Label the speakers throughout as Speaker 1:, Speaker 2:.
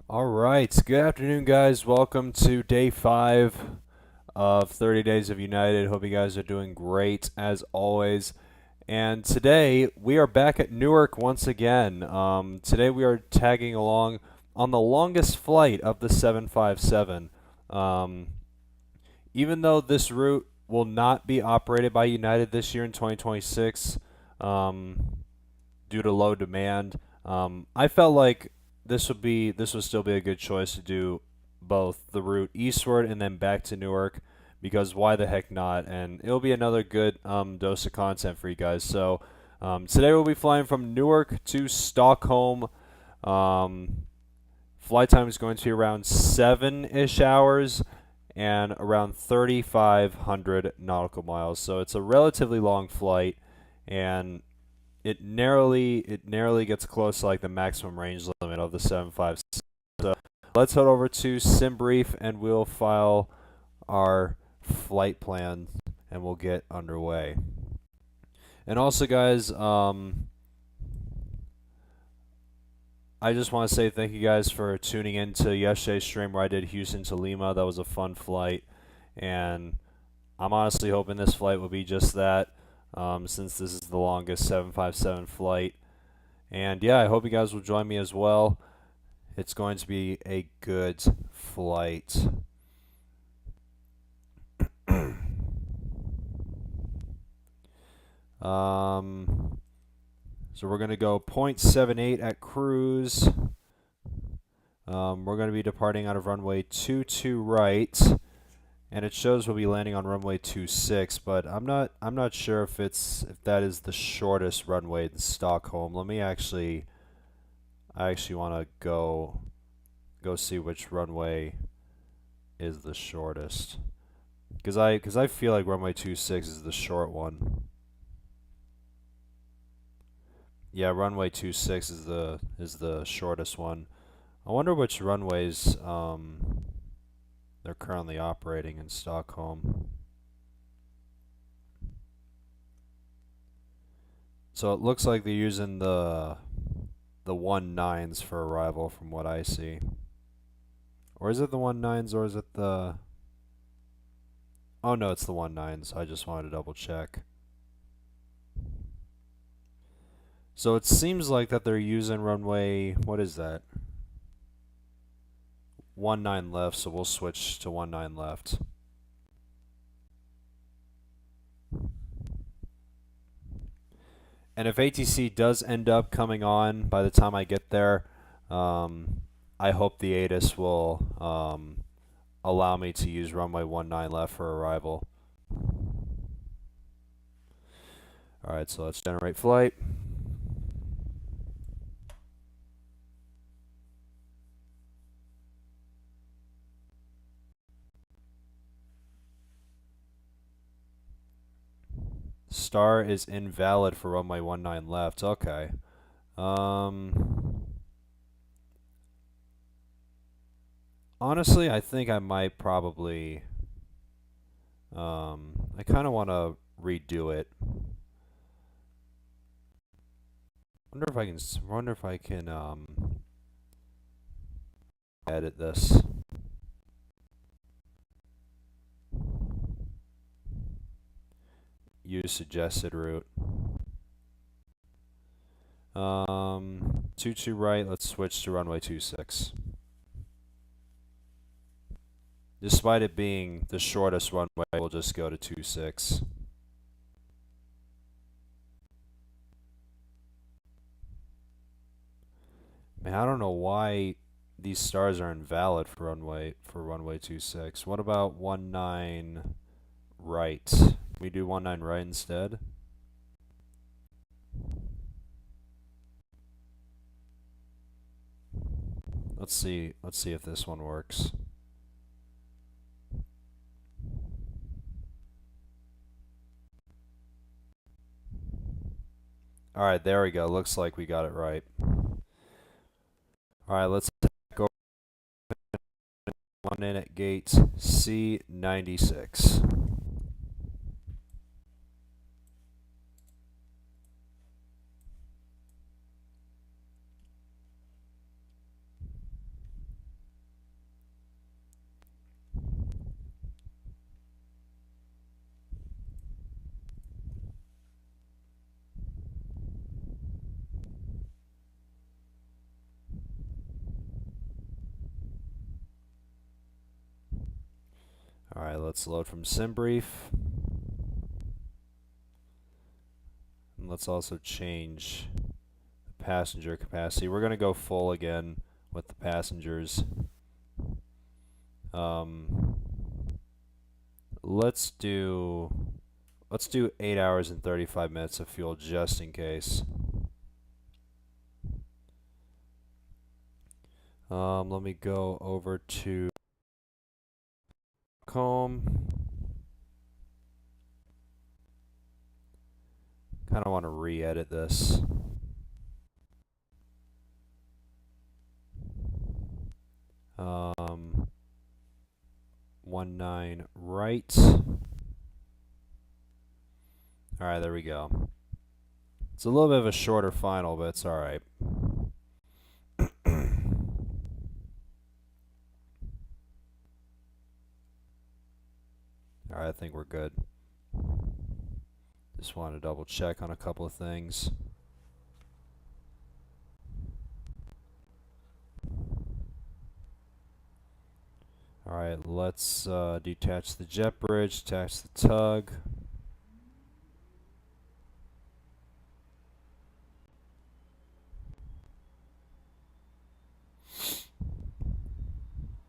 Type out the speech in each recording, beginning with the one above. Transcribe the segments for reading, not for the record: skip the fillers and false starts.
Speaker 1: All right, good afternoon, guys. Welcome to day 5 of 30 Days of United. Hope you guys are doing great as always. And today we are back at Newark once again. Today we are tagging along on the longest flight of the 757. Even though this route will not be operated by United this year in 2026 due to low demand, I felt like this would still be a good choice to do both the route eastward and then back to Newark, because why the heck not? And it'll be another good dose of content for you guys. So today we'll be flying from Newark to Stockholm. Flight time is going to be around 7-ish hours and around 3,500 nautical miles. So it's a relatively long flight, and it narrowly gets close to like the maximum range limit of the 757. So let's head over to SimBrief and we'll file our flight plan and we'll get underway. And also, guys, I just want to say thank you guys for tuning in to yesterday's stream where I did Houston to Lima. That was a fun flight, and I'm honestly hoping this flight will be just that. Since this is the longest 757 flight. And yeah, I hope you guys will join me as well. It's going to be a good flight. So we're going to go 0.78 at cruise. We're going to be departing out of runway 22 right. And it shows we'll be landing on runway 26, but I'm not sure if that is the shortest runway in Stockholm. I actually want to go see which runway is the shortest, because I feel like runway 26 is the short one. Yeah, runway 26 is the shortest one. I wonder which runways they're currently operating in Stockholm. So it looks like they're using the 19s for arrival from what I see. Or is it the 19s or is it the... Oh no, it's the 19s. I just wanted to double check. So it seems like that they're using runway... What is that? 19 left, so we'll switch to 19 left. And if ATC does end up coming on by the time I get there, I hope the ATIS will allow me to use runway 19 left for arrival. Alright, so let's generate flight. Star is invalid for runway 19 left. Okay. Honestly, I think I might probably... I kind of want to redo it. Wonder if I can edit this. Use suggested route. 22 right, let's switch to runway 26. Despite it being the shortest runway, we'll just go to 26. Man, I don't know why these stars are invalid for runway 26. What about 19 right? Can we do 19 right instead? Let's see if this one works. Alright, there we go. Looks like we got it right. Alright, let's go on in at gate C96. Alright, let's load from SimBrief. And let's also change the passenger capacity. We're going to go full again with the passengers. Let's do 8 hours and 35 minutes of fuel just in case. Let me go over to Stockholm. Kind of want to re-edit this. Um, 19 right. Alright, there we go. It's a little bit of a shorter final, but it's alright. Alright, I think we're good. Just want to double check on a couple of things. Alright, let's detach the jet bridge, attach the tug.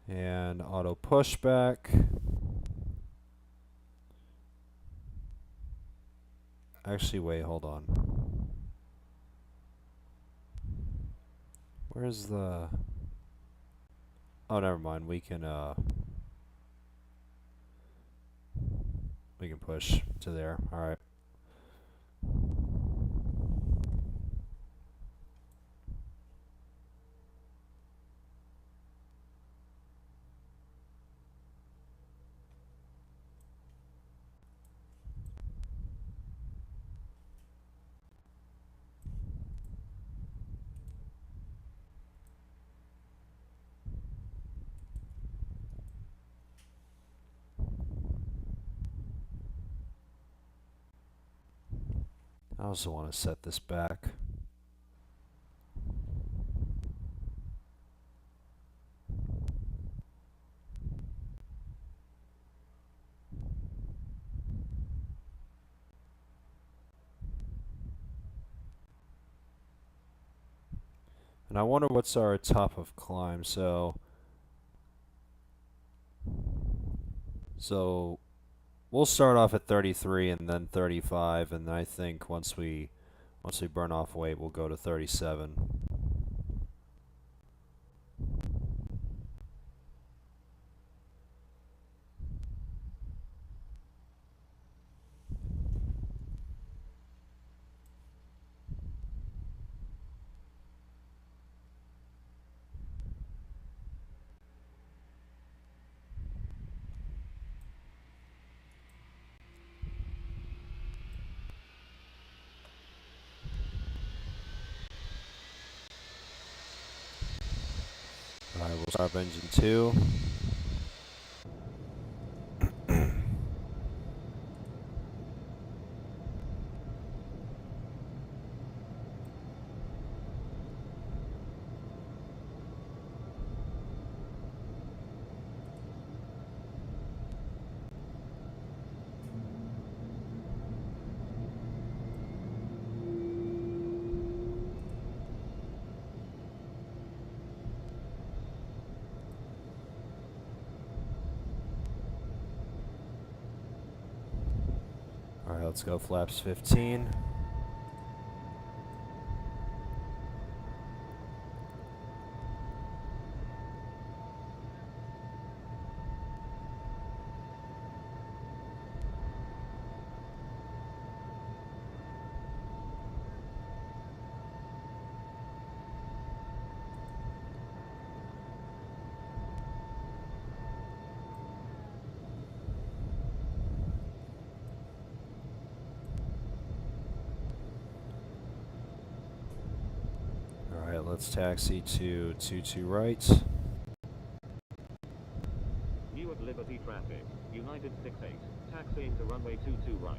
Speaker 1: And auto pushback. Actually, wait, hold on. Where's the... Oh, never mind. We can push to there. Alright. I also want to set this back. And I wonder what's our top of climb. So we'll start off at 33 and then 35, and I think once we burn off weight, we'll go to 37. Alright, we'll start up engine 2. Alright, let's go flaps 15. Alright, let's taxi to 22 right.
Speaker 2: Newark Liberty traffic, United 68, taxiing to runway 22 right.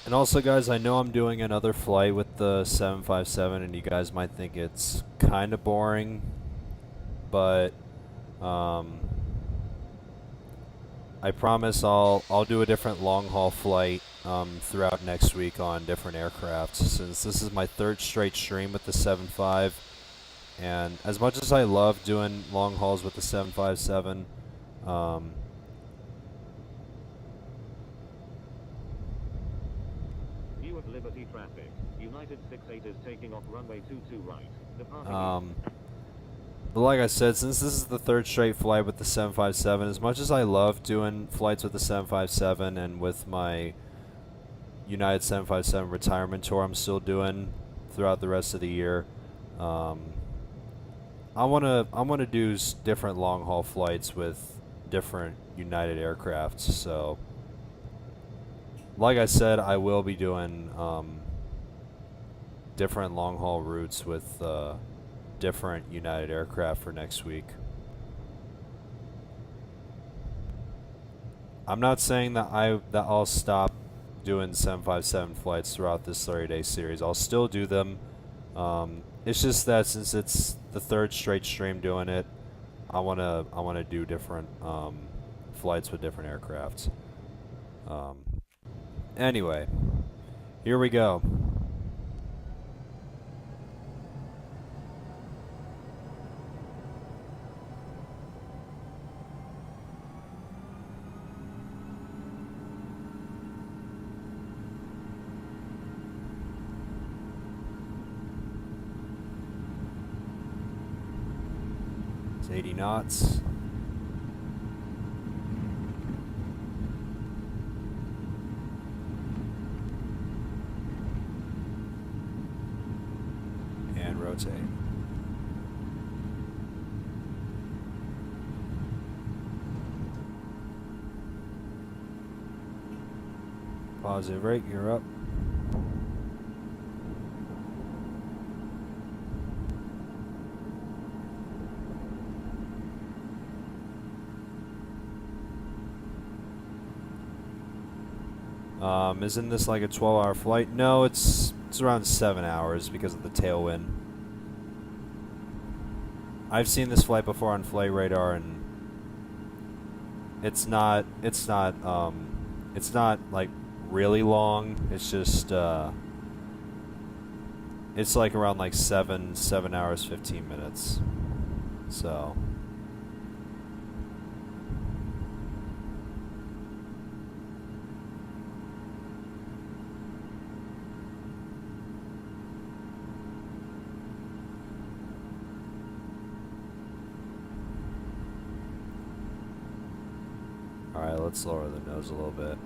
Speaker 2: And also, guys, I know I'm doing another flight with the 757, and you guys might think it's kind of boring, but I
Speaker 1: I promise I'll do a different long haul flight throughout next week on different aircrafts, since this is my third straight stream with the 7.5. And as much as I love doing long hauls with the 757,
Speaker 3: Newark Liberty traffic. United 68 is taking off runway 22 right. Departing.
Speaker 1: But like I said, since this is the third straight flight with the 757, as much as I love doing flights with the 757 and with my United 757 retirement tour I'm still doing throughout the rest of the year, I wanna do different long haul flights with different United aircrafts. So, like I said, I will be doing different long haul routes with different United aircraft for next week. I'm not saying that I'll stop doing 757 flights throughout this 30-day series. I'll still do them. It's just that since it's the third straight stream doing it, I wanna do different flights with different aircrafts. Anyway, here we go. It's 80 knots. And rotate. Positive rate, you're up. Isn't this like a 12-hour flight? No, it's around 7 hours because of the tailwind. I've seen this flight before on Flight Radar, and it's not like really long. It's just it's like around like 7 hours 15 minutes. So alright, let's lower the nose a little bit.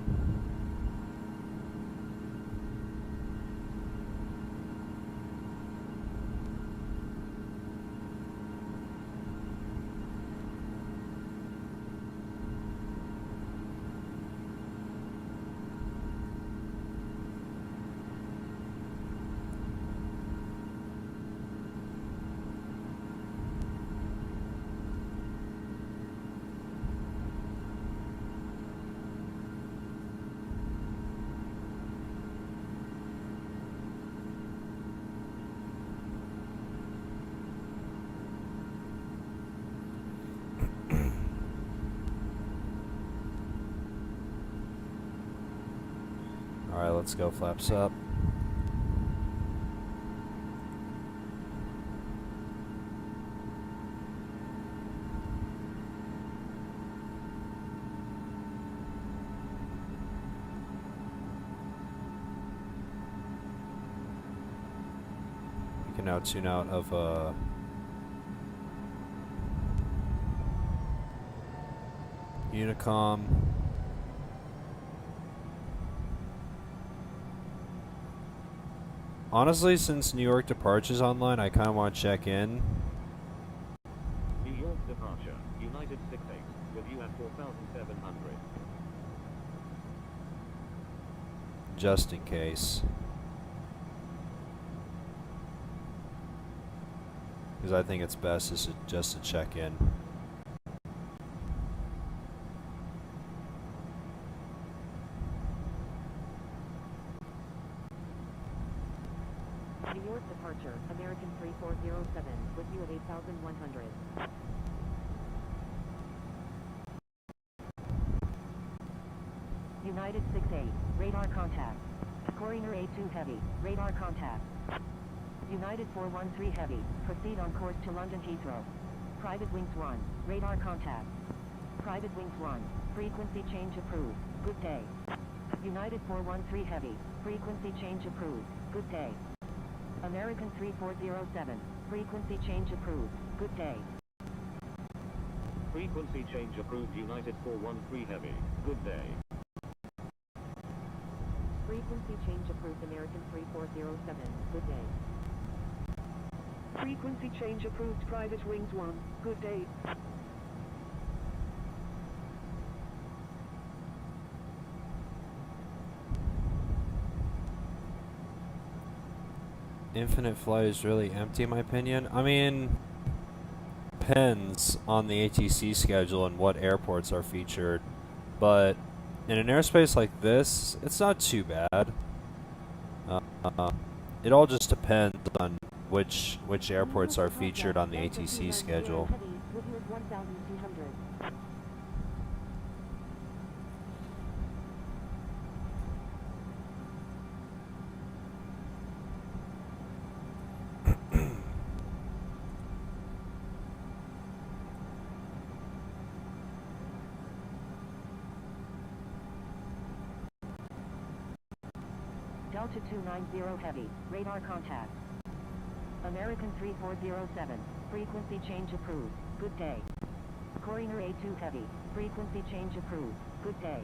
Speaker 1: Alright, let's go, flaps up. You can now tune out of Unicom. Honestly, since New York departure's online, I kind of want to check in.
Speaker 3: New York departure. United 68. With you at 4,700.
Speaker 1: Just in case. Because I think it's best just to check in.
Speaker 4: New York departure, American 3407, with you at 8,100. United 6-8, radar contact. Courier A2 Heavy, radar contact. United 413 Heavy, proceed on course to London Heathrow. Private Wings 1, radar contact. Private Wings 1, frequency change approved, good day. United 413 Heavy, frequency change approved, good day. American 3407, frequency change approved, good day.
Speaker 3: Frequency change approved United 413 Heavy. Good day.
Speaker 4: Frequency change approved American 3407, good day.
Speaker 5: Frequency change approved Private Wings 1, good day.
Speaker 1: Infinite flight is really empty in my opinion. I mean, depends on the ATC schedule and what airports are featured, but in an airspace like this, it's not too bad. It all just depends on which airports are featured on the ATC schedule.
Speaker 4: Heavy, with you at 1200. Delta 290 Heavy, radar contact. American 3407, frequency change approved, good day. Courier A2 Heavy, frequency change approved, good day.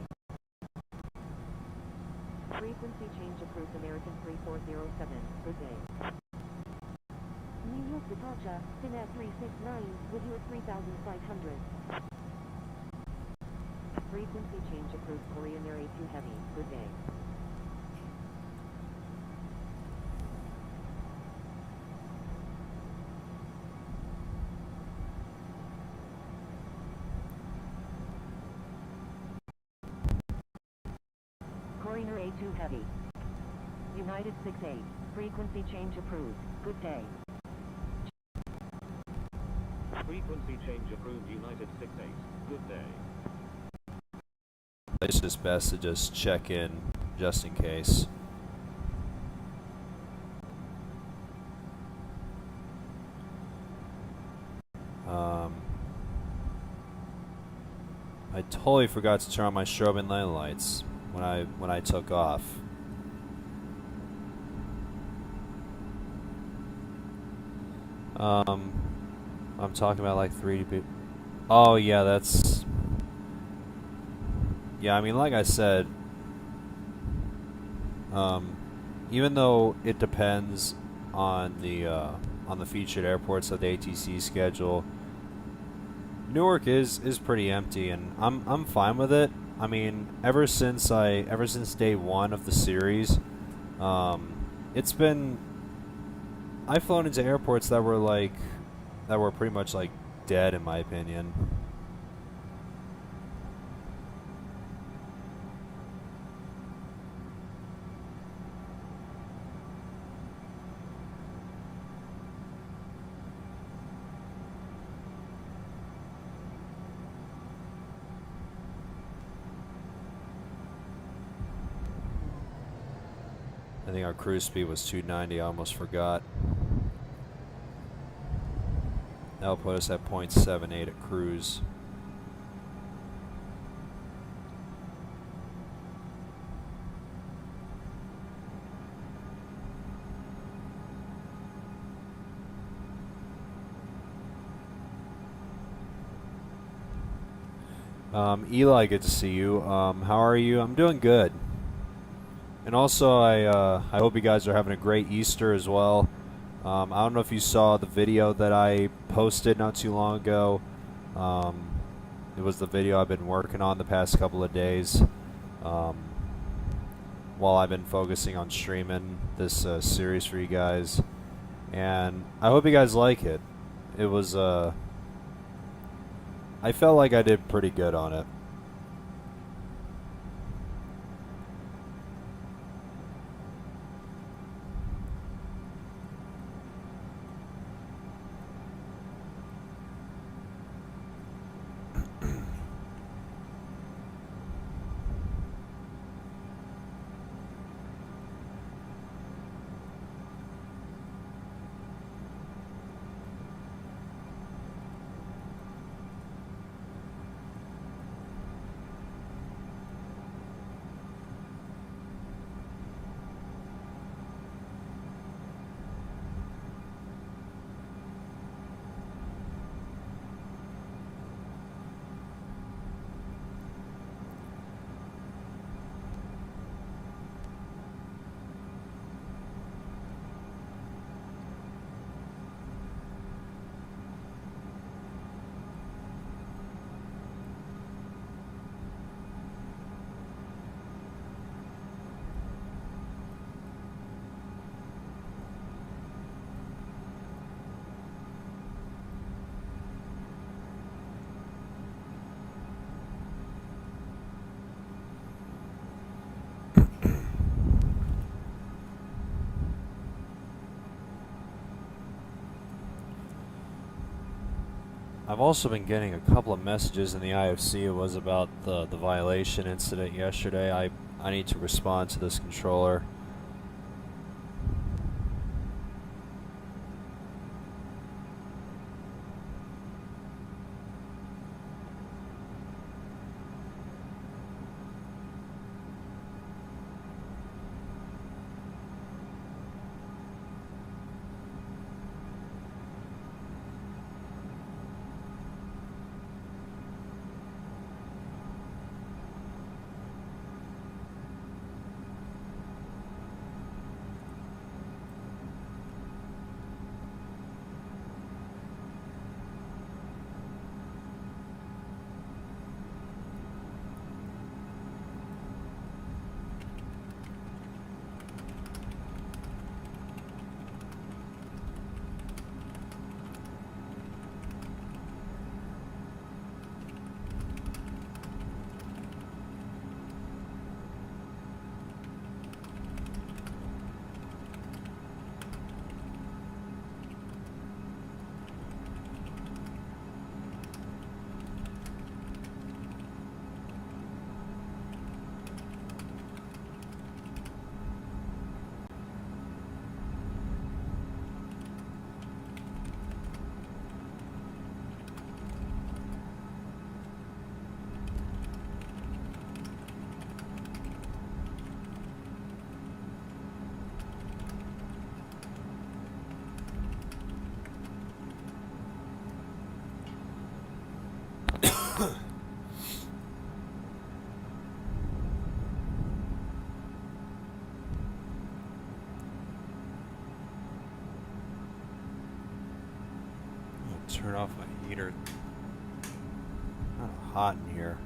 Speaker 4: Frequency change approved American 3407, good day. New York departure, Finnair 369, with you at 3500. Frequency change approved Courier A2 Heavy, good day. Courier A2 Heavy. United 6-8, frequency change approved, good day.
Speaker 3: Frequency change approved United 6-8. Good day.
Speaker 1: It's just best to just check in just in case. I totally forgot to turn on my strobe and lane lights when I took off. I'm talking about like 3D. Oh yeah, that's. Yeah, I mean, like I said, even though it depends on the featured airports of the ATC schedule, Newark is pretty empty, and I'm fine with it. I mean, ever since day one of the series, it's been. I've flown into airports that were pretty much like dead in my opinion. I think our cruise speed was 290. I almost forgot. That'll put us at 0.78 at cruise. Eli, good to see you. How are you? I'm doing good. And also, I hope you guys are having a great Easter as well. I don't know if you saw the video that I posted not too long ago. It was the video I've been working on the past couple of days while I've been focusing on streaming this series for you guys. And I hope you guys like it. It was, I felt like I did pretty good on it. I've also been getting a couple of messages in the IFC. It was about the violation incident yesterday. I need to respond to this controller. Turn off my heater. Kind of hot in here.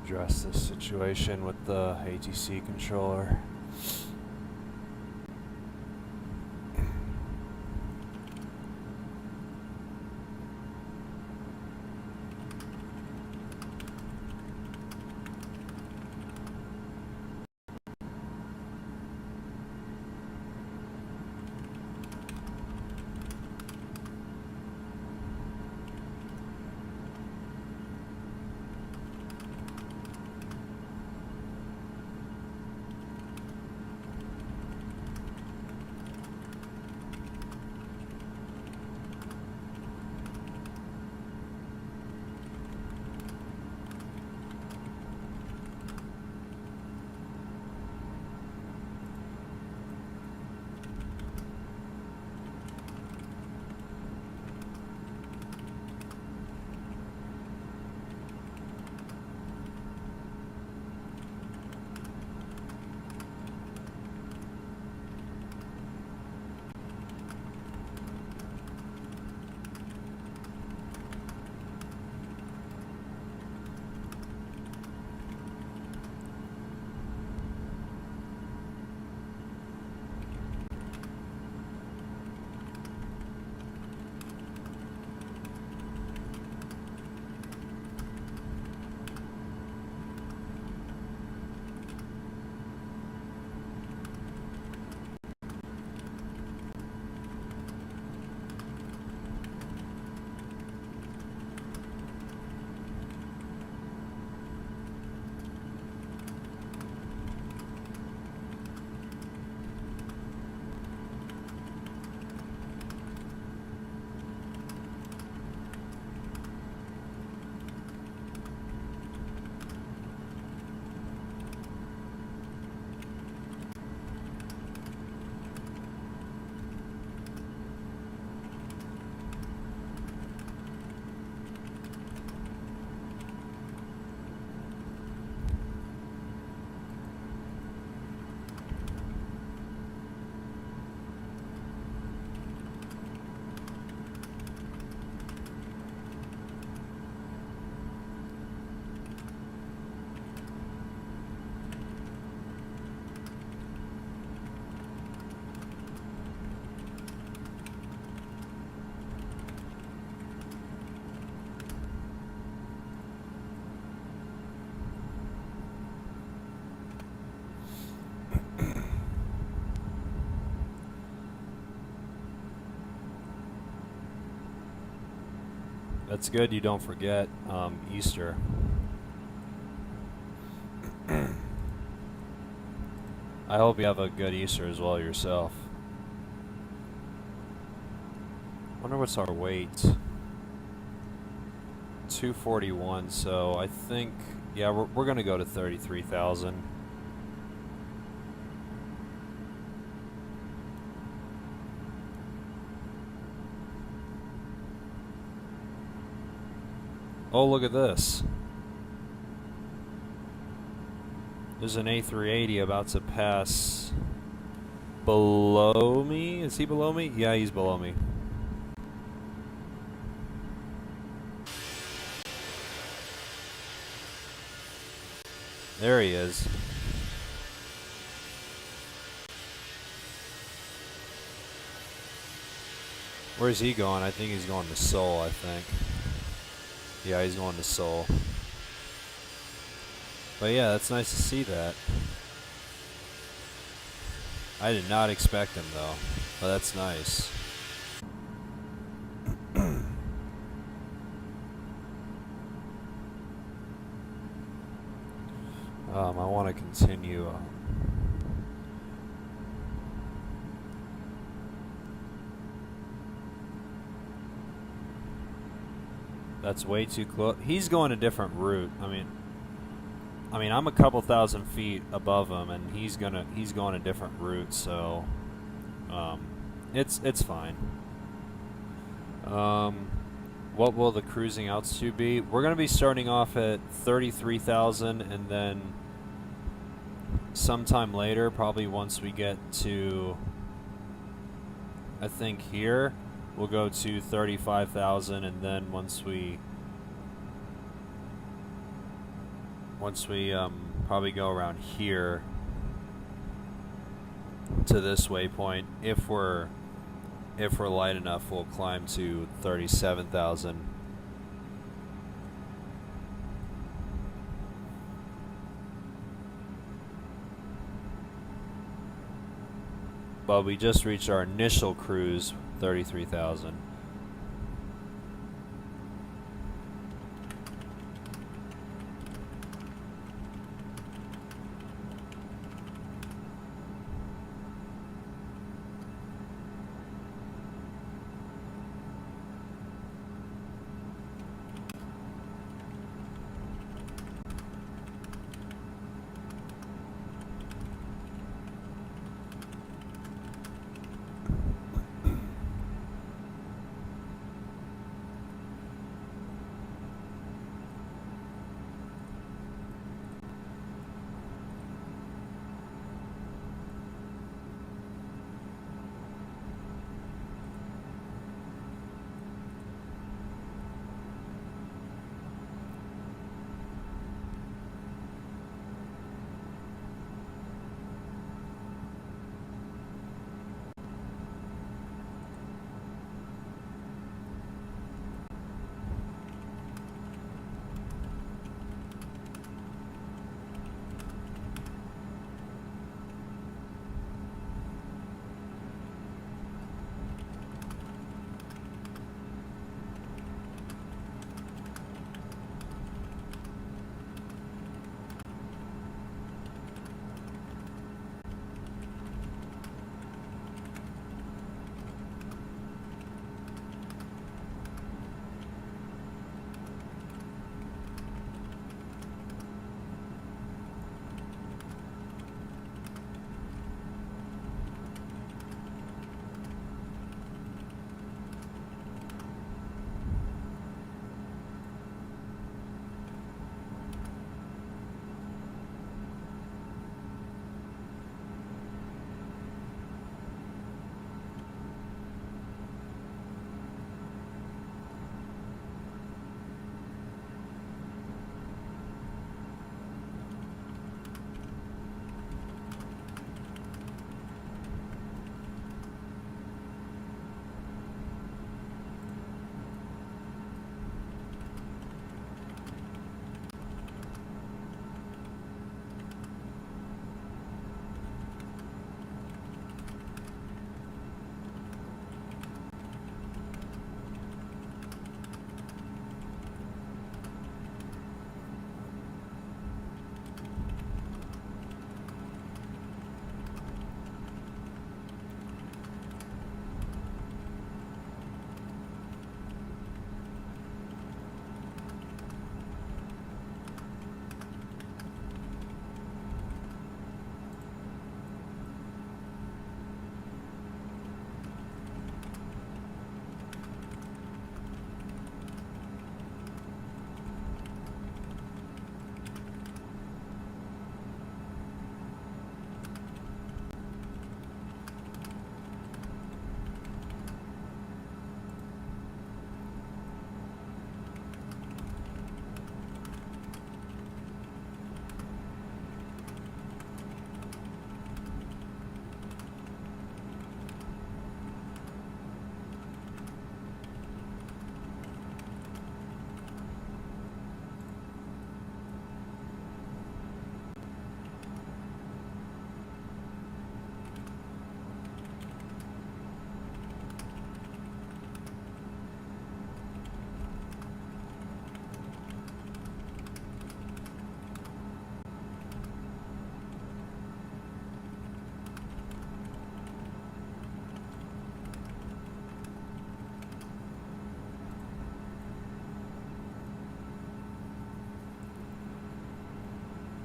Speaker 1: Address this situation with the ATC controller. That's good you don't forget Easter. I hope you have a good Easter as well yourself. Wonder what's our weight. 241, so I think, yeah, we're gonna go to 33,000. Oh, look at this. There's an A380 about to pass below me. Is he below me? Yeah, he's below me. There he is. Where's he going? I think he's going to Seoul, I think. Yeah, he's going to Seoul. But yeah, that's nice to see that. I did not expect him though, but that's nice. I want to continue. That's way too close. He's going a different route. I mean, I'm a couple thousand feet above him, and he's going a different route. So, it's fine. What will the cruising altitude be? We're going to be starting off at 33,000, and then sometime later, probably once we get to, I think here, we'll go to 35,000, and then once we probably go around here to this waypoint, if we're light enough, we'll climb to 37,000. But we just reached our initial cruise, 33,000.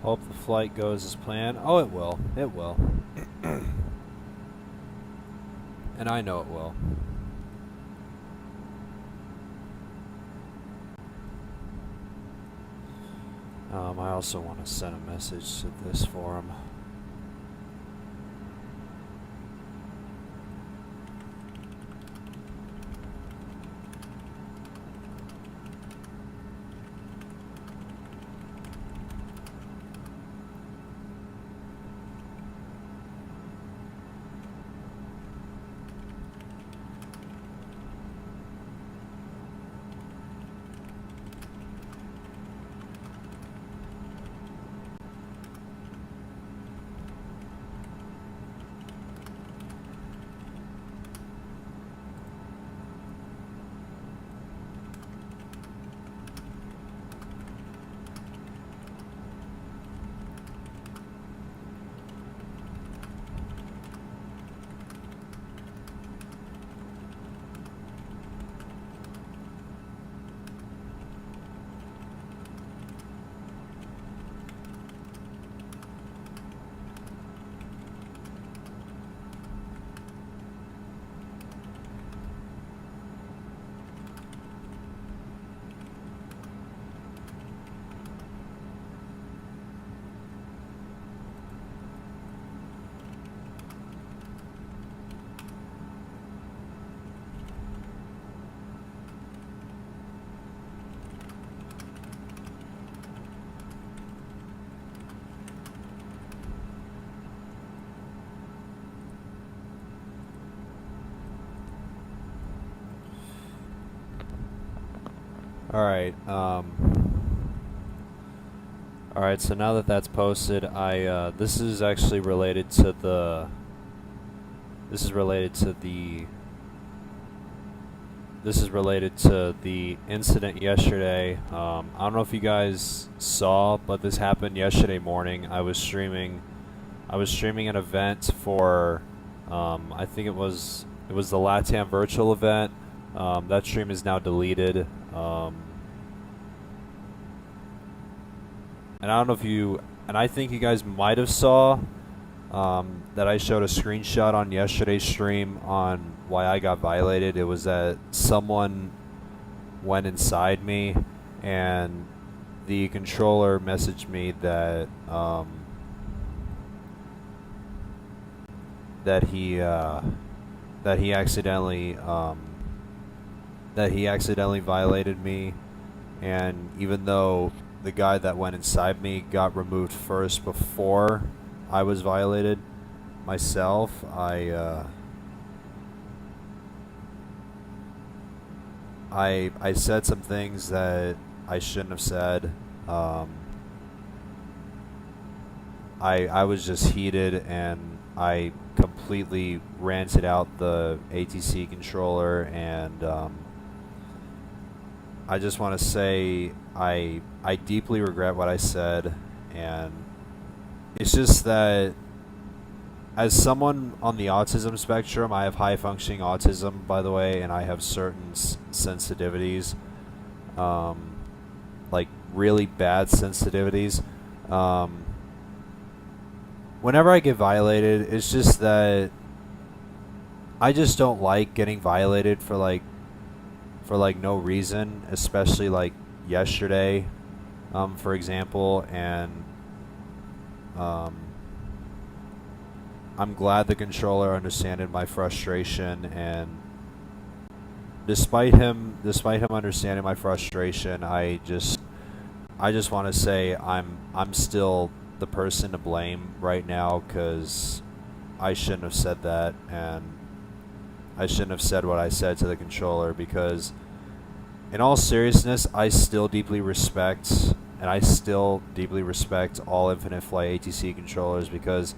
Speaker 1: Hope the flight goes as planned. Oh, it will. It will. And I know it will. I also want to send a message to this forum. Alright, alright, so now that that's posted, this is actually related to the, this is related to the incident yesterday. I don't know if you guys saw, but this happened yesterday morning. I was streaming an event for, I think it was the LATAM virtual event. That stream is now deleted. And I don't know if you, and I think you guys might have saw that I showed a screenshot on yesterday's stream on why I got violated. It was that someone went inside me, and the controller messaged me that that he accidentally violated me, and even though the guy that went inside me got removed first before I was violated myself, I said some things that I shouldn't have said. I was just heated, and I completely ranted out the ATC controller, and I just want to say I deeply regret what I said, and it's just that as someone on the autism spectrum, I have high functioning autism, by the way, and I have certain sensitivities, like really bad sensitivities. Whenever I get violated, it's just that I just don't like getting violated for no reason, especially like yesterday, for example, and I'm glad the controller understood my frustration, and despite him understanding my frustration, I just want to say I'm still the person to blame right now, because I shouldn't have said that, and I shouldn't have said what I said to the controller, because in all seriousness, I still deeply respect all Infinite Flight ATC controllers, because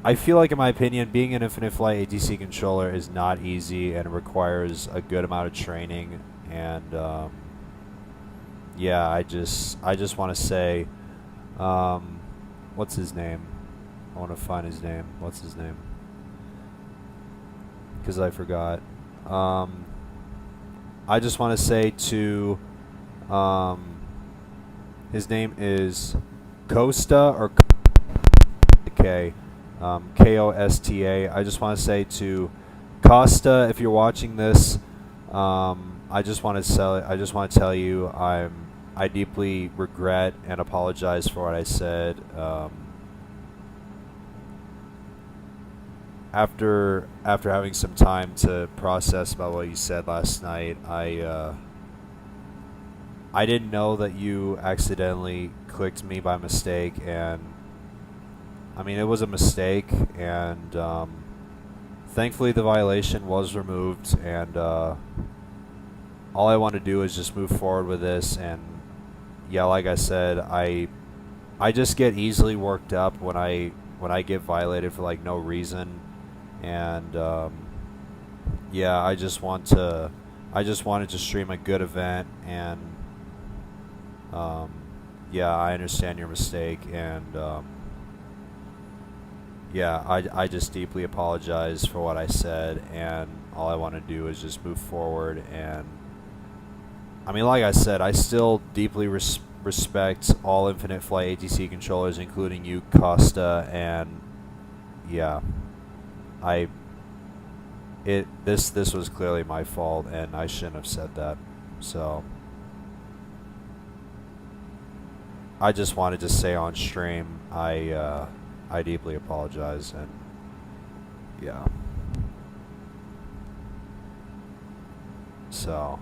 Speaker 1: I feel like, in my opinion, being an Infinite Flight ATC controller is not easy, and it requires a good amount of training, and yeah, I just want to say, what's his name? I want to find his name. What's his name? Because I forgot. I just want to say to, his name is Costa or K, Kosta. I just want to say to Costa, if you're watching this, I just want to tell you I deeply regret and apologize for what I said. After having some time to process about what you said last night, I didn't know that you accidentally clicked me by mistake, and I mean it was a mistake, and thankfully the violation was removed, and all I want to do is just move forward with this. And yeah, like I said, I just get easily worked up when I get violated for like no reason. And yeah, I just wanted to stream a good event, and yeah, I understand your mistake, and yeah, I just deeply apologize for what I said, and all I want to do is just move forward. And I mean, like I said, I still deeply respect all Infinite Flight ATC controllers, including you, Costa, and yeah. This was clearly my fault, and I shouldn't have said that. So I just wanted to say on stream, I deeply apologize, and yeah. So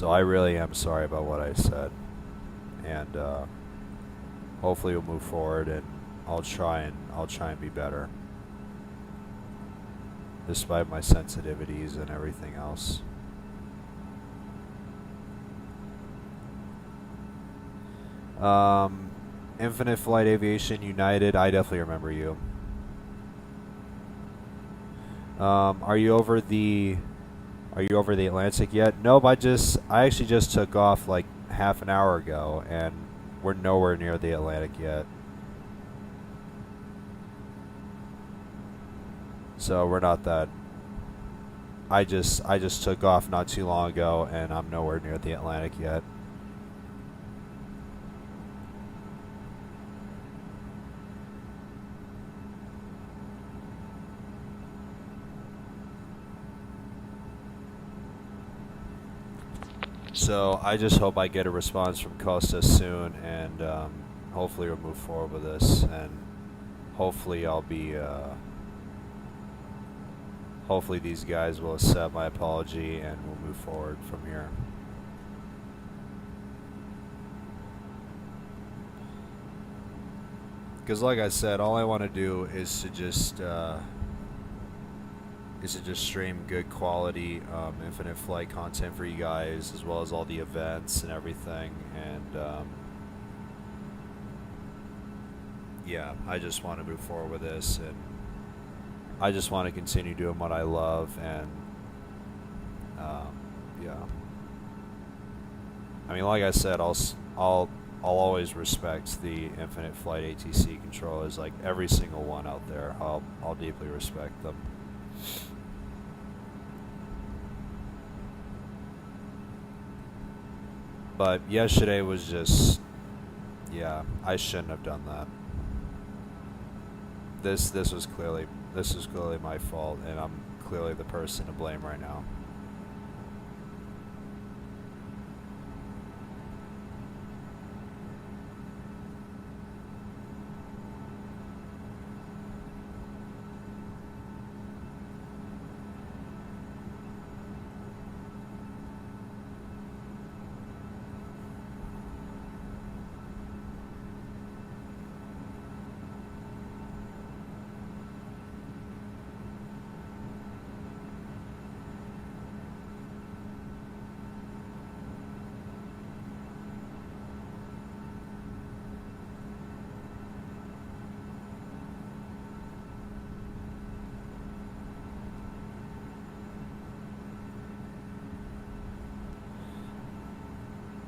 Speaker 1: I really am sorry about what I said, and hopefully we'll move forward, and I'll try and be better, despite my sensitivities and everything else. Infinite Flight Aviation United, I definitely remember you. Are you over the Atlantic yet? Nope, I actually just took off like half an hour ago, and we're nowhere near the Atlantic yet. So we're not that. I just took off not too long ago, and I'm nowhere near the Atlantic yet. So I just hope I get a response from Costa soon, and hopefully we'll move forward with this, and hopefully I'll be hopefully these guys will accept my apology, and we'll move forward from here. Because like I said, all I want to do is to just stream good quality Infinite Flight content for you guys, as well as all the events and everything. And yeah, I just want to move forward with this, and I just want to continue doing what I love, and yeah. I mean, like I said, I'll always respect the Infinite Flight ATC controllers, like every single one out there. I'll deeply respect them. But yesterday was just, yeah, I shouldn't have done that. This was clearly my fault, and I'm clearly the person to blame right now.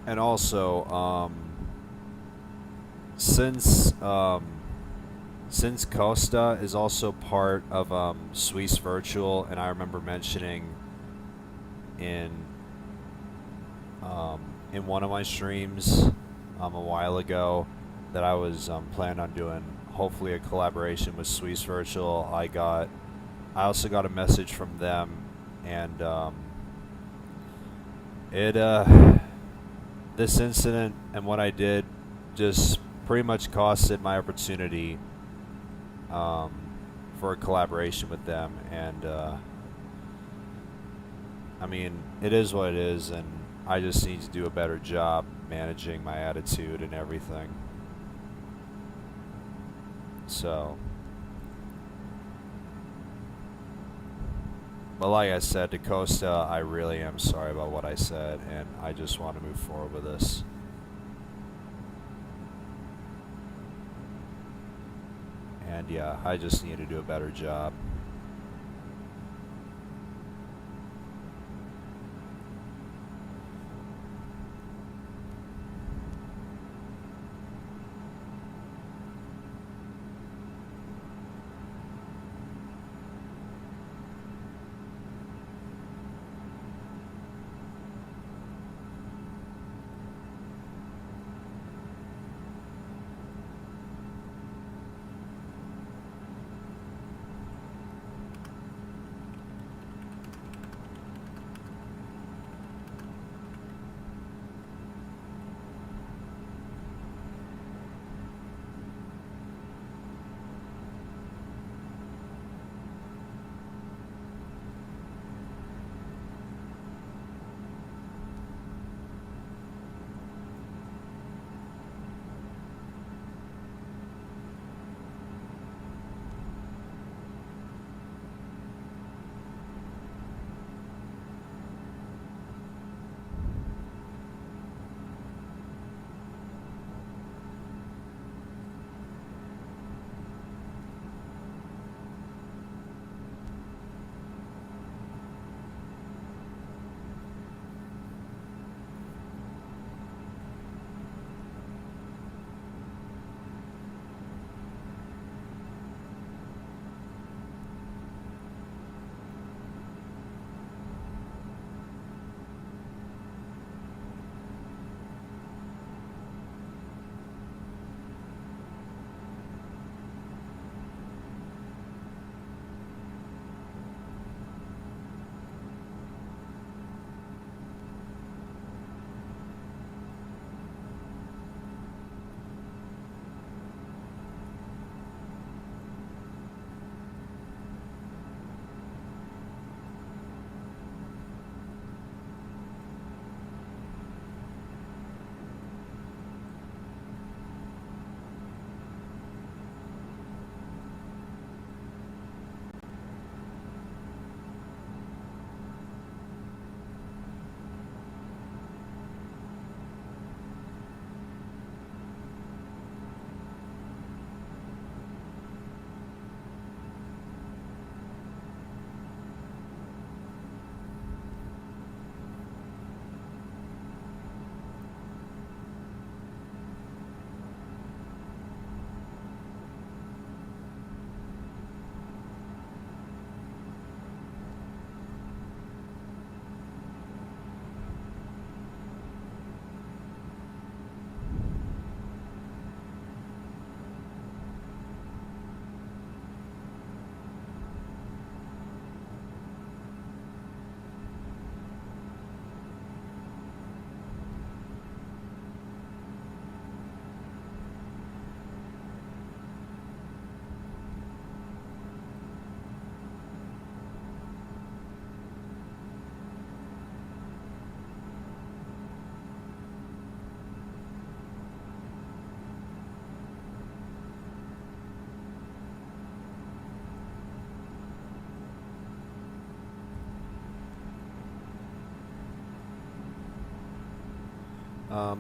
Speaker 1: And also, since Costa is also part of Swiss Virtual, and I remember mentioning in in one of my streams a while ago that I was planning on doing hopefully a collaboration with Swiss Virtual. I also got a message from them, and this incident and what I did just pretty much costed my opportunity for a collaboration with them, and I mean, it is what it is, and I just need to do a better job managing my attitude and everything. So, but like I said, to Costa, I really am sorry about what I said, and I just want to move forward with this. And yeah, I just need to do a better job.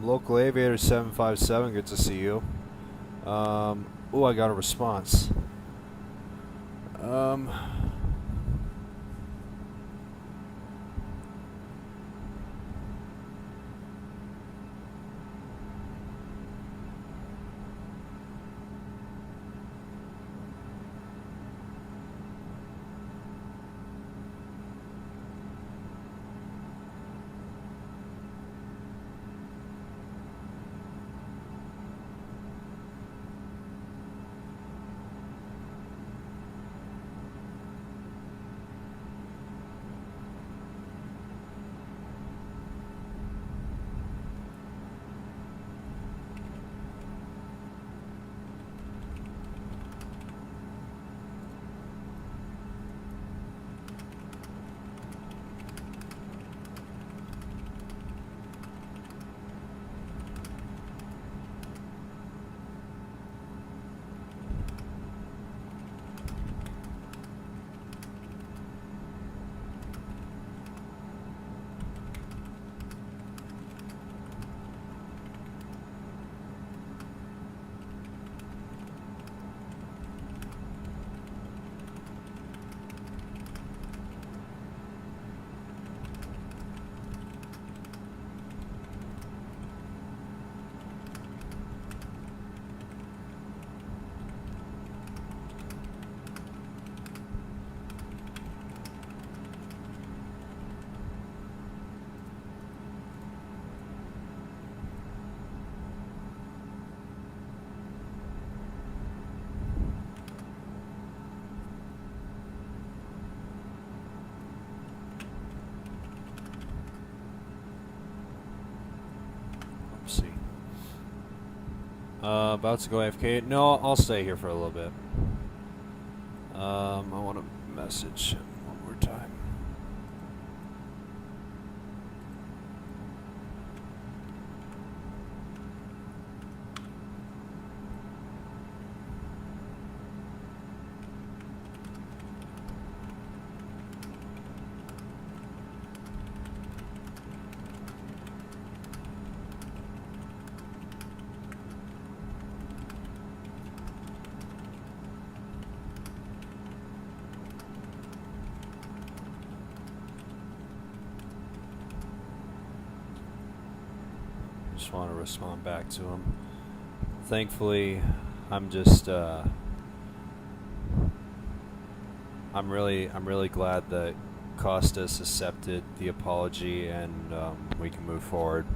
Speaker 1: Local Aviator 757, good to see you. Oh, I got a response. About to go AFK. No, I'll stay here for a little bit. I want to message him one more time. Just want to respond back to him. Thankfully, I'm just I'm really glad that Costas accepted the apology and we can move forward.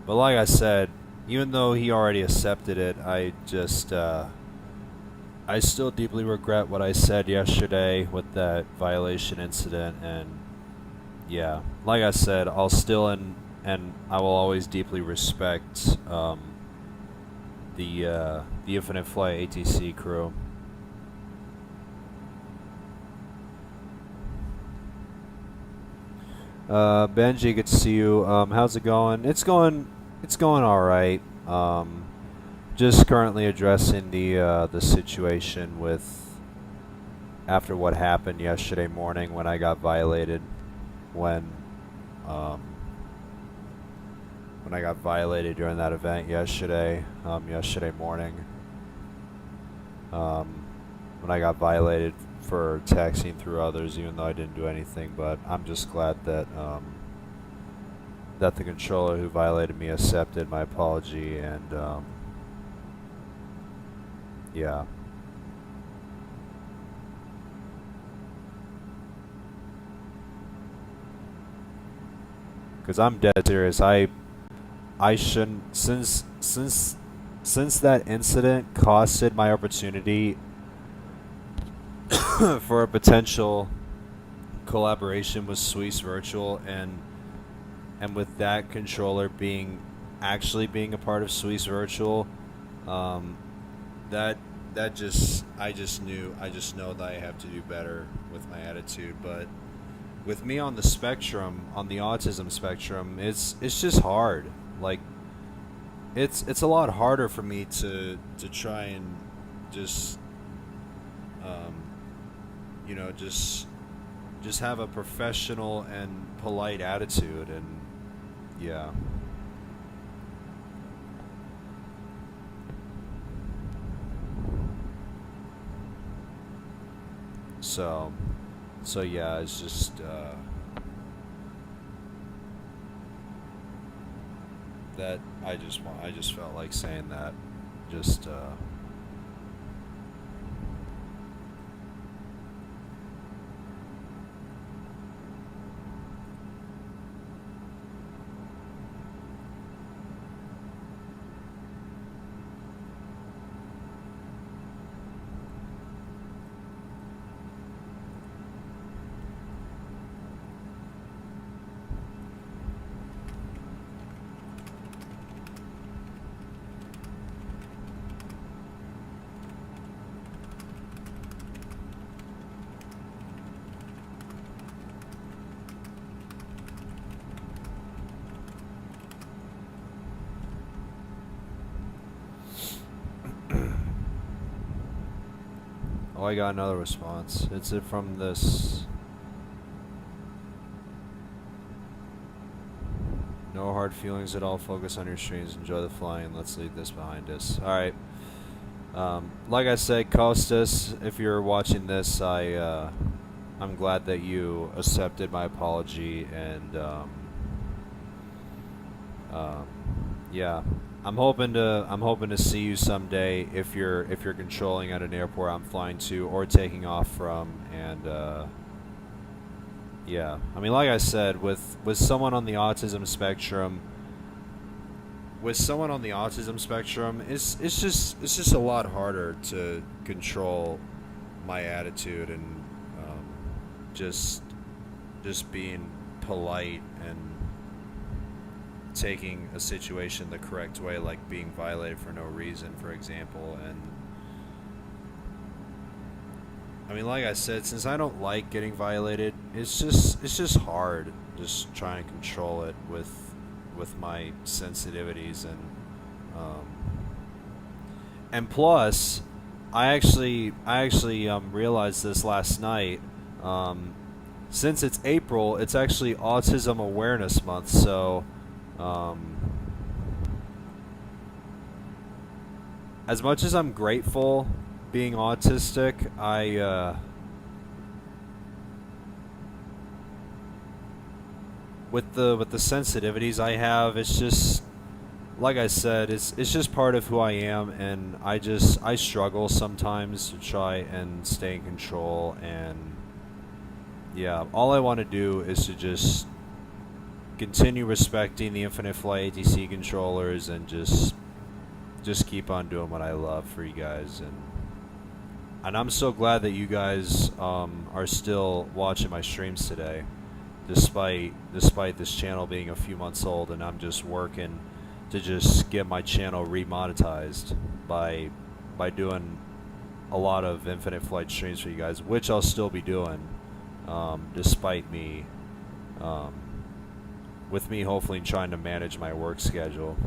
Speaker 1: But like I said, even though he already accepted it, I still deeply regret what I said yesterday with that violation incident. And yeah, like I said, I'll still and I will always deeply respect the Infinite Flight ATC crew. Benji, good to see you. How's it going? It's going all right. Just currently addressing the situation with after what happened yesterday morning when I got violated when I got violated during that event yesterday morning. When I got violated for texting through others, even though I didn't do anything. But I'm just glad that that the controller who violated me accepted my apology, and yeah. Because I'm dead serious. I shouldn't, since that incident costed my opportunity for a potential collaboration with Swiss Virtual, and with that controller actually being a part of Swiss Virtual, I just know that I have to do better with my attitude. But with me on the spectrum, on the autism spectrum, it's just hard. Like, it's a lot harder for me to try and just just have a professional and polite attitude. And yeah. So yeah, it's just that I just felt like saying that. Just oh, I got another response. It's from this. No hard feelings at all. Focus on your streams. Enjoy the flying. Let's leave this behind us. All right. Like I said, Costas, if you're watching this, I'm glad that you accepted my apology, and yeah, I'm hoping to see you someday if you're controlling at an airport I'm flying to or taking off from. And yeah, I mean, like I said, with someone on the autism spectrum, it's just a lot harder to control my attitude and just being polite and taking a situation the correct way, like being violated for no reason, for example. And I mean, like I said, since I don't like getting violated, it's just hard just trying to control it with my sensitivities. And plus, I actually realized this last night. Since it's April, it's actually Autism Awareness Month, so as much as I'm grateful being autistic, with the sensitivities I have, it's just, like I said, it's just part of who I am, and I struggle sometimes to try and stay in control. And yeah, all I want to do is to just continue respecting the Infinite Flight ATC controllers and just keep on doing what I love for you guys. And I'm so glad that you guys are still watching my streams today, despite this channel being a few months old, and I'm just working to just get my channel remonetized by doing a lot of Infinite Flight streams for you guys, which I'll still be doing, despite me, with me hopefully trying to manage my work schedule.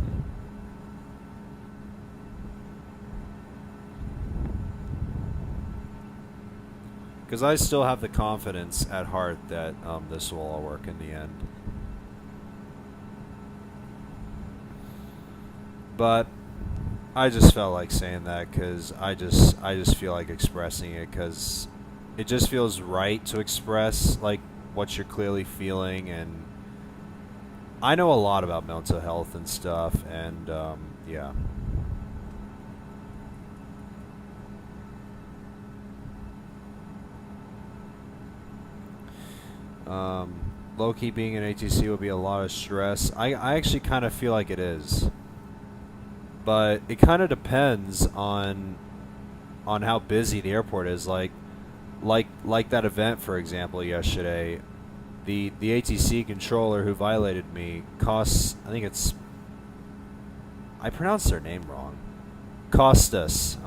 Speaker 1: Because I still have the confidence at heart that this will all work in the end. But I just felt like saying that because I just feel like expressing it, because it just feels right to express like what you're clearly feeling. And I know a lot about mental health and stuff, and yeah. Low-key being an ATC will be a lot of stress. I actually kind of feel like it is. But it kind of depends on how busy the airport is. Like that event, for example, yesterday. The ATC controller who violated me costs, I think it's, I pronounced their name wrong. Costas.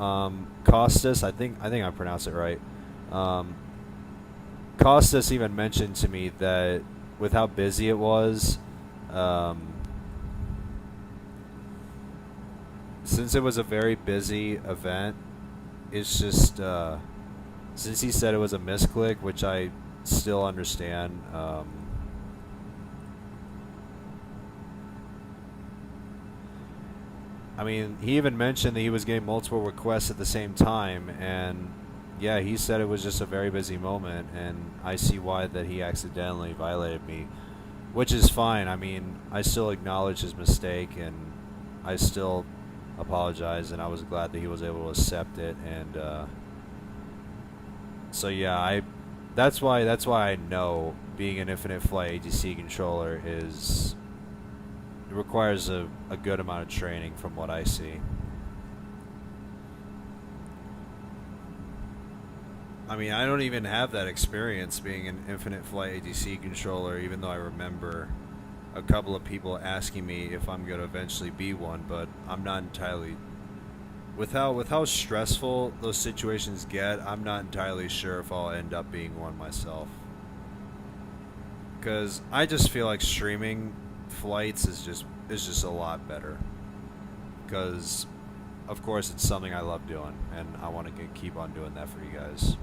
Speaker 1: Costas, I think I pronounced it right. Costas even mentioned to me that with how busy it was, since it was a very busy event, it's just, since he said it was a misclick, which I still understand, I mean, he even mentioned that he was getting multiple requests at the same time, and yeah, he said it was just a very busy moment, and I see why that he accidentally violated me, which is fine. I mean, I still acknowledge his mistake, and I still apologize, and I was glad that he was able to accept it. And so yeah, that's why I know being an Infinite Flight ATC controller it requires a good amount of training from what I see. I mean, I don't even have that experience being an Infinite Flight ATC controller, even though I remember a couple of people asking me if I'm going to eventually be one, but I'm not entirely... With how stressful those situations get, I'm not entirely sure if I'll end up being one myself. Because I just feel like streaming flights is just a lot better. Because, of course, it's something I love doing, and I want to keep on doing that for you guys.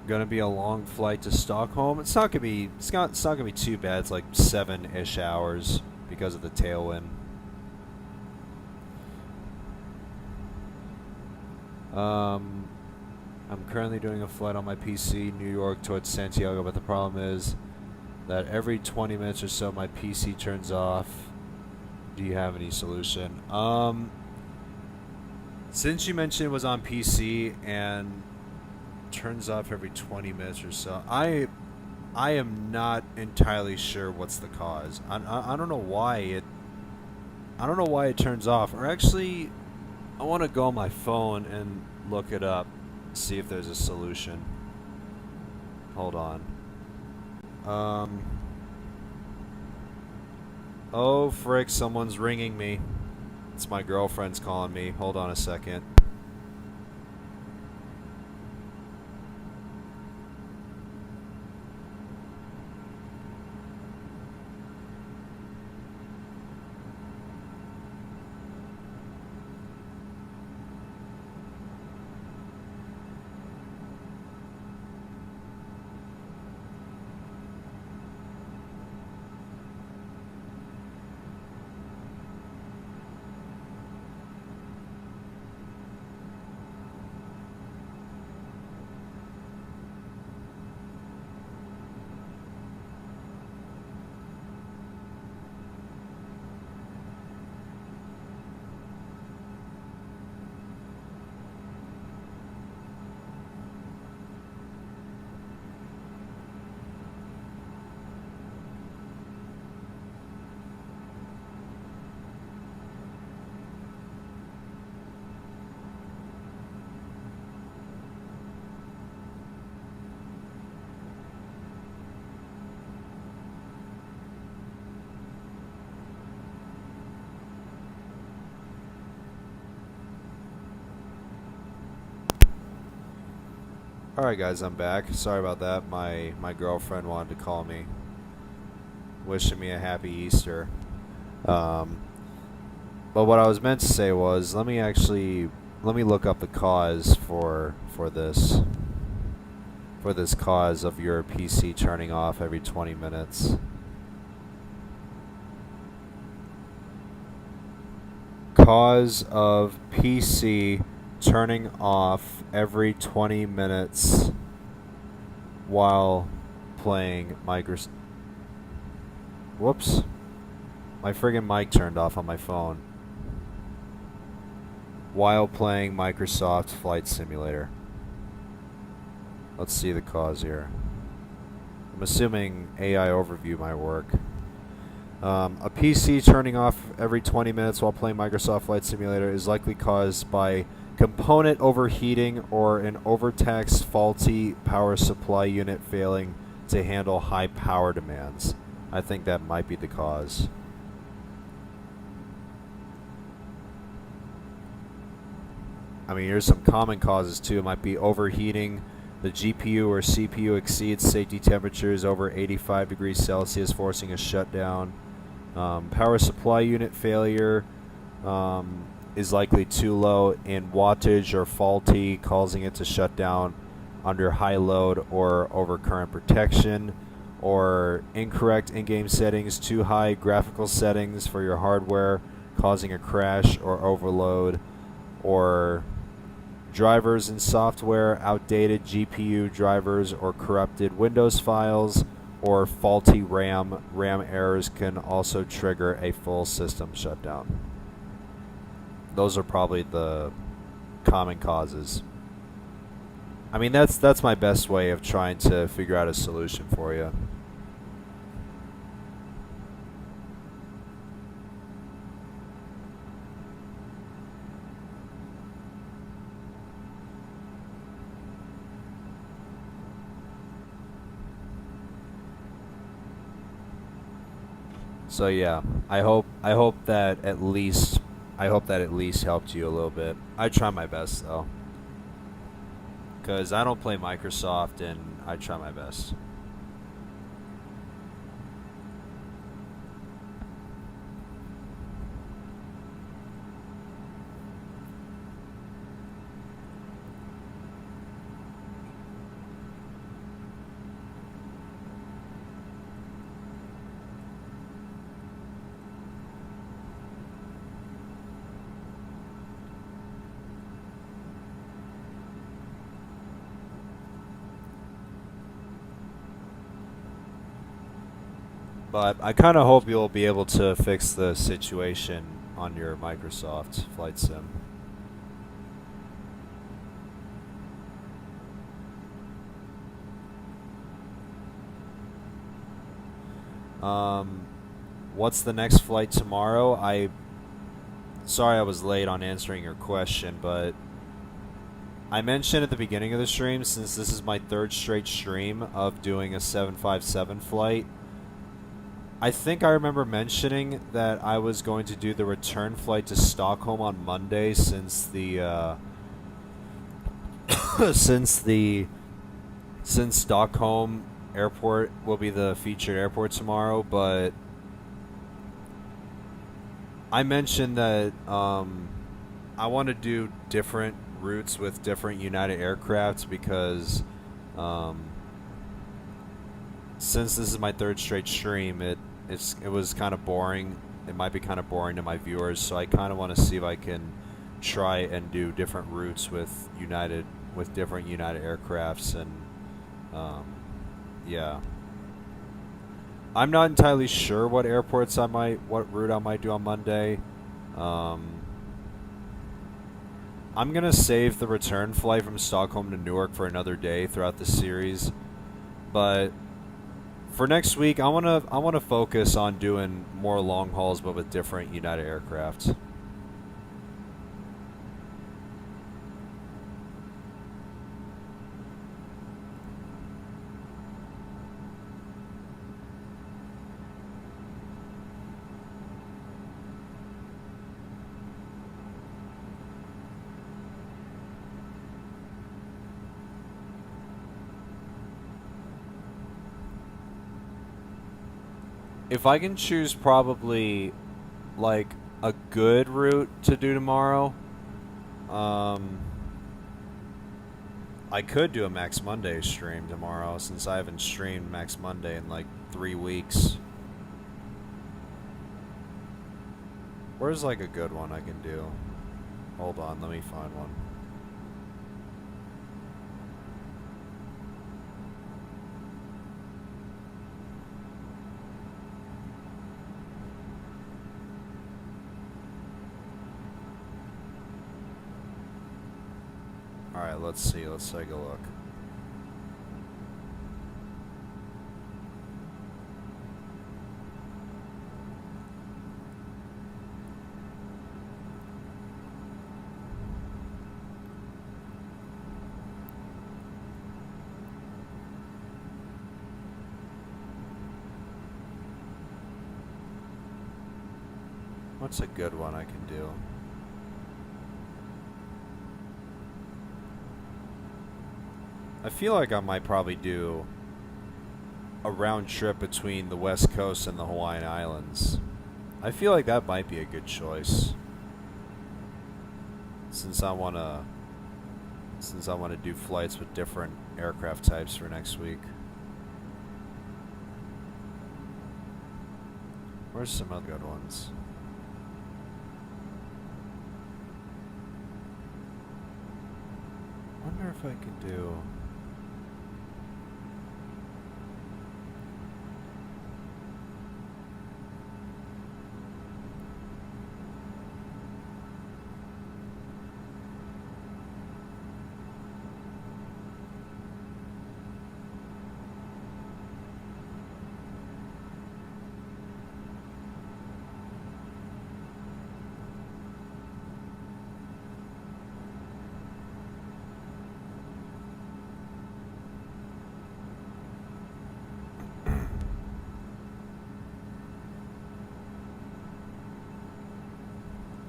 Speaker 1: Gonna be a long flight to Stockholm. It's not gonna be too bad. It's like 7-ish hours because of the tailwind. I'm currently doing a flight on my PC, New York towards Santiago, but the problem is that every 20 minutes or so my PC turns off. Do you have any solution? Since you mentioned it was on PC and turns off every 20 minutes or so, I am not entirely sure what's the cause. I don't know why it turns off. Or actually, I want to go on my phone and look it up, see if there's a solution. Hold on. Oh, frick, someone's ringing me. It's my girlfriend's calling me. Hold on a second. Alright guys, I'm back. Sorry about that. My girlfriend wanted to call me, wishing me a happy Easter. But what I was meant to say was, let me look up the cause for this cause of your PC turning off every 20 minutes. Cause of PC turning off every 20 minutes while playing Microsoft. Whoops. My friggin' mic turned off on my phone. While playing Microsoft Flight Simulator. Let's see the cause here. I'm assuming AI overview might work. A PC turning off every 20 minutes while playing Microsoft Flight Simulator is likely caused by component overheating or an overtaxed faulty power supply unit failing to handle high power demands. I think that might be the cause. I mean, here's some common causes too. It might be overheating. The GPU or CPU exceeds safety temperatures over 85 degrees Celsius, forcing a shutdown. Power supply unit failure is likely too low in wattage or faulty, causing it to shut down under high load or overcurrent protection. Or incorrect in-game settings, too high graphical settings for your hardware, causing a crash or overload. Or drivers and software, outdated GPU drivers or corrupted Windows files, or faulty RAM. RAM errors can also trigger a full system shutdown. Those are probably the common causes. I mean, that's my best way of trying to figure out a solution for you. So yeah, I hope that at least helped you a little bit. I try my best though, because I don't play Microsoft and I try my best. But I kind of hope you'll be able to fix the situation on your Microsoft Flight Sim. What's the next flight tomorrow? Sorry I was late on answering your question, but I mentioned at the beginning of the stream, since this is my third straight stream of doing a 757 flight, I think I remember mentioning that I was going to do the return flight to Stockholm on Monday since the since the since Stockholm airport will be the featured airport tomorrow, but I mentioned that I want to do different routes with different United aircrafts because um, since this is my third straight stream, it was kind of boring. It might be kind of boring to my viewers, so I kind of want to see if I can try and do different routes with different United aircrafts, and um, yeah. I'm not entirely sure what what route I might do on Monday. I'm gonna save the return flight from Stockholm to Newark for another day throughout the series, but for next week, I wanna focus on doing more long hauls, but with different United aircraft. If I can choose probably like a good route to do tomorrow, I could do a Max Monday stream tomorrow since I haven't streamed Max Monday in like 3 weeks. Where's like a good one I can do? Hold on, let me find one. Alright, let's see. Let's take a look. What's a good one I can do? I feel like I might probably do a round trip between the West Coast and the Hawaiian Islands. I feel like that might be a good choice. Since I wanna do flights with different aircraft types for next week. Where's some other good ones? Wonder if I could do.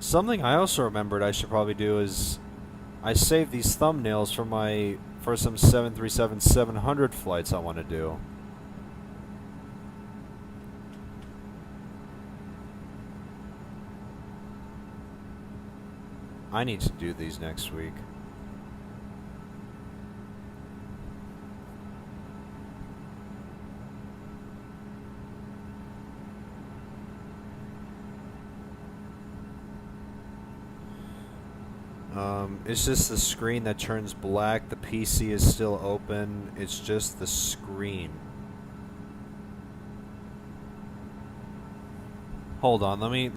Speaker 1: Something I also remembered I should probably do is I saved these thumbnails for some 737-700 flights I want to do. I need to do these next week. It's just the screen that turns black. The PC is still open. It's just the screen. Hold on. Let me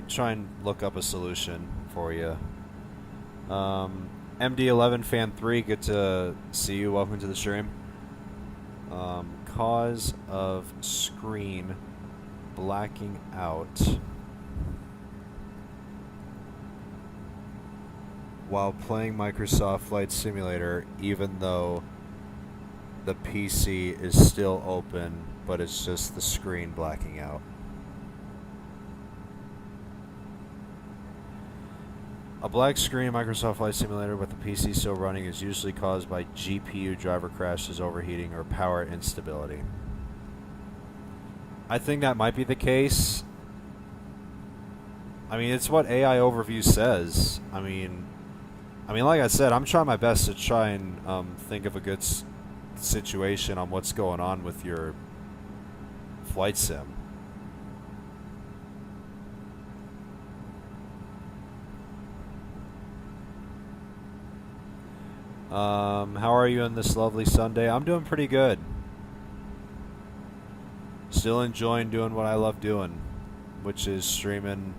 Speaker 1: try and look up a solution for you. MD11 Fan 3, good to see you. Welcome to the stream. Cause of screen blacking out while playing Microsoft Flight Simulator, even though the PC is still open, but it's just the screen blacking out. A black screen Microsoft Flight Simulator with the PC still running is usually caused by GPU driver crashes, overheating, or power instability. I think that might be the case. I mean, it's what AI Overview says. I mean, like I said, I'm trying my best to try and think of a good situation on what's going on with your flight sim. How are you on this lovely Sunday? I'm doing pretty good. Still enjoying doing what I love doing, which is streaming.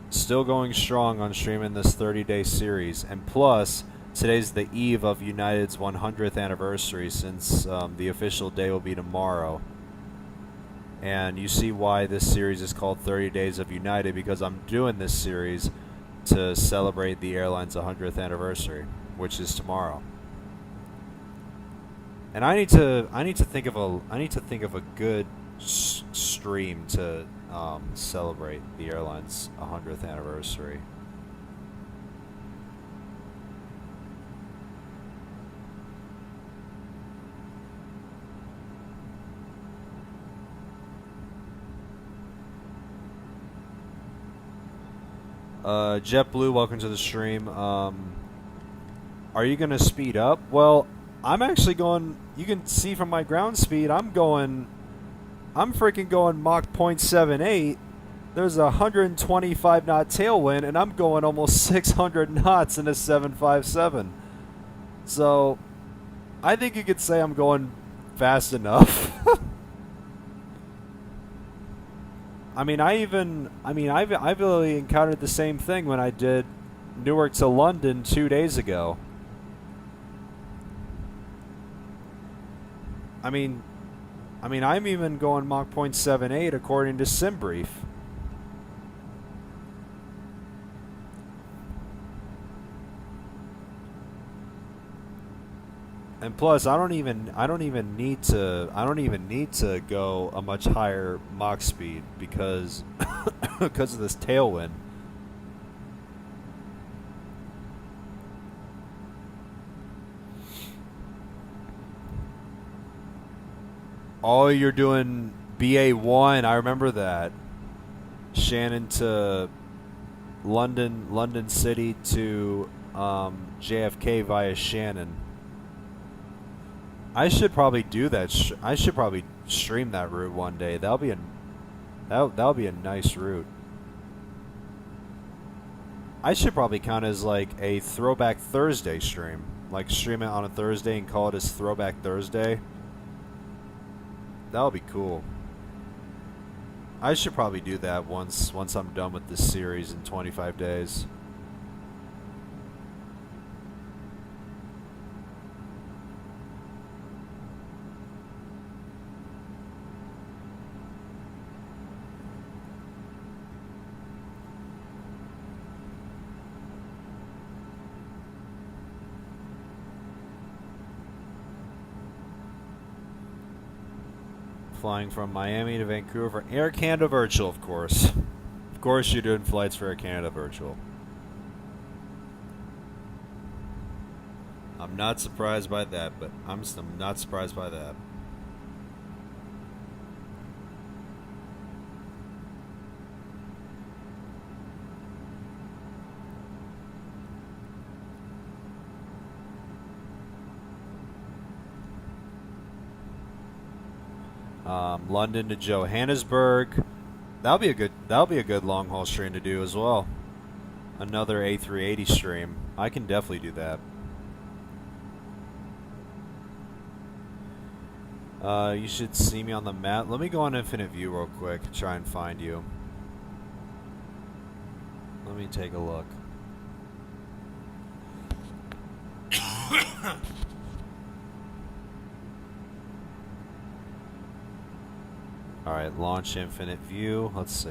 Speaker 1: Still going strong on streaming this 30-day series. And plus, today's the eve of United's 100th anniversary, since the official day will be tomorrow. And you see why this series is called 30 Days of United, because I'm doing this series to celebrate the airline's 100th anniversary, which is tomorrow. And I need to think of a good stream to celebrate the airline's 100th anniversary. JetBlue, welcome to the stream. Are you going to speed up? Well, I'm actually going, you can see from my ground speed, I'm freaking going Mach 0.78. There's a 125 knot tailwind, and I'm going almost 600 knots in a 757. So, I think you could say I'm going fast enough. I mean, I've really encountered the same thing when I did Newark to London 2 days ago. I mean, I'm even going Mach 0.78 according to SimBrief. And plus, I don't even need to go a much higher Mach speed because because of this tailwind. Oh, you're doing BA1. I remember that. Shannon to London City to JFK via Shannon. I should probably do that. I should probably stream that route one day. That'll be a nice route. I should probably count as like a Throwback Thursday stream. Like stream it on a Thursday and call it as Throwback Thursday. That would be cool. I should probably do that once I'm done with this series in 25 days. Flying from Miami to Vancouver. Air Canada Virtual, of course. Of course you're doing flights for Air Canada Virtual. I'm not surprised by that, but I'm not surprised by that. London to Johannesburg. That'll be a good long haul stream to do as well. Another A380 stream. I can definitely do that. You should see me on the map. Let me go on Infinite View real quick and try and find you. Let me take a look. Alright, launch Infinite View. Let's see.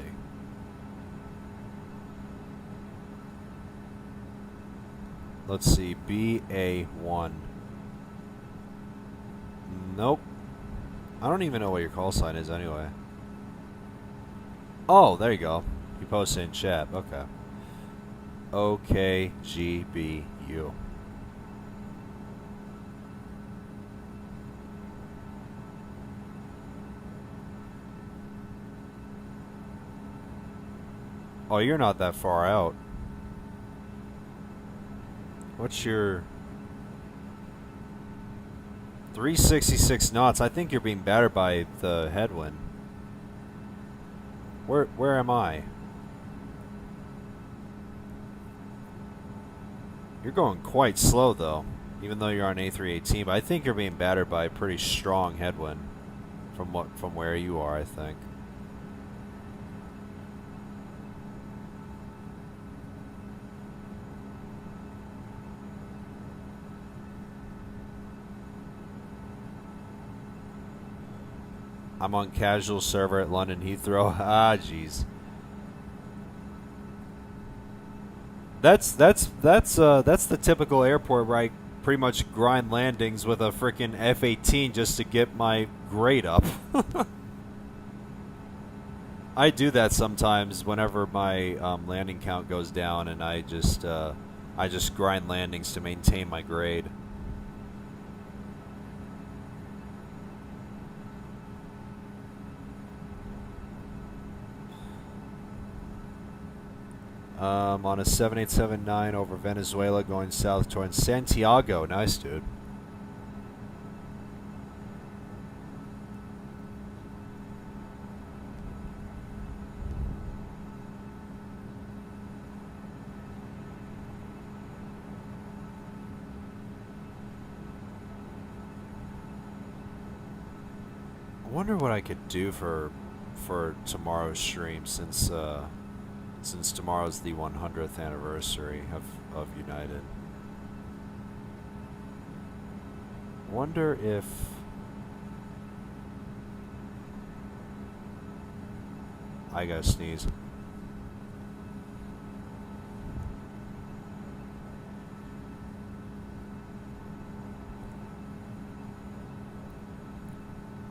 Speaker 1: Let's see, BA1.
Speaker 2: Nope. I don't even know what your call sign is anyway. Oh, there you go. You posted in chat. Okay. OKGBU. Oh, you're not that far out. What's your 366 knots? I think you're being battered by the headwind. Where am I? You're going quite slow though, even though you're on A318. But I think you're being battered by a pretty strong headwind from where you are, I think. I'm on casual server at London Heathrow. Ah, jeez. That's the typical airport where I pretty much grind landings with a frickin' F-18 just to get my grade up. I do that sometimes whenever my landing count goes down, and I just grind landings to maintain my grade. On a 7879 over Venezuela going south towards Santiago. Nice, dude. I wonder what I could do for tomorrow's stream, since tomorrow's the 100th anniversary of United. Wonder if I gotta sneeze.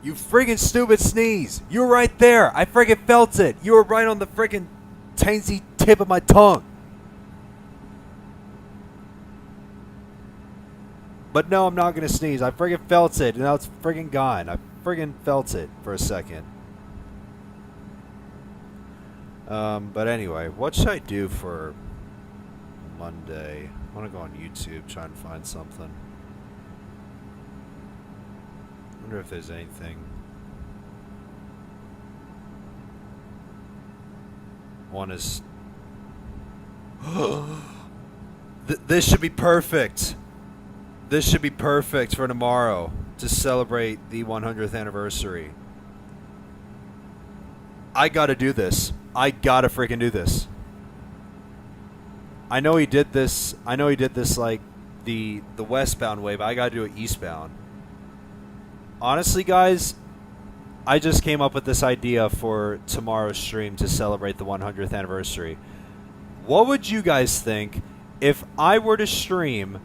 Speaker 2: You friggin' stupid sneeze! You were right there! I friggin' felt it! You were right on the friggin' tiny tip of my tongue. But no, I'm not gonna sneeze. I friggin' felt it, and now it's friggin' gone. I friggin' felt it for a second. But anyway, what should I do for Monday? I want to go on YouTube, try and find something. Wonder if there's anything. One is. This should be perfect. This should be perfect for tomorrow to celebrate the 100th anniversary. I gotta do this. I gotta freaking do this. I know he did this. I know he did this like the westbound way, but I gotta do it eastbound. Honestly, guys, I just came up with this idea for tomorrow's stream to celebrate the 100th anniversary. What would you guys think if I were to stream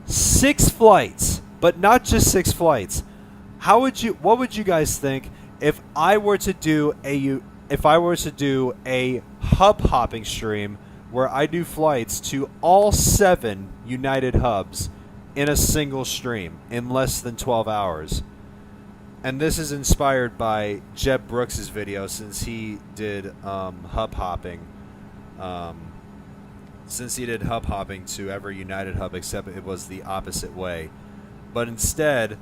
Speaker 2: 6 flights, but not just 6 flights? What would you guys think if I were to do a hub hopping stream where I do flights to all 7 United hubs in a single stream in less than 12 hours? And this is inspired by Jeb Brooks' video, since he did hub hopping. Since he did hub hopping to every United hub, except it was the opposite way. But instead,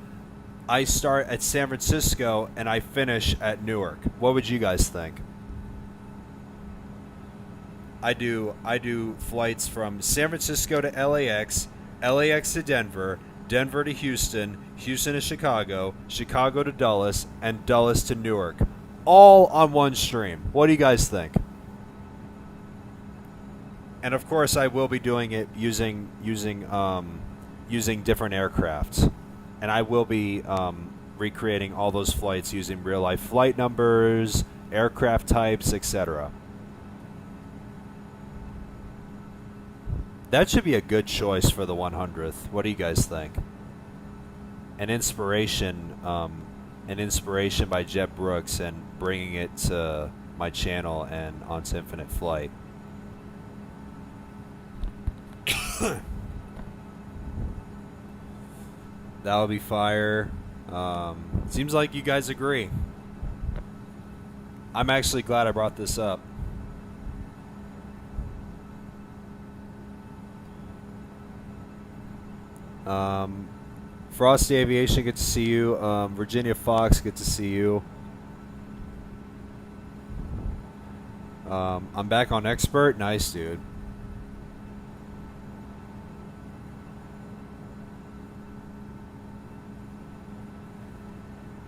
Speaker 2: I start at San Francisco and I finish at Newark. What would you guys think? I do flights from San Francisco to LAX, LAX to Denver, Denver to Houston, Houston to Chicago, Chicago to Dulles, and Dulles to Newark, all on one stream. What do you guys think? And of course, I will be doing it using different aircrafts, and I will be recreating all those flights using real life flight numbers, aircraft types, etc. That should be a good choice for the 100th. What do you guys think? An inspiration an inspiration by Jeb Brooks and bringing it to my channel and onto Infinite Flight. That'll be fire. Seems like you guys agree. I'm actually glad I brought this up. Frosty Aviation, good to see you. Virginia Fox, good to see you. I'm back on Expert. Nice, dude.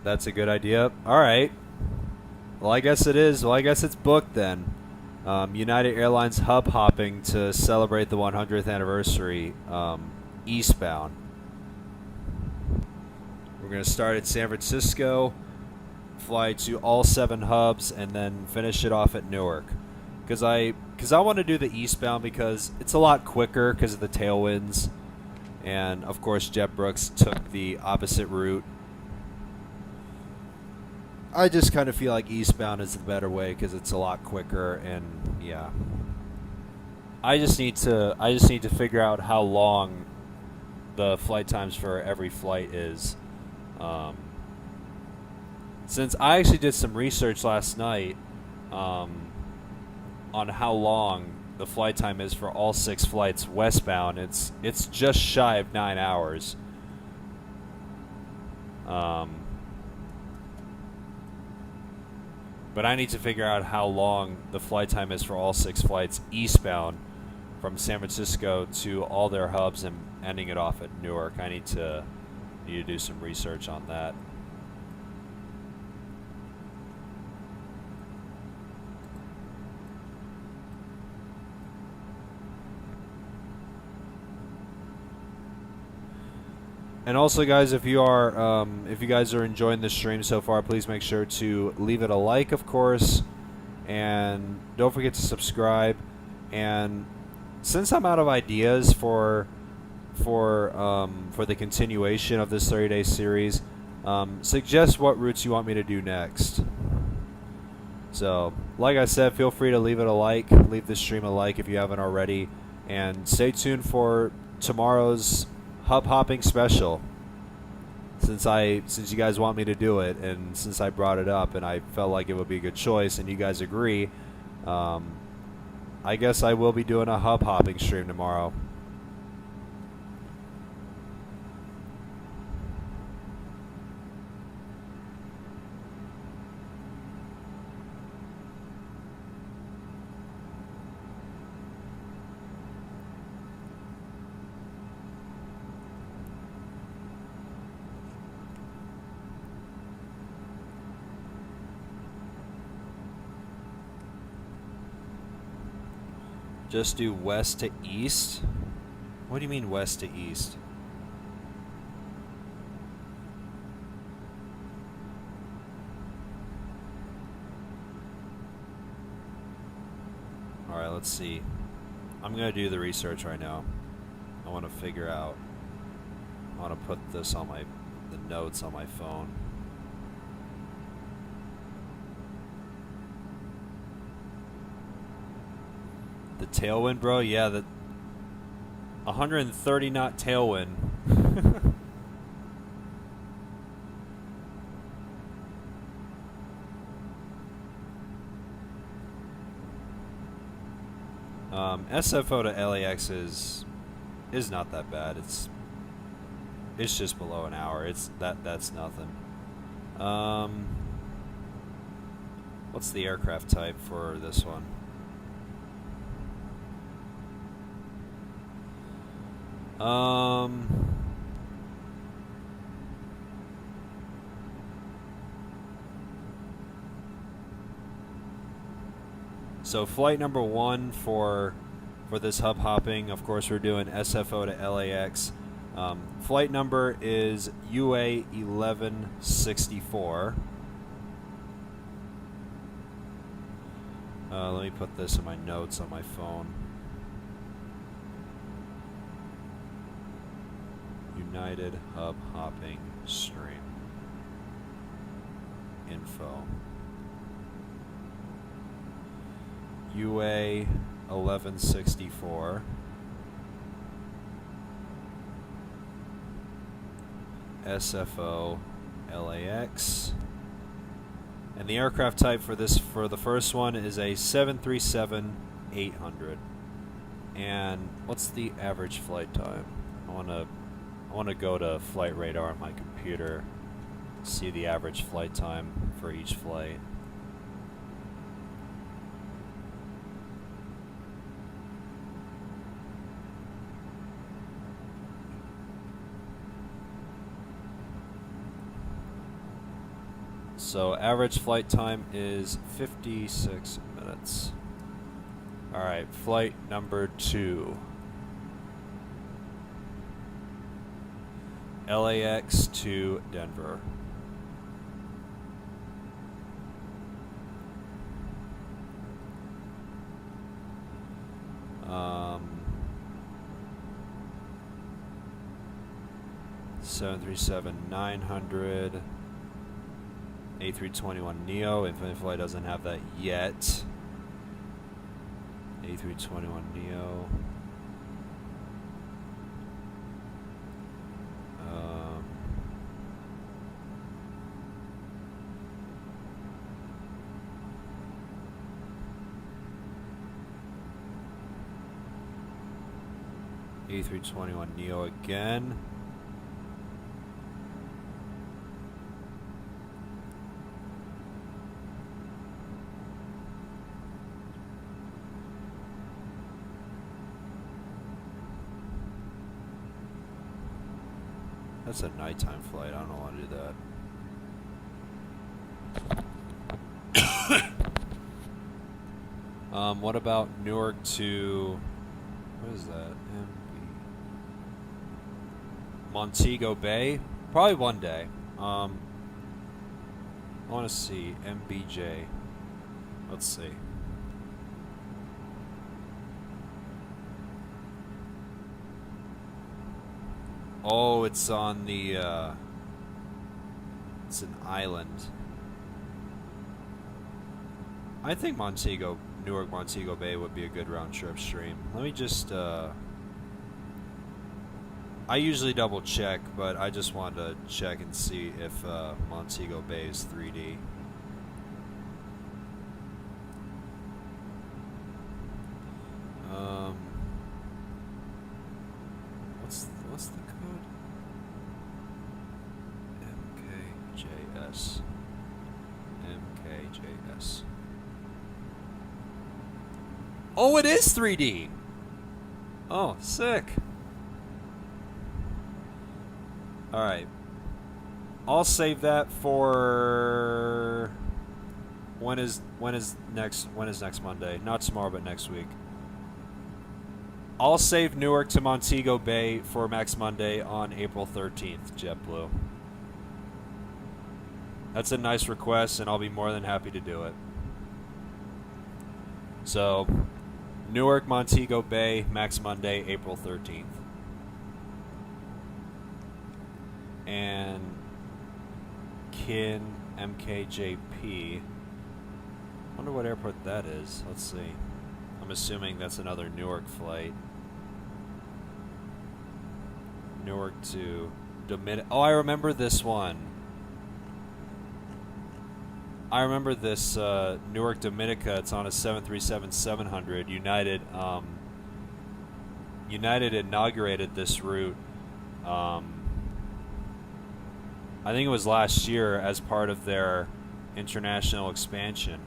Speaker 2: That's a good idea. All right. Well, I guess it is. Well, I guess it's booked then. United Airlines hub hopping to celebrate the 100th anniversary, eastbound. We're going to start at San Francisco, fly to all 7 hubs, and then finish it off at Newark. Because I want to do the eastbound because it's a lot quicker because of the tailwinds. And, of course, Jeb Brooks took the opposite route. I just kind of feel like eastbound is the better way because it's a lot quicker, and yeah. I just need to figure out how long the flight times for every flight is. Since I actually did some research last night on how long the flight time is for all 6 flights westbound, it's just shy of 9 hours. But I need to figure out how long the flight time is for all 6 flights eastbound from San Francisco to all their hubs and ending it off at Newark. I need to do some research on that. And also, guys, if you guys are enjoying the stream so far, please make sure to leave it a like, of course, and don't forget to subscribe. And since I'm out of ideas for the continuation of this 30-day series, suggest what routes you want me to do next. So, like I said, feel free to leave it a like, leave this stream a like if you haven't already, and stay tuned for tomorrow's hub hopping special, since you guys want me to do it, and since I brought it up and I felt like it would be a good choice and you guys agree, I guess I will be doing a hub hopping stream tomorrow. Just do west to east? What do you mean west to east? Alright, let's see. I'm going to do the research right now. I want to figure out. I want to put this on the notes on my phone. The tailwind, bro? Yeah, the 130 knot tailwind. SFO to LAX is not that bad. It's just below an hour. That's nothing. What's the aircraft type for this one? So flight number 1 for this hub hopping, of course, we're doing SFO to LAX. Flight number is UA 1164. Let me put this in my notes on my phone. United hub hopping stream. info. UA 1164. SFO LAX. And the aircraft type for the first one is a 737-800. And what's the average flight time? I want to go to flight radar on my computer, see the average flight time for each flight. So average flight time is 56 minutes. Alright, flight number 2. LAX to Denver. Um, 737-900. A321neo. Infinite Flight doesn't have that yet. A321neo. A321neo again. That's a nighttime flight. I don't want to do that. What about Newark to... What is that? Montego Bay? Probably one day. I want to see. MBJ. Let's see. Oh, it's on the, it's an island. I think Newark Montego Bay would be a good round trip stream. Let me just, I usually double check, but I just wanted to check and see if, Montego Bay is 3D. What's the code? MKJS. MKJS. Oh, it is 3D! Oh, sick. Alright. I'll save that for... When is next Monday? Not tomorrow, but next week. I'll save Newark to Montego Bay for next Monday on April 13th, JetBlue. That's a nice request, and I'll be more than happy to do it. So, Newark, Montego Bay, Max Monday, April 13th. And Kin MKJP. Wonder what airport that is. Let's see. I'm assuming that's another Newark flight. Newark to Dominica. Oh, I remember this one. I remember this Newark Dominica. It's on a 737-700. United inaugurated this route. I think it was last year as part of their international expansion.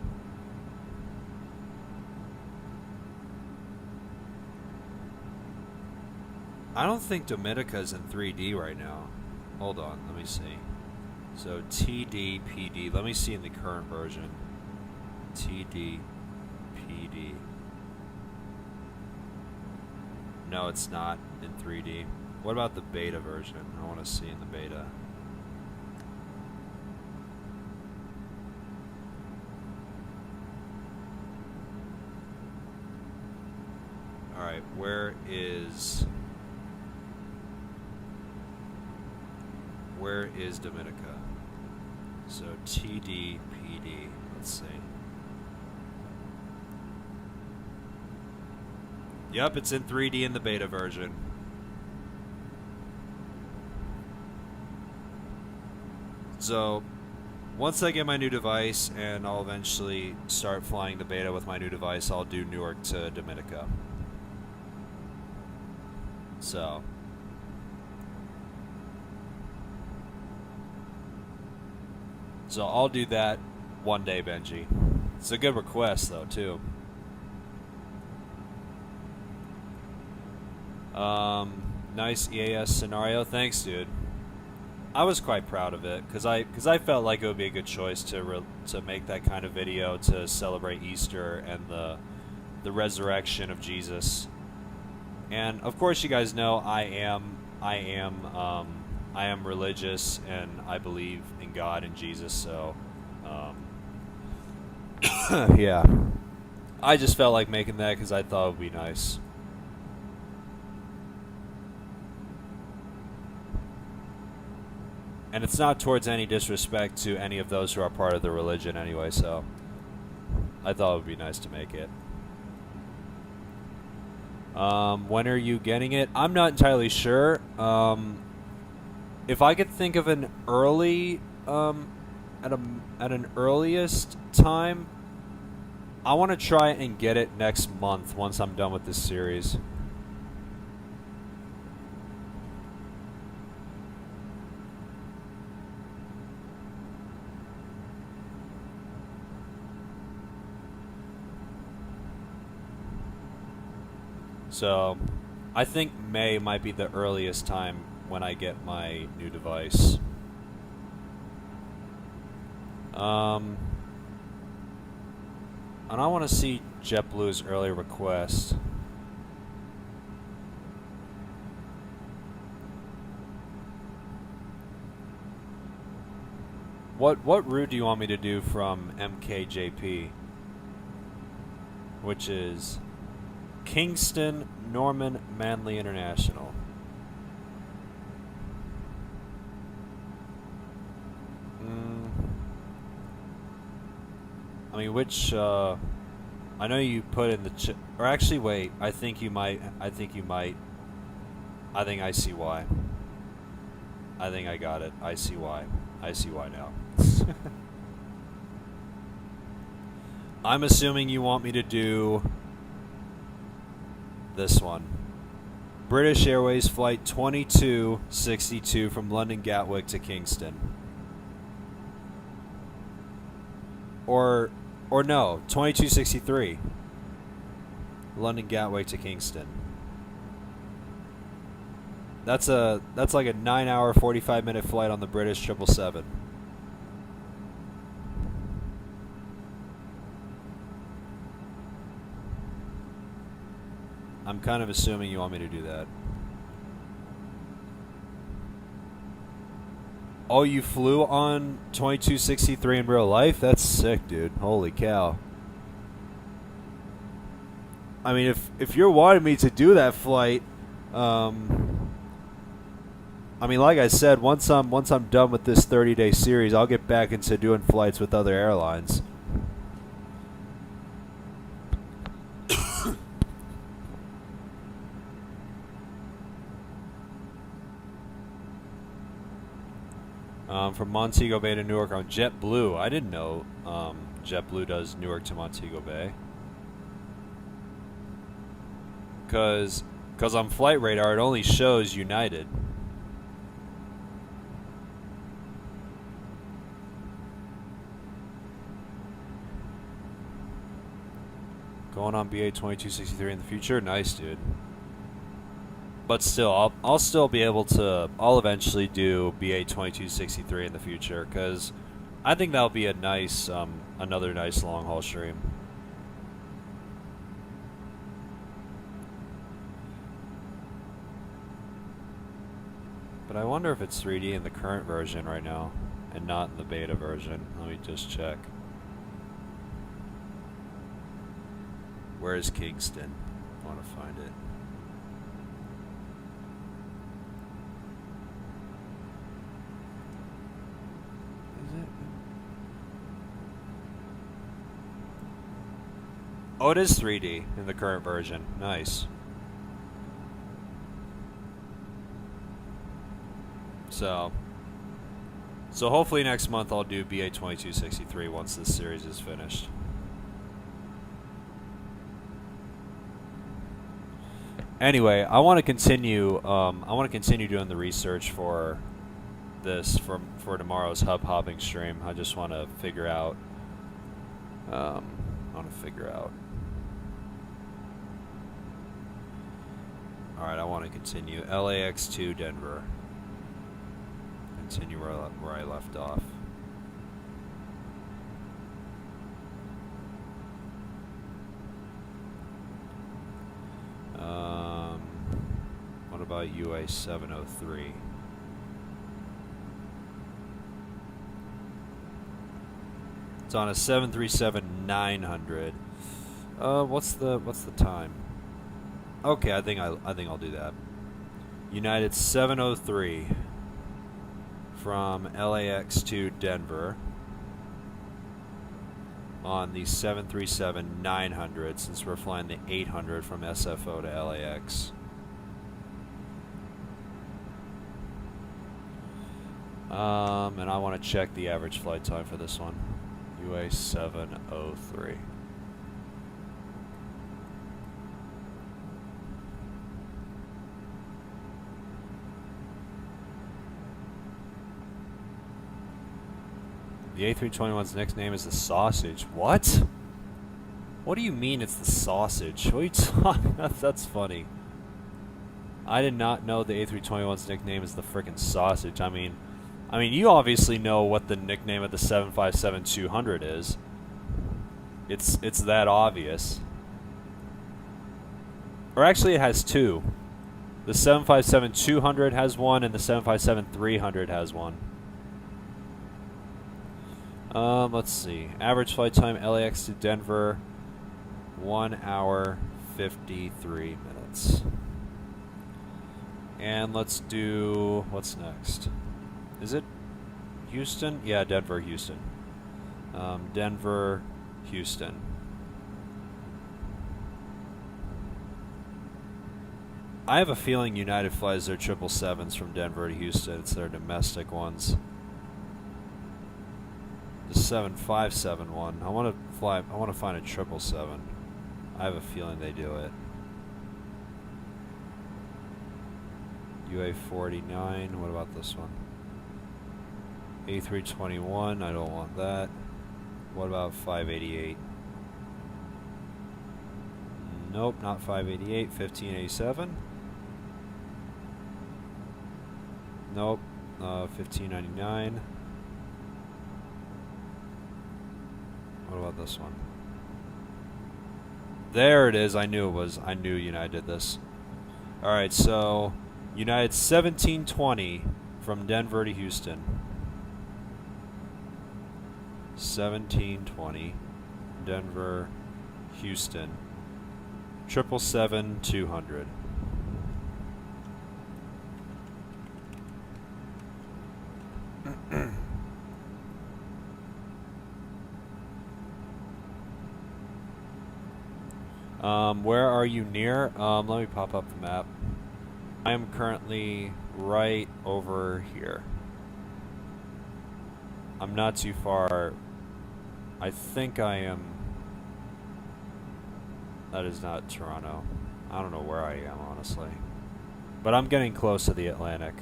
Speaker 2: I don't think Dominica's in 3D right now. Hold on, let me see. So TD, PD. Let me see in the current version. TD, PD. No, it's not in 3D. What about the beta version? I want to see in the beta. Alright, where is Dominica? So TDPD. Let's see. Yep, it's in 3D in the beta version. So, once I get my new device, and I'll eventually start flying the beta with my new device, I'll do Newark to Dominica. So, I'll do that one day, Benji. It's a good request, though, too. Nice EAS scenario. Thanks, dude. I was quite proud of it because I felt like it would be a good choice to make that kind of video to celebrate Easter and the resurrection of Jesus. And of course, you guys know I am religious and I believe in God and Jesus. So, yeah, I just felt like making that because I thought it would be nice. And it's not towards any disrespect to any of those who are part of the religion anyway, so I thought it would be nice to make it. When are you getting it? I'm not entirely sure. If I could think of an early, at an earliest time, I want to try and get it next month once I'm done with this series. So, I think May might be the earliest time when I get my new device. And I want to see JetBlue's early request. What route do you want me to do from MKJP? Which is Kingston, Norman, Manly International. I mean, which, I know you put in the, or actually, wait, I think you might, I think I see why. I think I got it. I see why now. I'm assuming you want me to do this one. British Airways Flight 2262 from London Gatwick to Kingston. Or no, 2263. London Gatwick to Kingston. That's like a 9-hour 45-minute flight on the British 777. I'm kind of assuming you want me to do that. Oh, you flew on 2263 in real life? That's sick, dude. Holy cow. I mean, if you're wanting me to do that flight, I mean, like I said, once I'm done with this 30-day series, I'll get back into doing flights with other airlines. From Montego Bay to Newark on JetBlue. I didn't know JetBlue does Newark to Montego Bay. Because on Flight Radar, it only shows United. Going on BA 2263 in the future? Nice, dude. But still, I'll still be able to, I'll eventually do BA 2263 in the future, because I think that'll be a nice, another nice long haul stream. But I wonder if it's 3D in the current version right now, and not in the beta version. Let me just check. Where is Kingston? I want to find it. Oh, it is 3D in the current version. Nice. So hopefully next month I'll do BA 2263 once this series is finished. Anyway, I want to continue. I want to continue doing the research for this for tomorrow's hub hopping stream. I just want to figure out. I want to figure out. All right, I want to continue LAX to Denver. Continue where I left off. What about UA 703? It's on a 737-900. What's the time? Okay, I think I'll do that. United 703 from LAX to Denver on the 737-900 since we're flying the 800 from SFO to LAX. And I want to check the average flight time for this one. UA 703. The A321's nickname is the Sausage. What? What do you mean it's the Sausage? What are you talking? That's funny. I did not know the A321's nickname is the frickin' Sausage. I mean, you obviously know what the nickname of the 757-200 is. It's that obvious. Or actually, it has two. The 757-200 has one, and the 757-300 has one. Let's see. Average flight time LAX to Denver, 1 hour 53 minutes. And let's do, what's next? Is it Houston? Yeah, Denver, Houston. Denver, Houston. I have a feeling United flies their 777s from Denver to Houston. It's their domestic ones. The 757 one. I want to find a 777. I have a feeling they do it. UA 49. What about this one? A321. I don't want that. What about 588? Nope, not 588. 1587. Nope. 1599. What about this one? There it is. I knew United did this. Alright, so United 1720 from Denver to Houston. 1720 Denver, Houston. 777-200. Where are you near? Let me pop up the map. I am currently right over here. I'm not too far. I think I am. That is not Toronto. I don't know where I am, honestly. But I'm getting close to the Atlantic.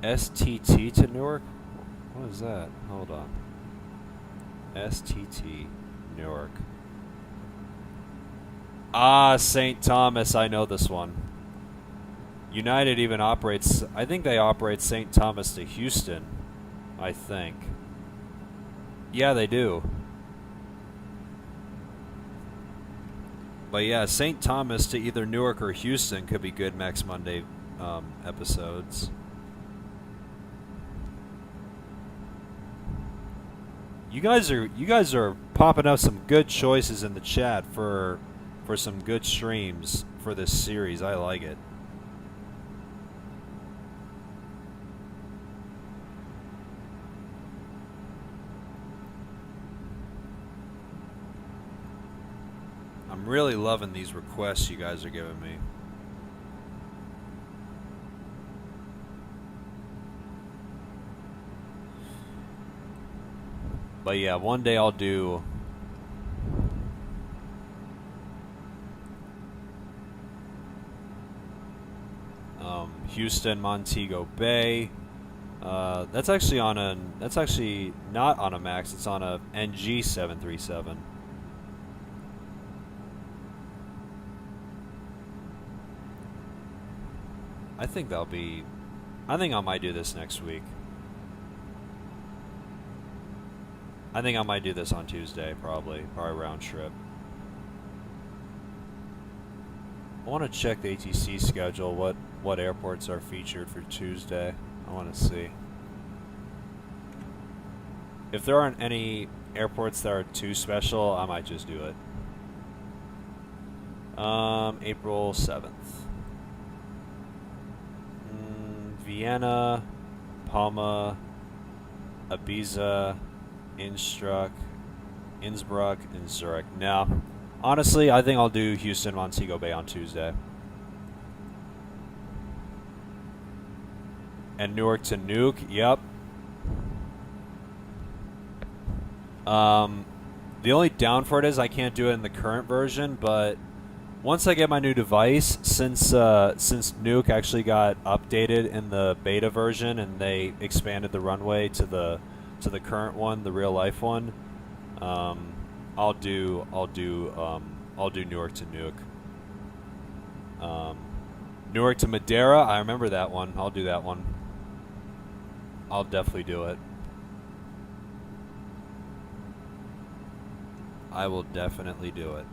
Speaker 2: STT to Newark? What is that? Hold on. STT Newark. Ah, St. Thomas. I know this one. United even operates, I think they operate St. Thomas to Houston. I think. Yeah, they do. But yeah, St. Thomas to either Newark or Houston could be good next Monday episodes. You guys are popping up some good choices in the chat for some good streams for this series. I like it. I'm really loving these requests you guys are giving me. But yeah, one day I'll do Houston, Montego Bay. That's actually not on a Max. It's on a NG 737. I think I might do this next week. I think I might do this on Tuesday, probably round trip. I want to check the ATC schedule. What airports are featured for Tuesday? I want to see. If there aren't any airports that are too special, I might just do it. April 7th. Vienna, Palma, Ibiza, Innsbruck, and Zurich. Now, honestly, I think I'll do Houston, Montego Bay on Tuesday. And Newark to Nuke, yep. The only down for it is I can't do it in the current version, but once I get my new device, since Nuke actually got updated in the beta version and they expanded the runway to the current one, the real life one, I'll do Newark to Nuke. Newark to Madeira, I remember that one. I'll do that one. I'll definitely do it. I will definitely do it.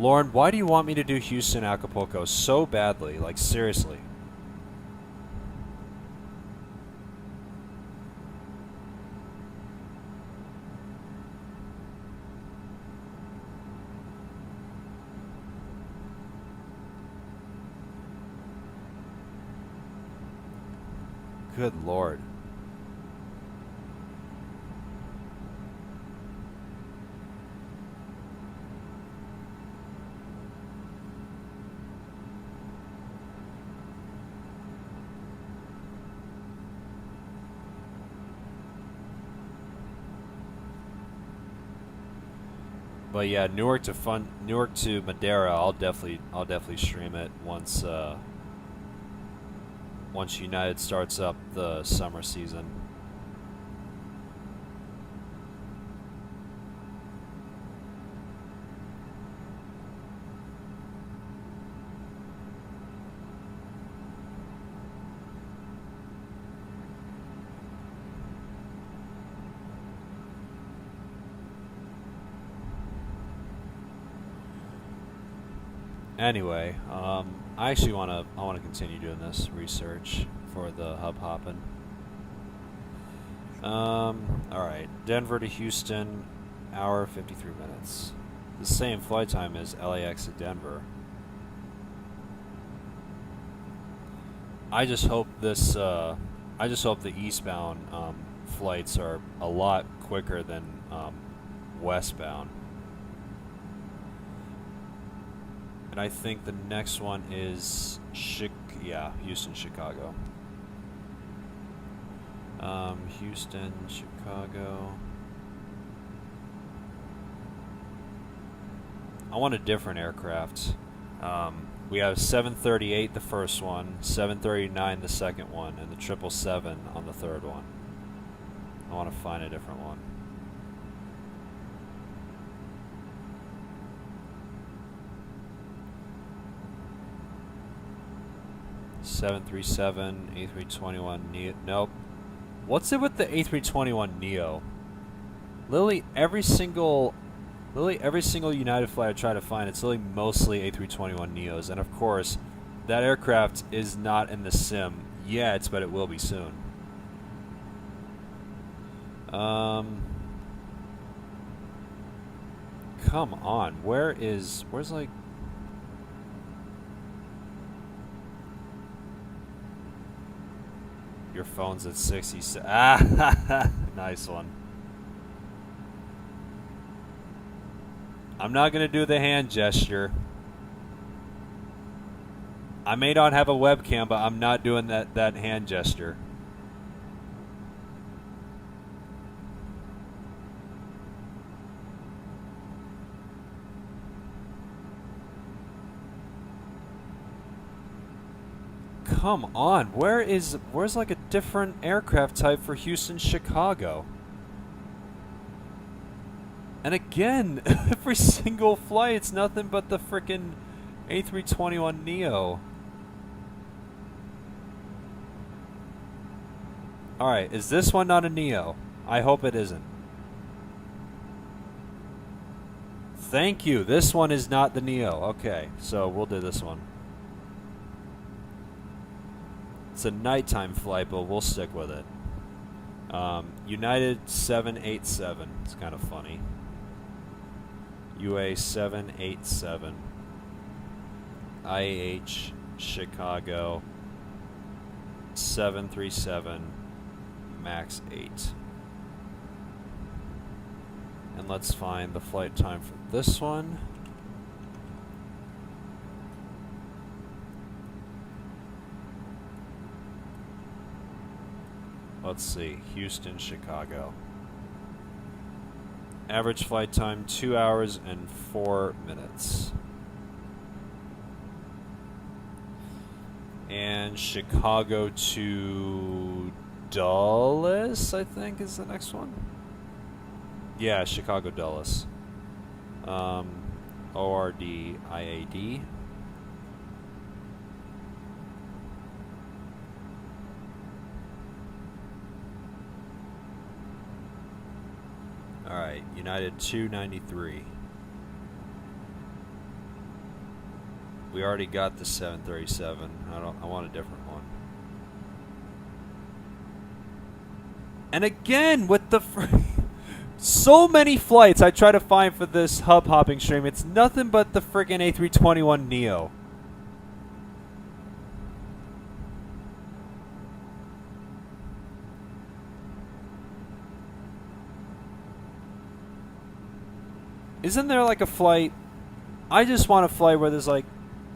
Speaker 2: Lauren, why do you want me to do Houston, Acapulco so badly? Like, seriously. Good Lord. But yeah, Newark to Madeira, I'll definitely stream it once United starts up the summer season. Anyway, I actually want to continue doing this research for the hub hopping. All right, Denver to Houston, hour 53 minutes. The same flight time as LAX to Denver. I just hope the eastbound flights are a lot quicker than westbound. And I think the next one is Houston, Chicago. Houston, Chicago. I want a different aircraft. We have 738 the first one, 739 the second one, and the 777 on the third one. I want to find a different one. (737) A321 Neo. Nope. What's it with the A321 Neo? Literally every single United flight I try to find, it's literally mostly A321 Neos, and of course, that aircraft is not in the sim yet, but it will be soon. Come on. Where's like... Your phone's at 60. Ah, nice one. I'm not going to do the hand gesture. I may not have a webcam, but I'm not doing that hand gesture. Come on, where's like a different aircraft type for Houston, Chicago? And again, every single flight, it's nothing but the frickin' A321neo. Alright, is this one not a neo? I hope it isn't. Thank you, this one is not the neo. Okay, so we'll do this one. It's a nighttime flight, but we'll stick with it. United 787. It's kind of funny. UA 787. IH Chicago 737 MAX 8. And let's find the flight time for this one. Let's see, Houston, Chicago. Average flight time, 2 hours and 4 minutes. And Chicago to Dulles, I think, is the next one. Yeah, Chicago Dulles. ORD IAD. Alright, United 293. We already got the 737. I want a different one. And again with the so many flights I try to find for this hub hopping stream. It's nothing but the friggin' A321neo. Isn't there like a flight? I just want a flight where there's like,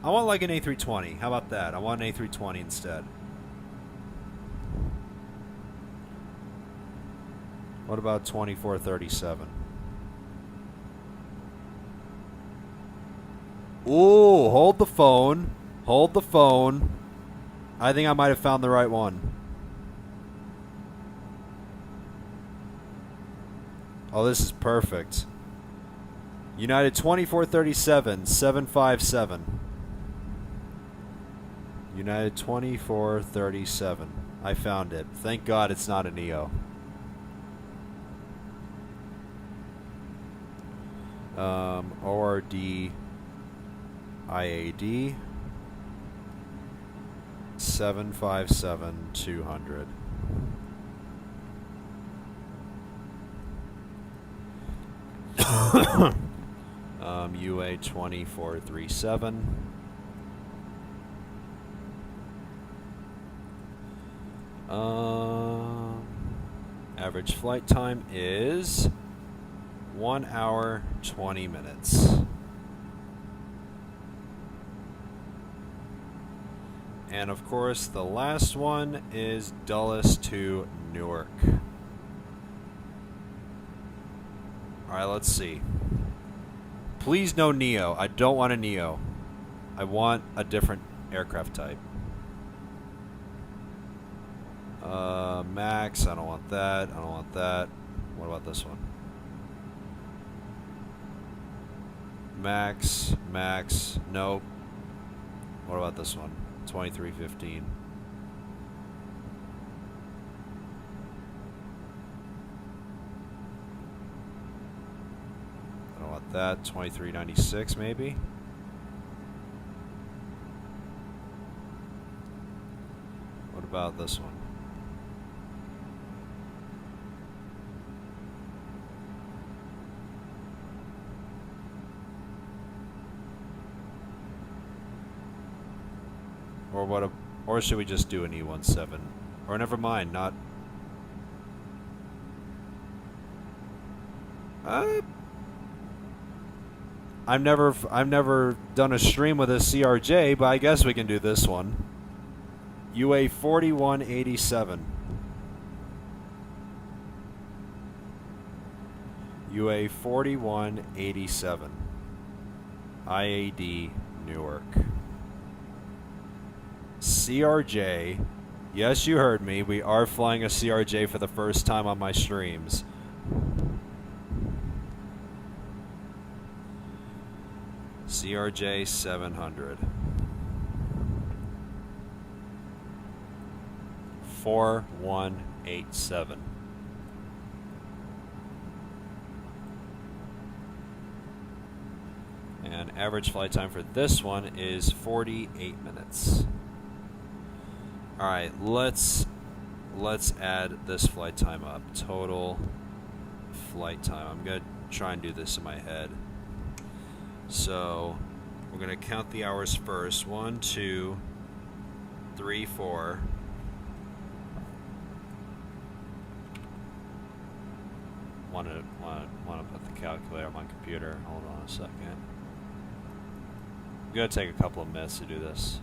Speaker 2: I want like an A320. How about that? I want an A320 instead. What about 2437? Ooh, hold the phone. Hold the phone. I think I might have found the right one. Oh, this is perfect. United 2437, 757. United 2437. I found it. Thank God it's not a Neo. ORD IAD 757 200. UA 2437. Average flight time is 1 hour 20 minutes. And of course, the last one is Dulles to Newark. Alright, let's see. Please no Neo. I don't want a Neo. I want a different aircraft type. Max, I don't want that. I don't want that. What about this one? Max, Max, nope. What about this one? 2315. I don't want that. 2396 maybe. What about this one? Or what? Or should we just do an E17? Or never mind, not. I've never done a stream with a CRJ, but I guess we can do this one. UA 4187. UA 4187. IAD Newark. CRJ. Yes, you heard me. We are flying a CRJ for the first time on my streams. CRJ 700. 4187. And average flight time for this one is 48 minutes. Alright, let's add this flight time up. Total flight time. I'm going to try and do this in my head. So, we're going to count the hours first. 1, 2, 3, 4. Want to put the calculator on my computer. Hold on a second. I'm going to take a couple of minutes to do this.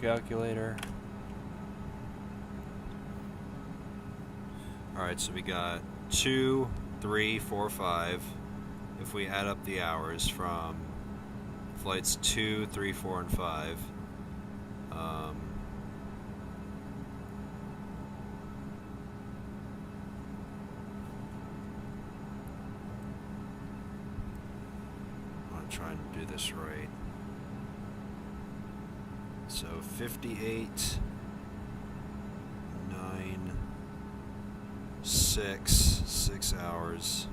Speaker 2: Calculator. Alright, so we got 2, 3, 4, 5. If we add up the hours from flights 2, 3, 4, and 5. I want to try and do this right. So 58, 9, 6 hours.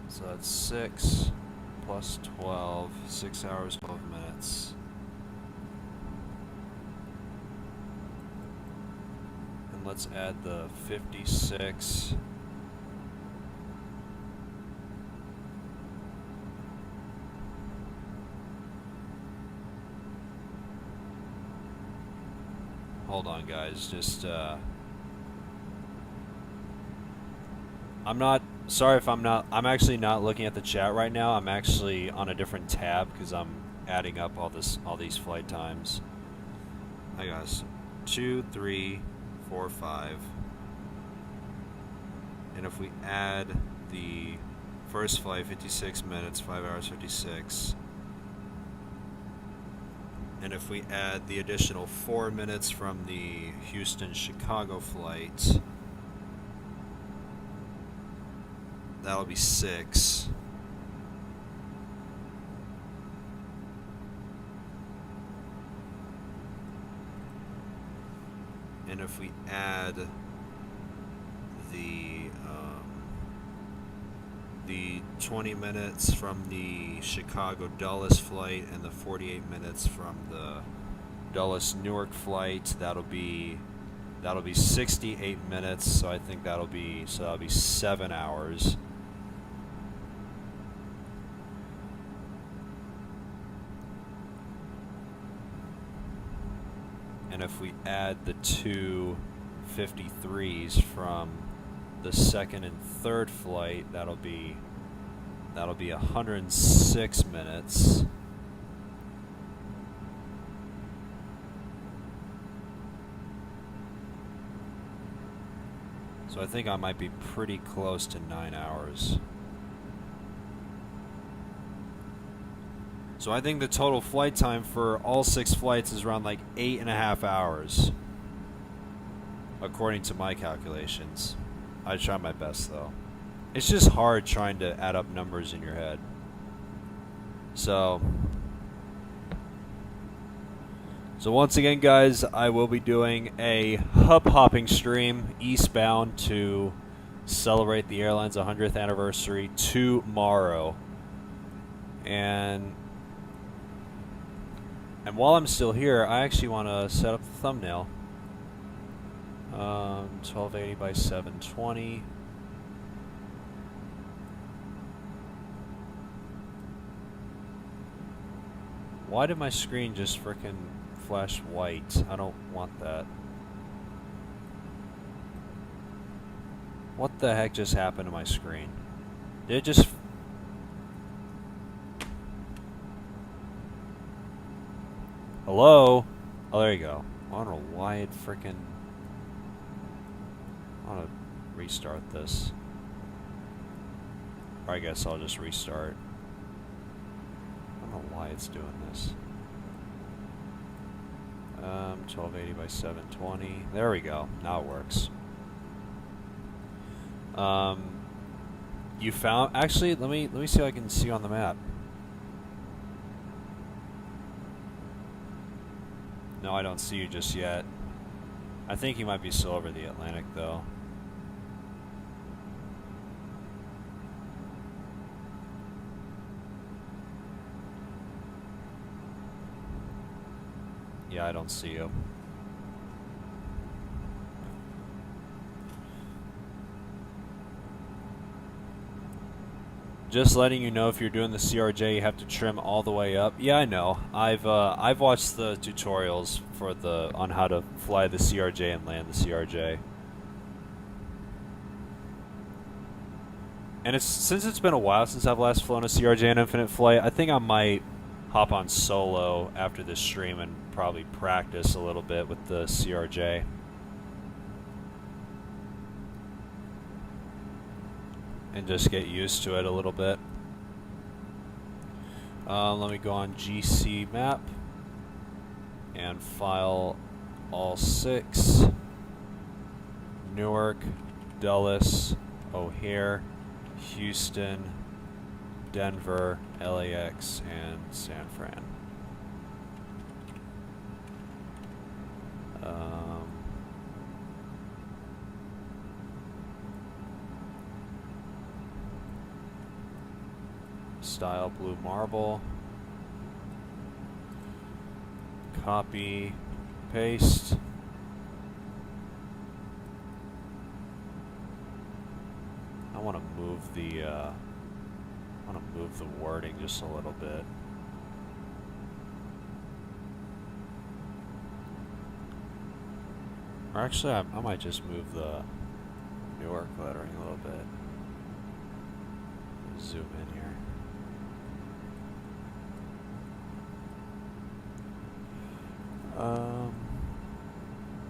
Speaker 2: So that's 6 plus 12, 6 hours, 12 minutes. And let's add the 56. Hold on, guys. Just, I'm not, sorry if I'm not, I'm actually not looking at the chat right now. I'm actually on a different tab because I'm adding up all these flight times. I got 2, 3, 4, 5. And if we add the first flight, 56 minutes, 5 hours, 56. And if we add the additional 4 minutes from the Houston-Chicago flight, that'll be 6. And if we add the 20 minutes from the Chicago-Dulles flight and the 48 minutes from the Dulles-Newark flight, that'll be 68 minutes. So I think that'll be 7 hours. And if we add the two 53s from the second and third flight, that'll be 106 minutes. So I think I might be pretty close to 9 hours. So I think the total flight time for all 6 flights is around like 8.5 hours, according to my calculations. I try my best though. It's just hard trying to add up numbers in your head. So once again, guys, I will be doing a hub hopping stream eastbound to celebrate the airline's 100th anniversary tomorrow. And while I'm still here, I actually want to set up the thumbnail. 1280 by 720. Why did my screen just frickin' flash white? I don't want that. What the heck just happened to my screen? Did it just... Hello? Oh, there you go. I don't know why it frickin'... I want to restart this. Or I guess I'll just restart. I don't know why it's doing this. 1280 by 720. There we go. Now it works. You found... Actually, let me see if I can see on the map. No, I don't see you just yet. I think you might be still over the Atlantic, though. Yeah, I don't see you. Just letting you know, if you're doing the CRJ, you have to trim all the way up. Yeah, I know. I've watched the tutorials for on how to fly the CRJ and land the CRJ. And since it's been a while since I've last flown a CRJ in Infinite Flight, I think I might hop on solo after this stream and probably practice a little bit with the CRJ. And just get used to it a little bit. Let me go on GC map and file all 6. Newark, Dulles, O'Hare, Houston, Denver, LAX, and San Fran. Style blue marble. Copy, paste. I want to move the wording just a little bit. Or actually, I might just move the Newark lettering a little bit. Zoom in here.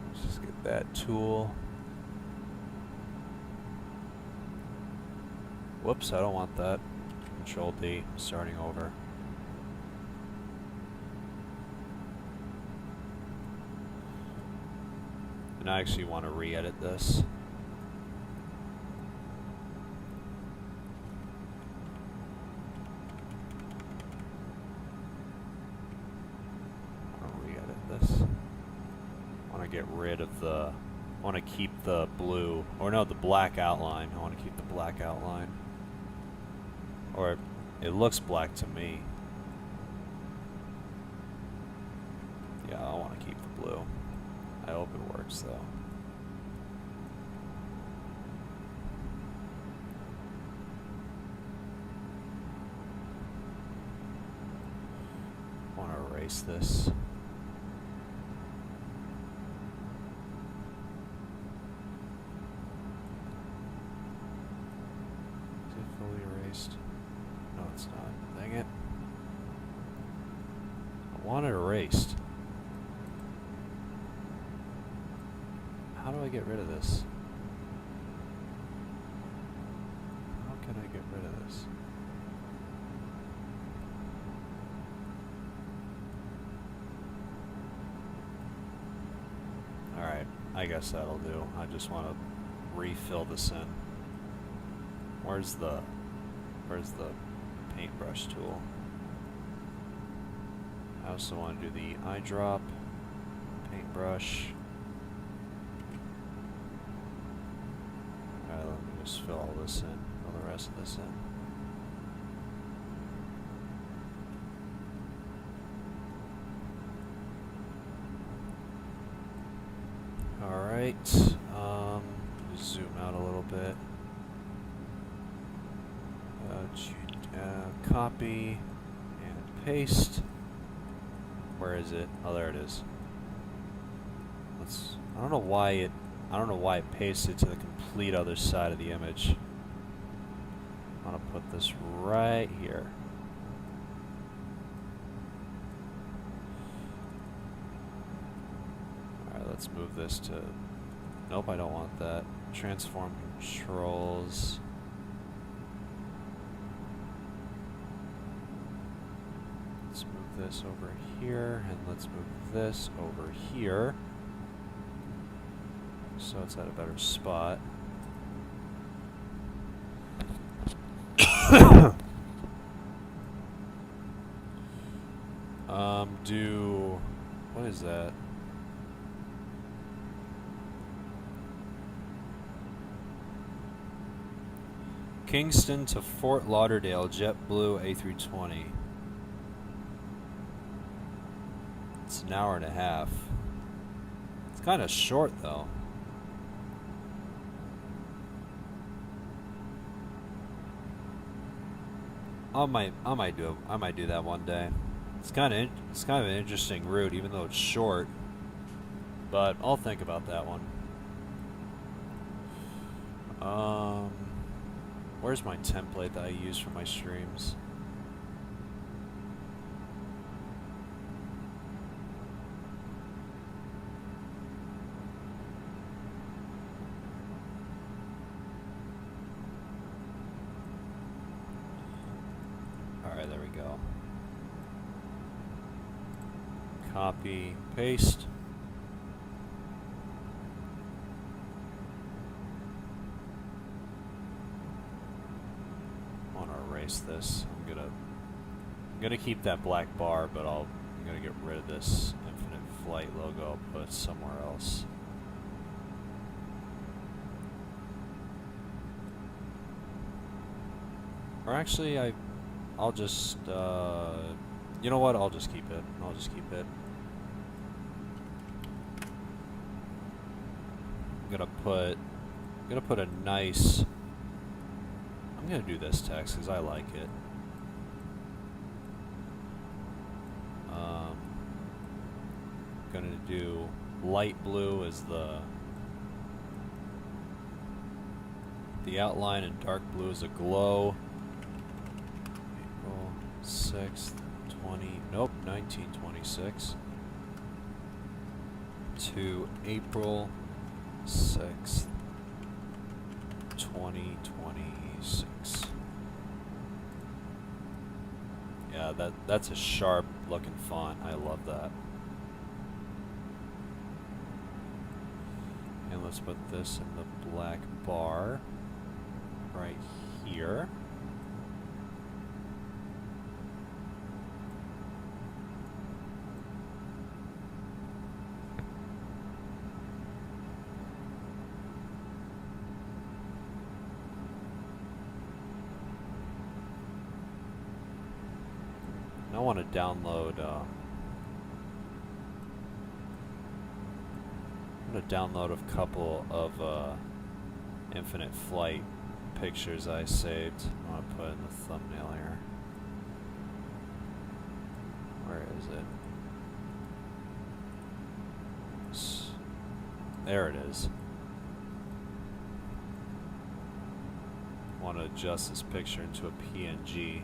Speaker 2: Let's just get that tool. Whoops, I don't want that. Control D, starting over. And I actually want to re-edit this. Get rid of the... I want to keep the blue, or no, the black outline. I want to keep the black outline. Or it looks black to me. Yeah, I want to keep the blue. I hope it works though. I want to erase this. No, it's not. Dang it. I want it erased. How do I get rid of this? How can I get rid of this? Alright, I guess that'll do. I just want to refill this in. Where's the paintbrush tool? I also want to do the eyedrop, paintbrush. Alright, let me just fill all this in, fill the rest of this in. Alright, zoom out a little bit. Copy and paste. Where is it? Oh, there it is. I don't know why it pastes it to the complete other side of the image. I'm gonna put this right here. Alright, let's move this to... Nope, I don't want that. Transform controls. Let's move this over here, and let's move this over here. So it's at a better spot. What is that? Kingston to Fort Lauderdale, JetBlue A320. It's an hour and a half. It's kind of short though. I might do that one day. It's kind of an interesting route, even though it's short. But I'll think about that one. Where's my template that I use for my streams? Alright, there we go. Copy, paste. I want to erase this. I'm gonna keep that black bar, but I'm gonna get rid of this Infinite Flight logo. I'll put it somewhere else. Or actually, I'll just you know what? I'll just keep it. I'm gonna put a nice. I'm gonna do this text because I like it. Gonna do light blue as the outline, and dark blue as a glow. April 6th, 1926 to April 6th, 2026. Yeah, that's a sharp looking font. I love that. And let's put this in the black bar right here. I want to download. I'm gonna download a couple of Infinite Flight pictures I saved. I want to put in the thumbnail here. Where is it? There it is. I want to adjust this picture into a PNG.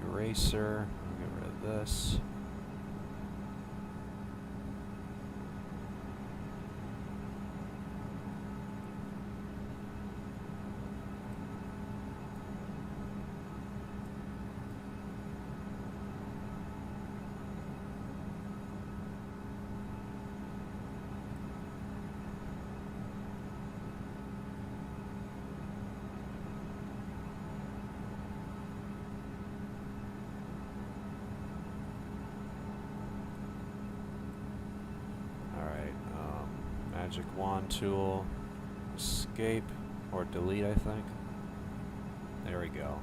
Speaker 2: Eraser. I'll get rid of this. Magic wand tool, escape, or delete, I think. There we go.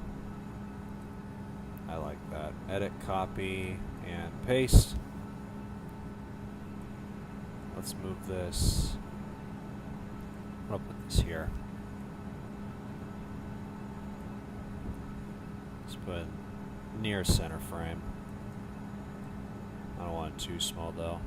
Speaker 2: I like that. Edit, copy, and paste.
Speaker 1: let's move this. I'll put this here. Let's put it near center frame. I don't want it too small though.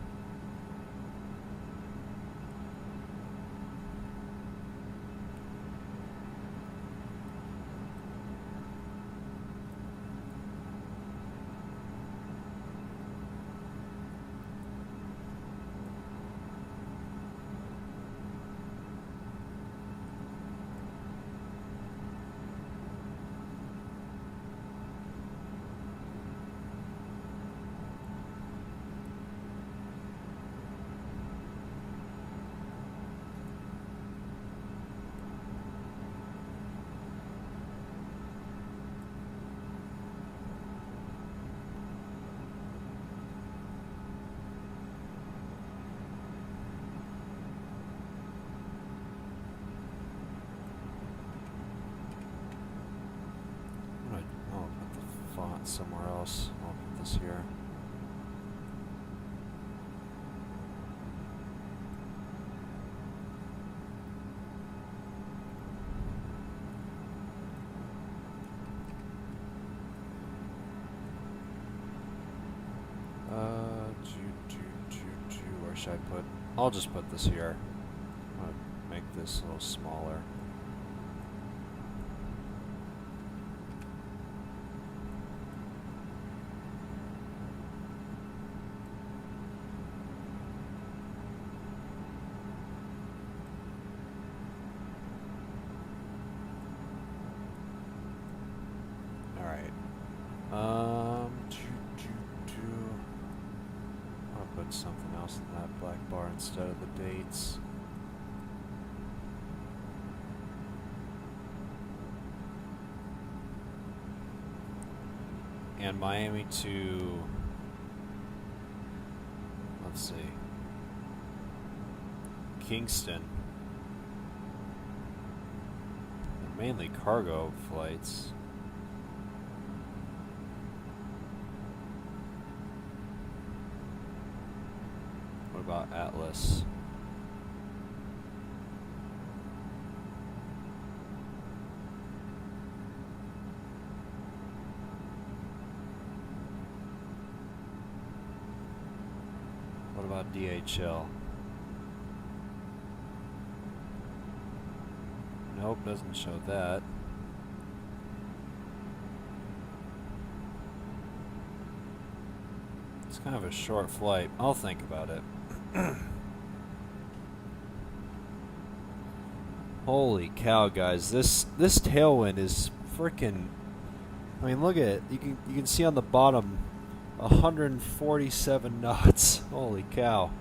Speaker 1: I'll put the font somewhere else. I'll put this here. Where should I put? I'll just put this here. I'll make this a little smaller. I'll put something else in that black bar instead of the dates. And Miami to, let's see, Kingston. They're mainly cargo flights. What about Atlas? What about DHL? Nope, doesn't show that. It's kind of a short flight. I'll think about it. Holy cow, guys! This tailwind is freaking. I mean, look at it. You can see on the bottom, 147 knots. Holy cow!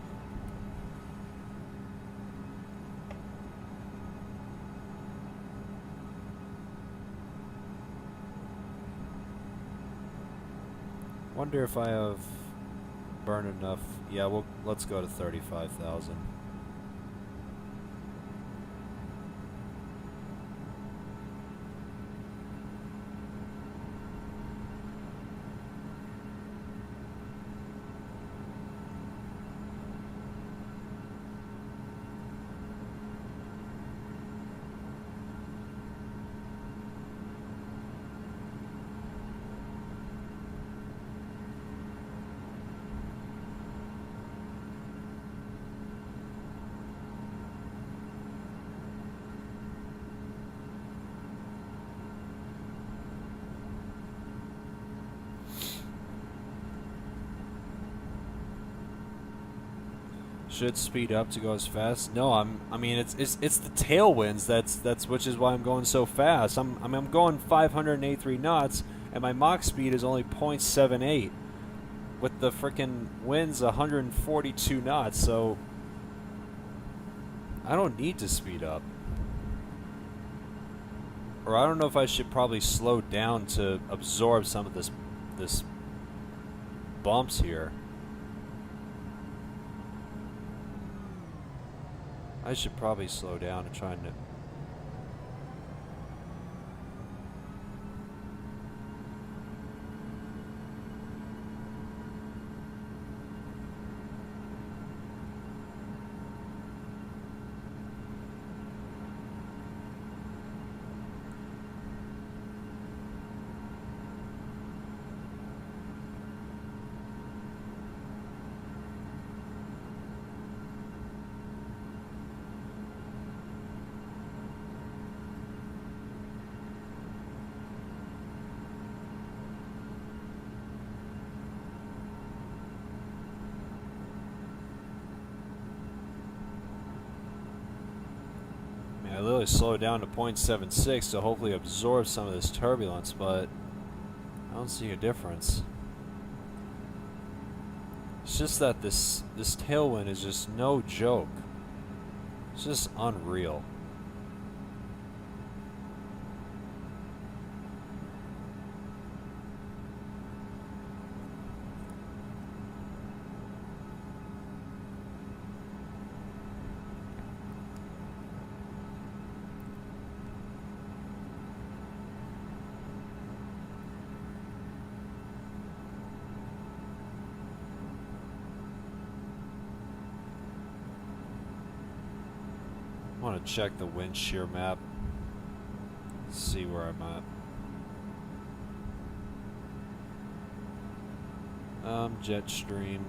Speaker 1: Wonder if I have burned enough. Yeah, well, let's go to 35,000. Should speed up to go as fast? No, I mean it's the tailwinds that's which is why I'm going so fast. I'm going 583 knots and my Mach speed is only 0.78 with the frickin' winds 142 knots. So I don't need to speed up. Or I don't know if I should probably slow down to absorb some of this bumps here. I should probably slow down and try to.
Speaker 2: I literally slowed down to 0.76 to hopefully absorb some of this turbulence, but I don't see a difference. It's just that this tailwind is just no joke. It's just unreal. I want to check the wind shear map. See where I'm at. Jet stream.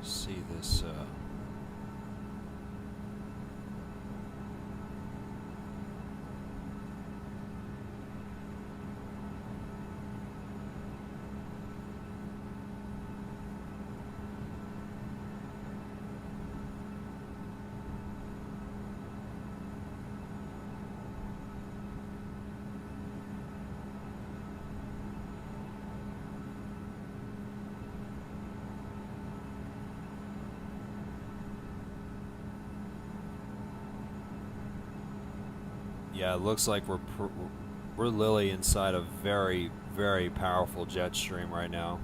Speaker 2: See this. Yeah, it looks like we're literally inside a very, very powerful jet stream right now.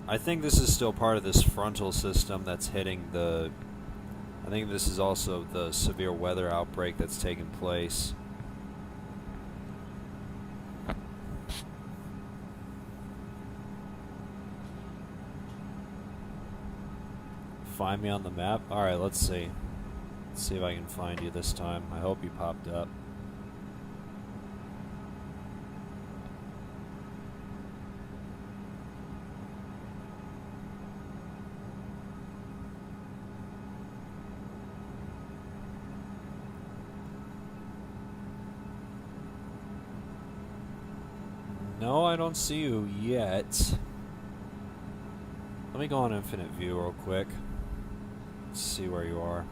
Speaker 2: I think this is still part of this frontal system that's hitting the... I think this is also the severe weather outbreak that's taking place. Find me on the map? Alright, let's see. Let's see if I can find you this time. I hope you popped up. No, I don't see you yet. Let me go on infinite view real quick. Let's see where you are.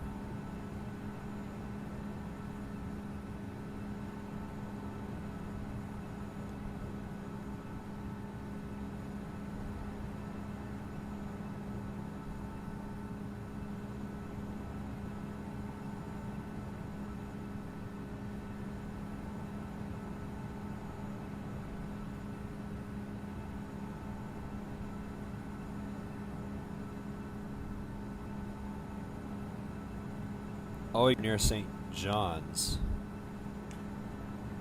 Speaker 2: Oh, you're near St. John's.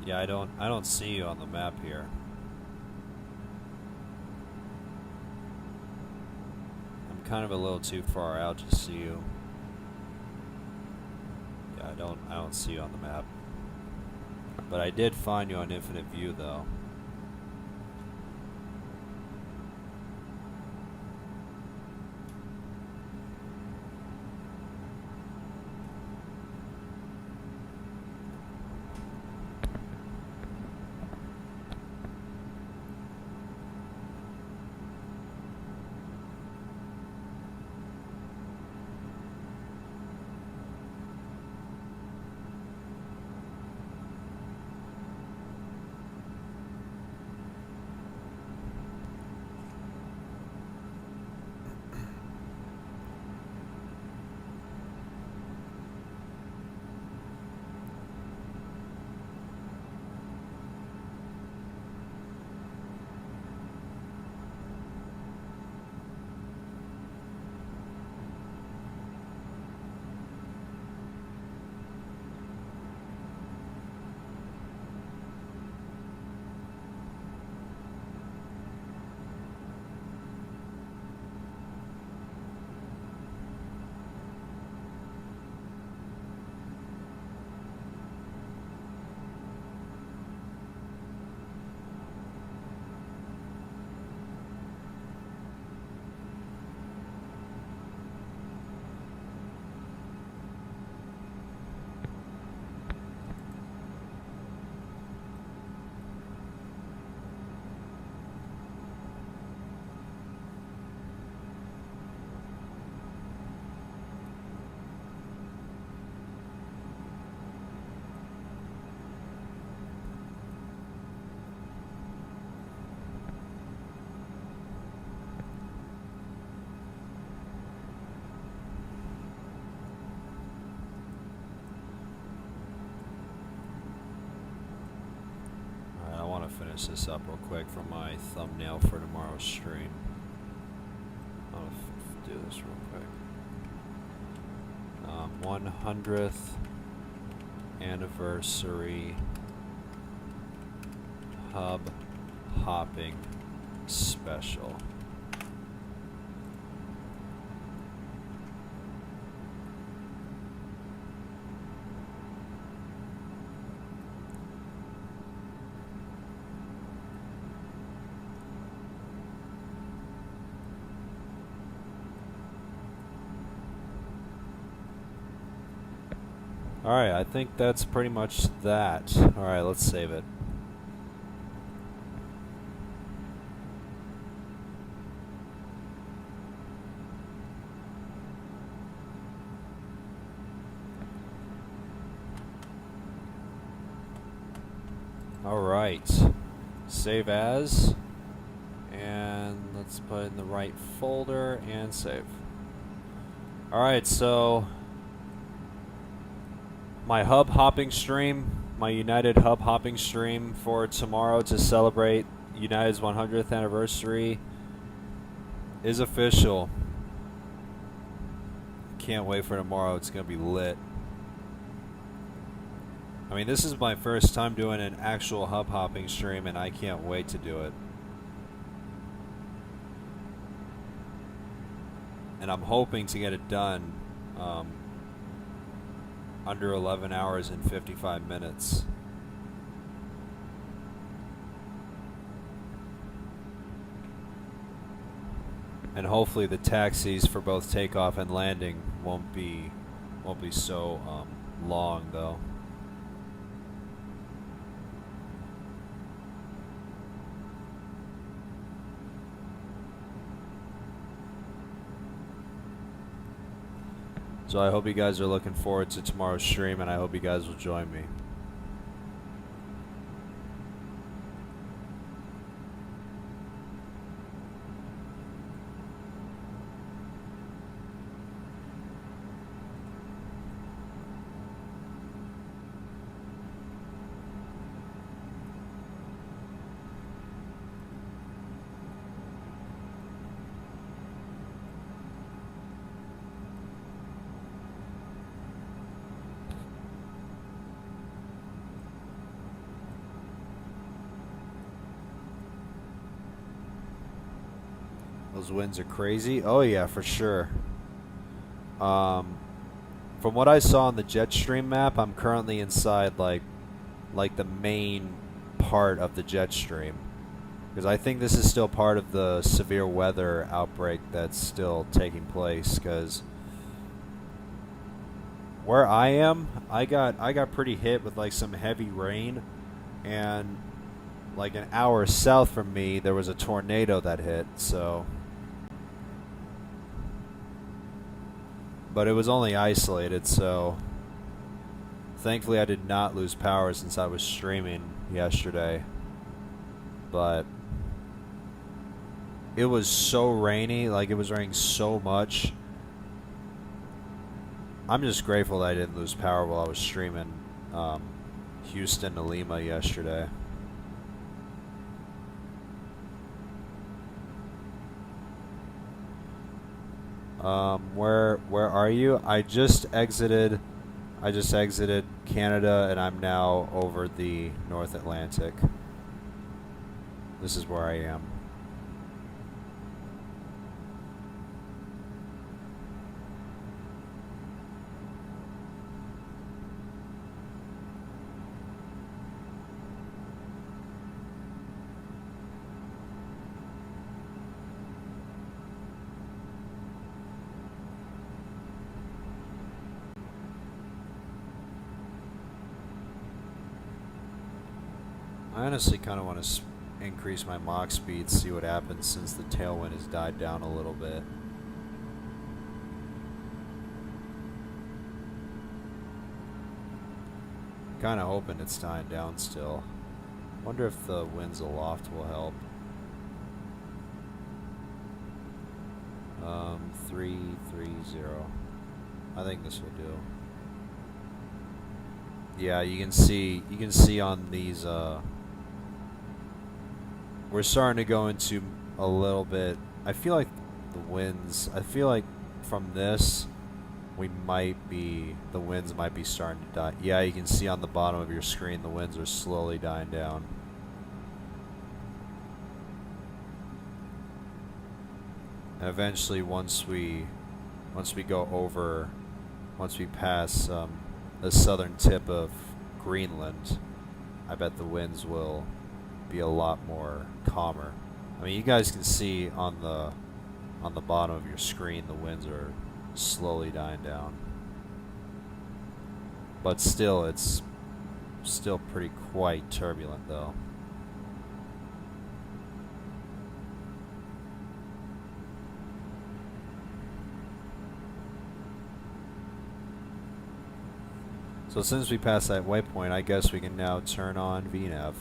Speaker 2: Yeah, I don't see you on the map here. I'm kind of a little too far out to see you. Yeah, I don't see you on the map. But I did find you on infinite view though. finish this up real quick for my thumbnail for tomorrow's stream. I'll do this real quick. 100th anniversary hub hopping special. Alright, I think that's pretty much that. Alright, let's save it. Alright, save as, and let's put it in the right folder and save. Alright, so my hub hopping stream, my United hub hopping stream for tomorrow to celebrate United's 100th anniversary is official. Can't wait for tomorrow, it's going to be lit. I mean, this is my first time doing an actual hub hopping stream, and I can't wait to do it. And I'm hoping to get it done under 11 hours and 55 minutes. And hopefully the taxis for both takeoff and landing won't be so long though. So I hope you guys are looking forward to tomorrow's stream, and I hope you guys will join me. Those winds are crazy. Oh yeah, for sure. From what I saw on the Jetstream map, I'm currently inside like the main part of the Jetstream, because I think this is still part of the severe weather outbreak that's still taking place. Because where I am, I got pretty hit with like some heavy rain, and like an hour south from me there was a tornado that hit. So. But it was only isolated, so thankfully I did not lose power since I was streaming yesterday. But it was so rainy, like it was raining so much. I'm just grateful that I didn't lose power while I was streaming Houston to Lima yesterday. Where are you? I just exited Canada, and I'm now over the North Atlantic. This is where I am. I honestly kind of want to increase my Mach speed, see what happens since the tailwind has died down a little bit. Kind of hoping it's dying down still. Wonder if the winds aloft will help. 330. I think this will do. Yeah, you can see on these we're starting to go into a little bit. I feel like the winds. I feel like from this, the winds might be starting to die. Yeah, you can see on the bottom of your screen the winds are slowly dying down. And eventually, once we pass the southern tip of Greenland, I bet the winds will be a lot more calmer. I mean, you guys can see on the bottom of your screen the winds are slowly dying down. But still, it's still pretty quite turbulent though. So since we passed that waypoint, I guess we can now turn on VNav.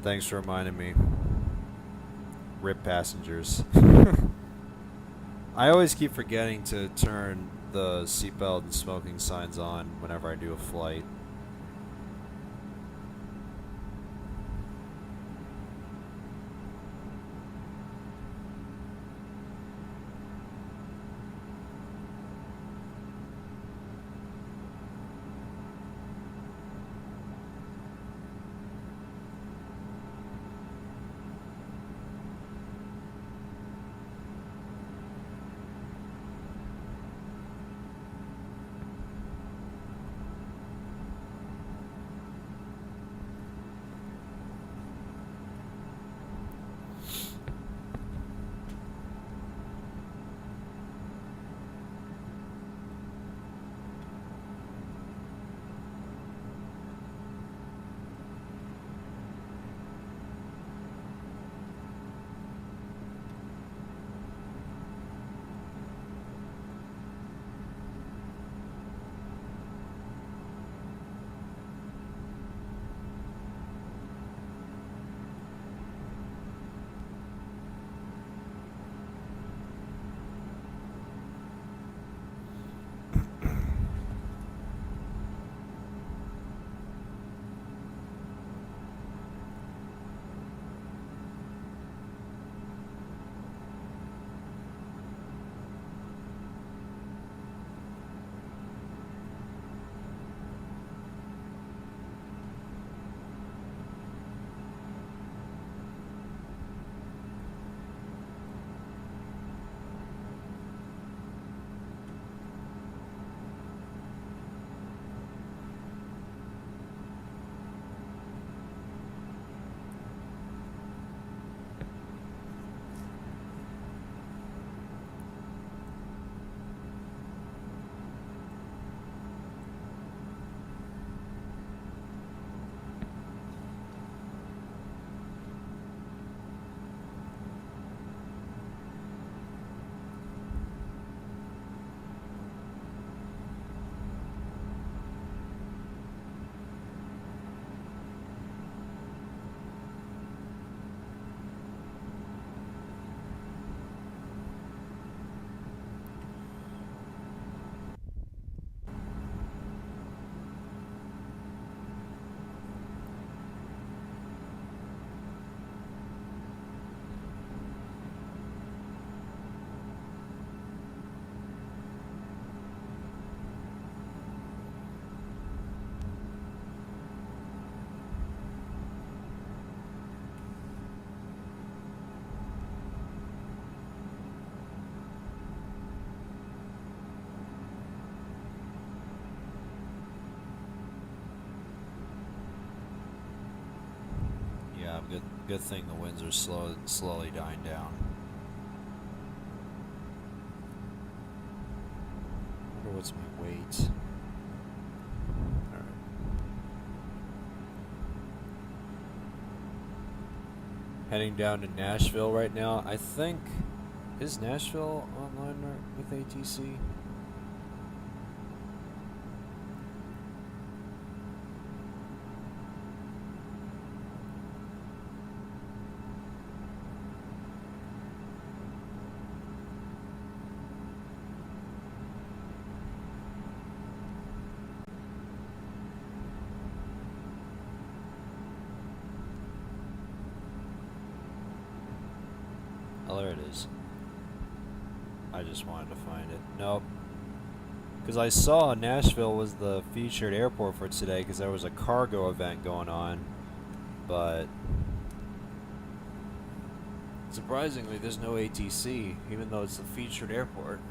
Speaker 2: Thanks for reminding me. RIP passengers. I always keep forgetting to turn the seatbelt and smoking signs on whenever I do a flight. Good thing the winds are slowly dying down. I wonder what's my weight. Alright. Heading down to Nashville right now. I think, is Nashville online with ATC? Oh, there it is. I just wanted to find it. Nope. Because I saw Nashville was the featured airport for today because there was a cargo event going on. But surprisingly, there's no ATC, even though it's the featured airport.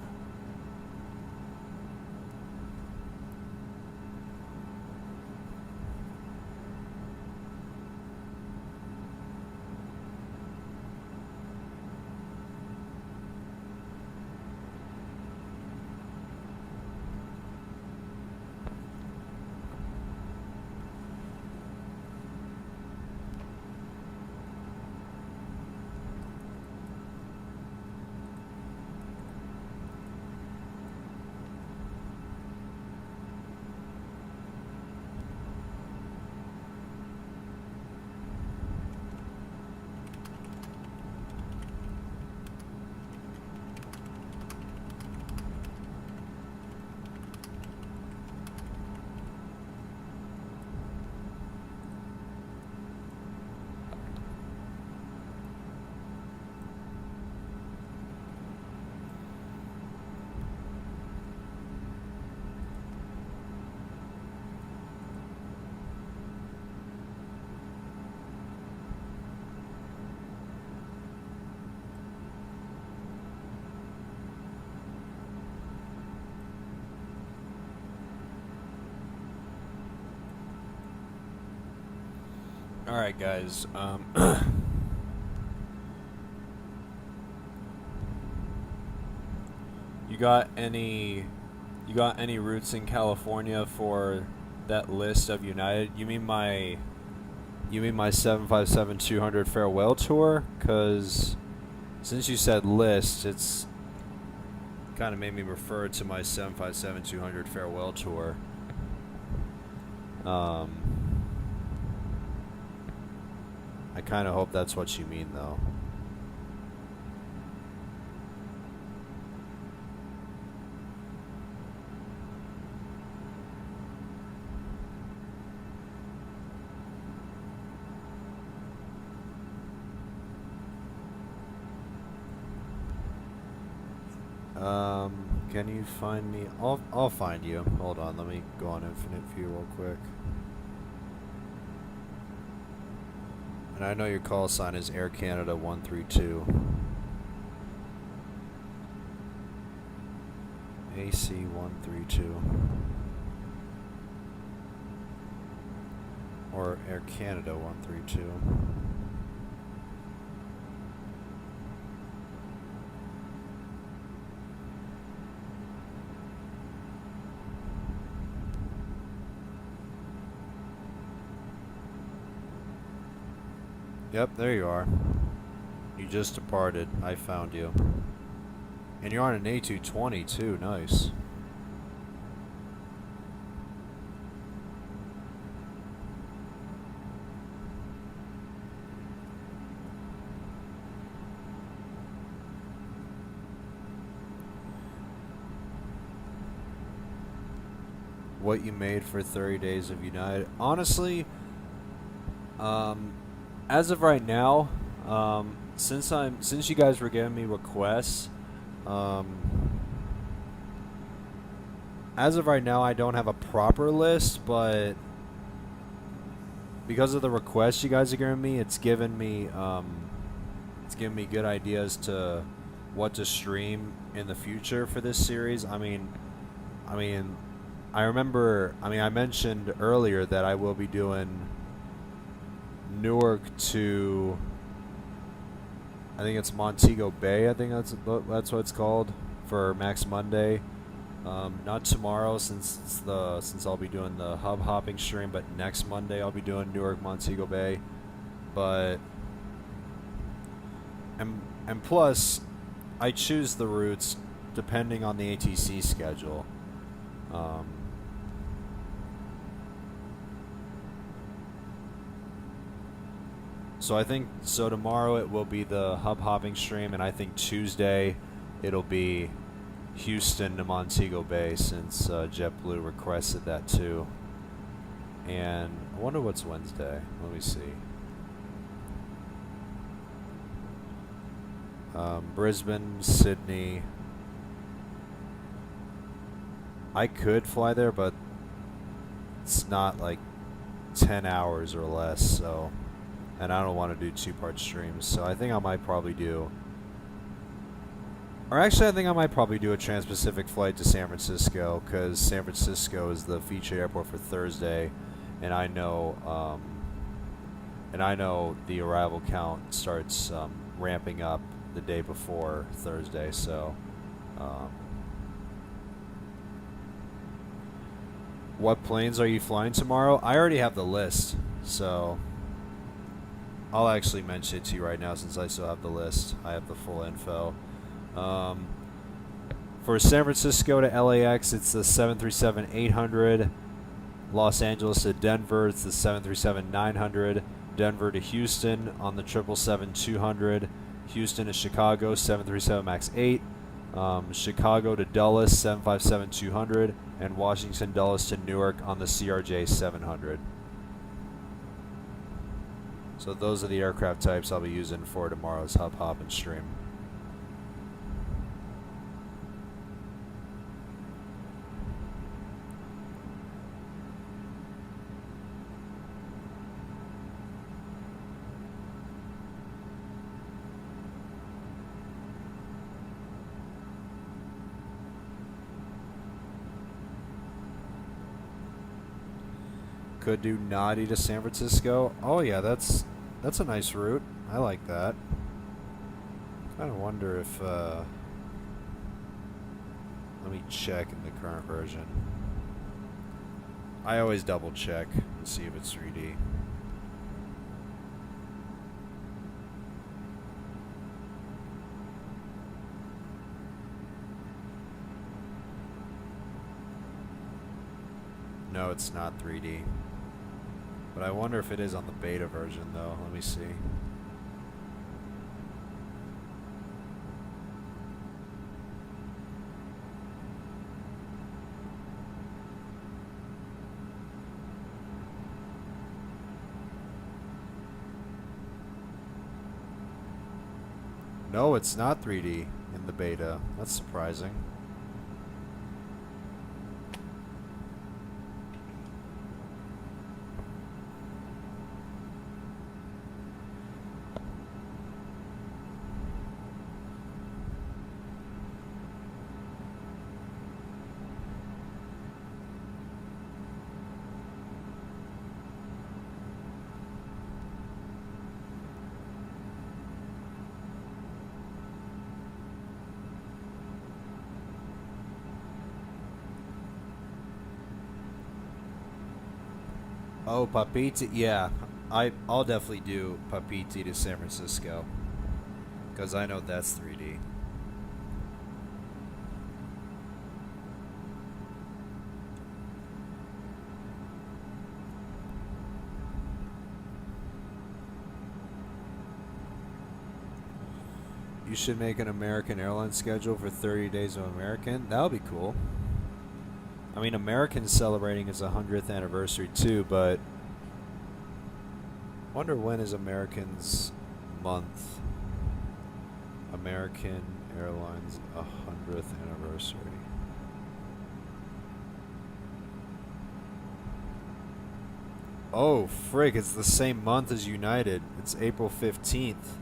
Speaker 2: Alright guys, you got any routes in California for that list of United? You mean my 757-200 farewell tour? Cause since you said list, it's kind of made me refer to my 757-200 farewell tour. I kind of hope that's what you mean, though. Can you find me? I'll find you. Hold on, let me go on Infinite View real quick. And I know your call sign is Air Canada 132. AC 132. Or Air Canada 132. Yep, there you are. You just departed. I found you. And you're on an A220 too. Nice. What you made for 30 days of United? Honestly, as of right now, since you guys were giving me requests, as of right now, I don't have a proper list, but because of the requests you guys are giving me, it's given me good ideas to what to stream in the future for this series. I remember. I mentioned earlier that I will be doing Newark to, I think it's Montego Bay. I think that's what it's called for Max Monday. Not tomorrow since I'll be doing the hub hopping stream, but next Monday I'll be doing Newark Montego Bay. But and plus, I choose the routes depending on the ATC schedule. So I think tomorrow it will be the hub hopping stream, and I think Tuesday it'll be Houston to Montego Bay since JetBlue requested that too. And I wonder what's Wednesday. Let me see. Brisbane, Sydney. I could fly there, but it's not like 10 hours or less, so, and I don't want to do 2-part streams, so I think I might probably do, or actually I think I might probably do a Trans-Pacific flight to San Francisco, because San Francisco is the featured airport for Thursday, and I know the arrival count starts ramping up the day before Thursday, so what planes are you flying tomorrow? I already have the list, so I'll actually mention it to you right now since I still have the list. I have the full info. For San Francisco to LAX, it's the 737-800. Los Angeles to Denver, it's the 737-900. Denver to Houston on the 777-200. Houston to Chicago, 737 MAX 8. Chicago to Dulles, 757-200. And Washington Dulles to Newark on the CRJ 700. So those are the aircraft types I'll be using for tomorrow's Hub Hop and Stream. Could do Nadi to San Francisco. Oh yeah, that's a nice route. I like that. Kind of wonder if let me check in the current version. I always double check and see if it's 3D. No, it's not 3D. But I wonder if it is on the beta version, though. Let me see. No, it's not 3D in the beta. That's surprising. Oh, Papiti, yeah. I'll definitely do Papiti to San Francisco. Because I know that's 3D. You should make an American Airlines schedule for 30 days of American. That would be cool. I mean, American's celebrating its 100th anniversary too, but wonder when is American's month? American Airlines 100th anniversary. Oh, frig, it's the same month as United. It's April 15th.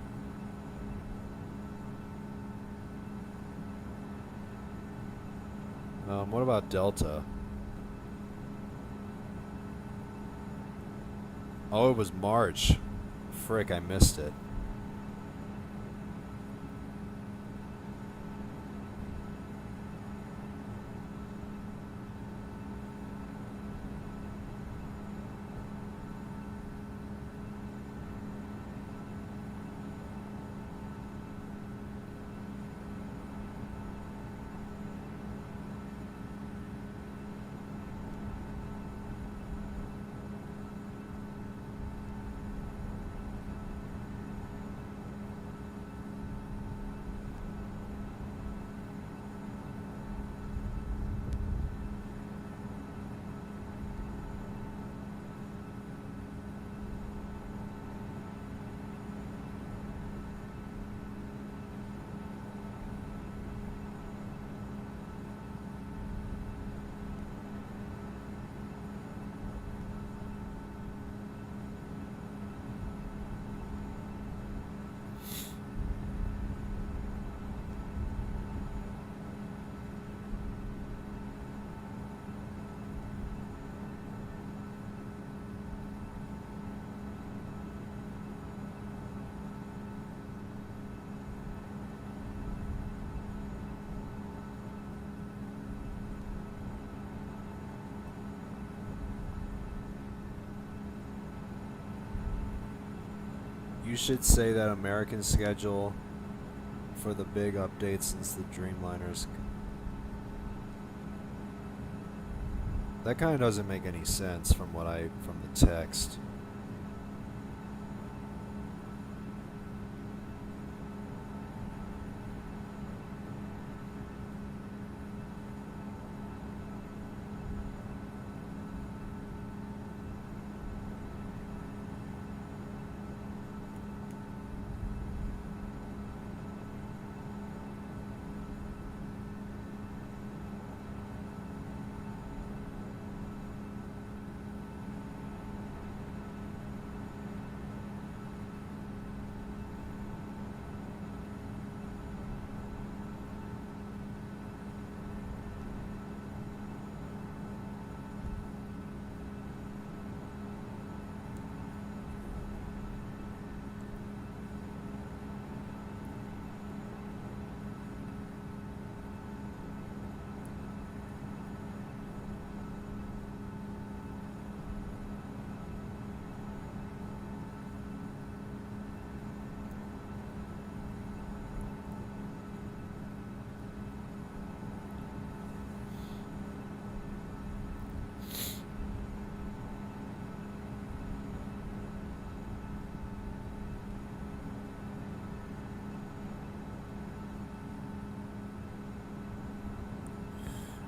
Speaker 2: What about Delta? Oh, it was March. Frick, I missed it. You should say that American schedule for the big updates since the Dreamliners. That kind of doesn't make any sense from the text.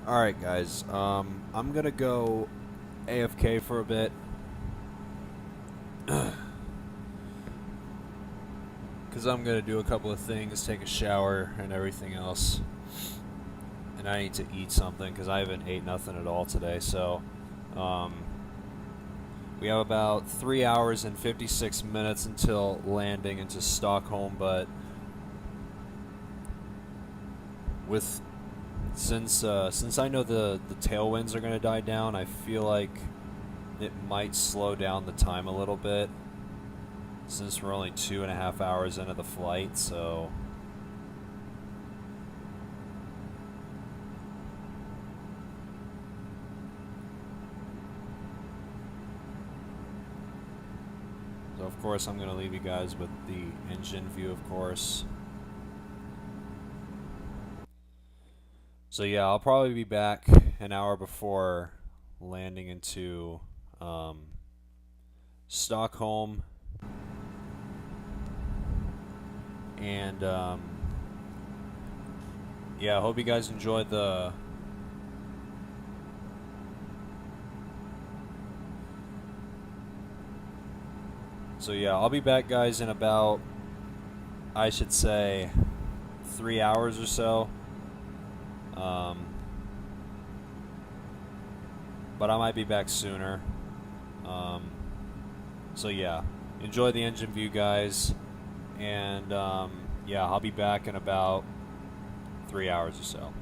Speaker 2: Alright guys, I'm gonna go AFK for a bit. Because I'm gonna do a couple of things, take a shower and everything else. And I need to eat something because I haven't ate nothing at all today, so we have about 3 hours and 56 minutes until landing into Stockholm, but since I know the tailwinds are going to die down, I feel like it might slow down the time a little bit, since we're only 2.5 hours into the flight, so of course I'm going to leave you guys with the engine view, of course. So yeah, I'll probably be back an hour before landing into Stockholm, and yeah, I hope you guys enjoyed the so yeah, I'll be back guys in about, I should say, 3 hours or so. But I might be back sooner. So yeah, enjoy the engine view guys, and yeah, I'll be back in about 3 hours or so.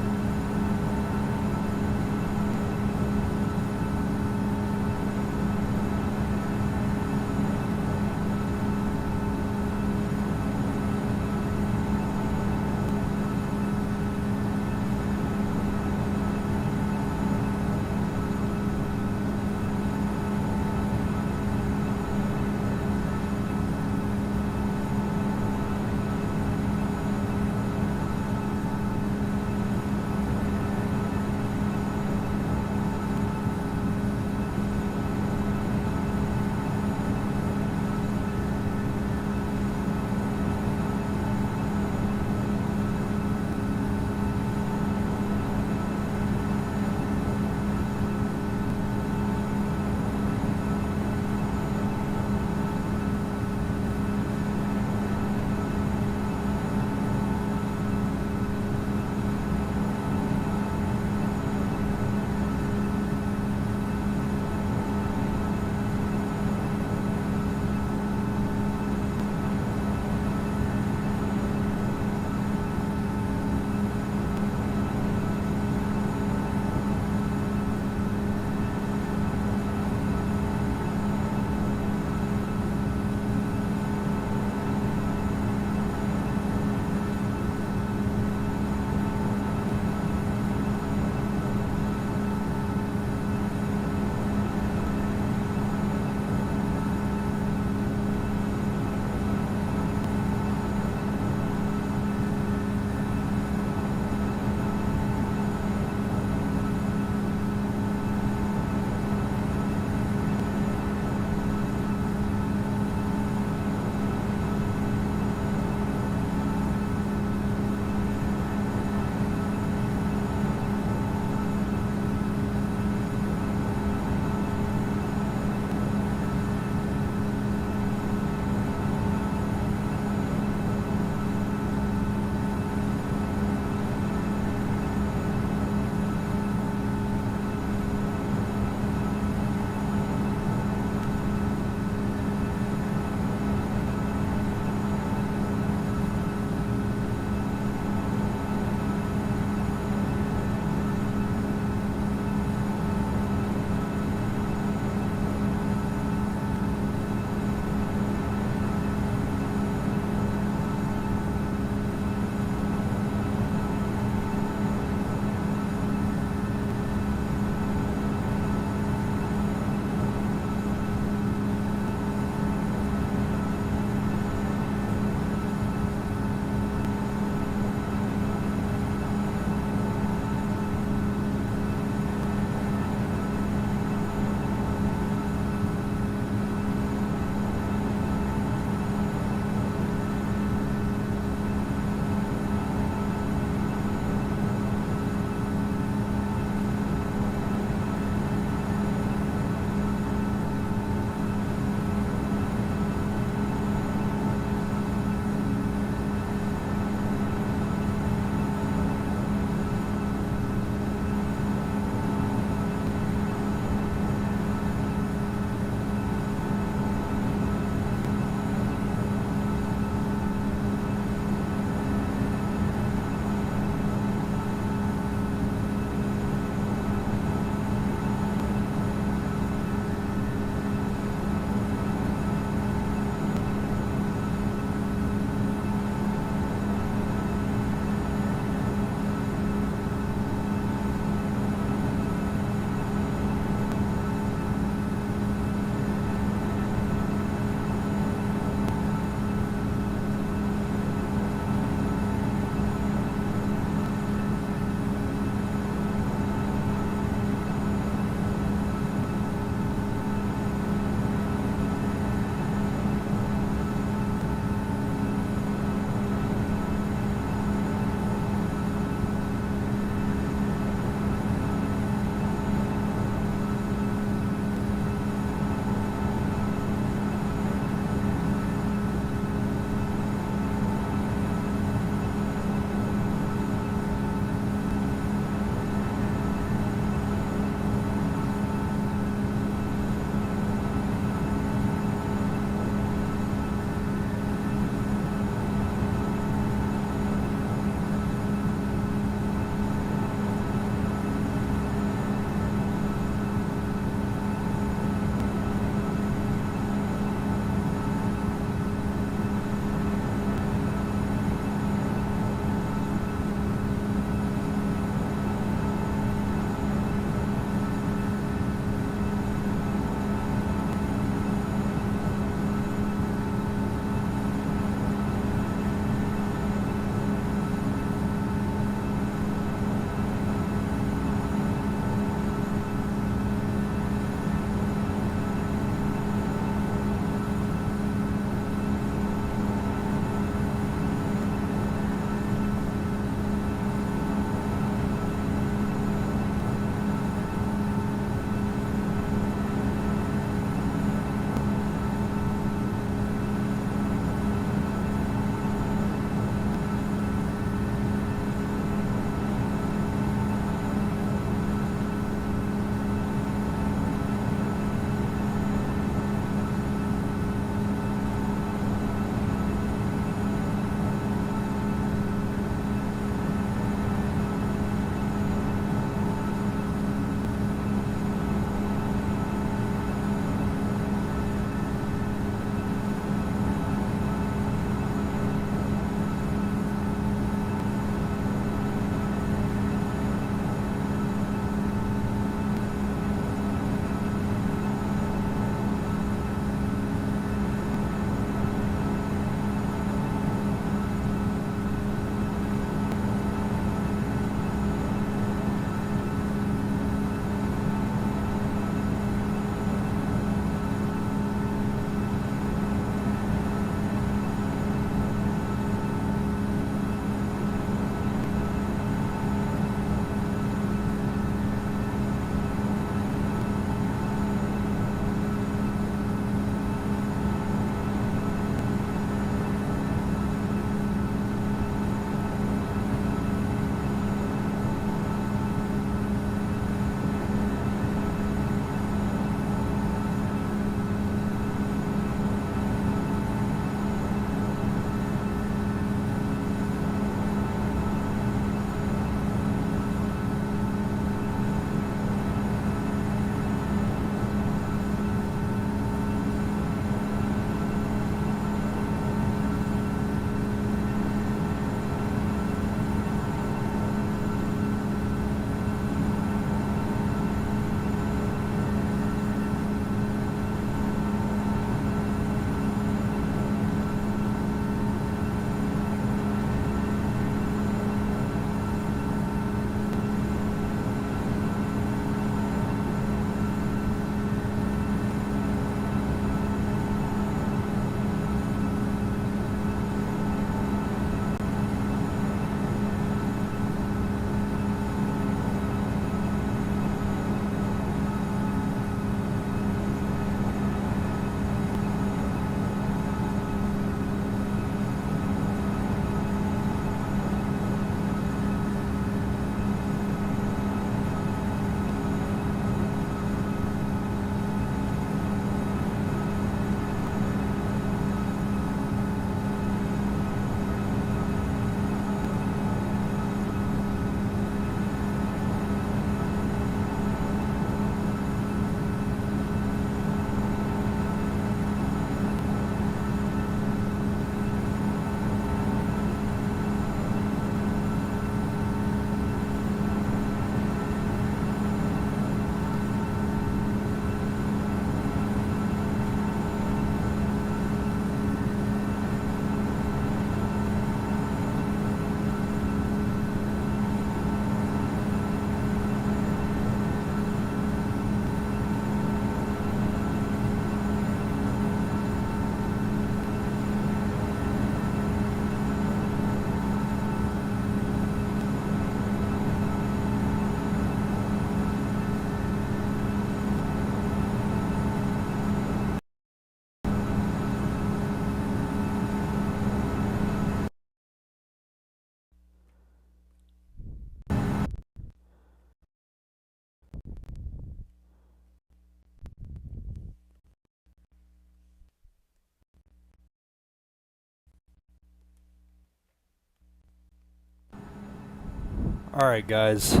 Speaker 2: Alright, guys.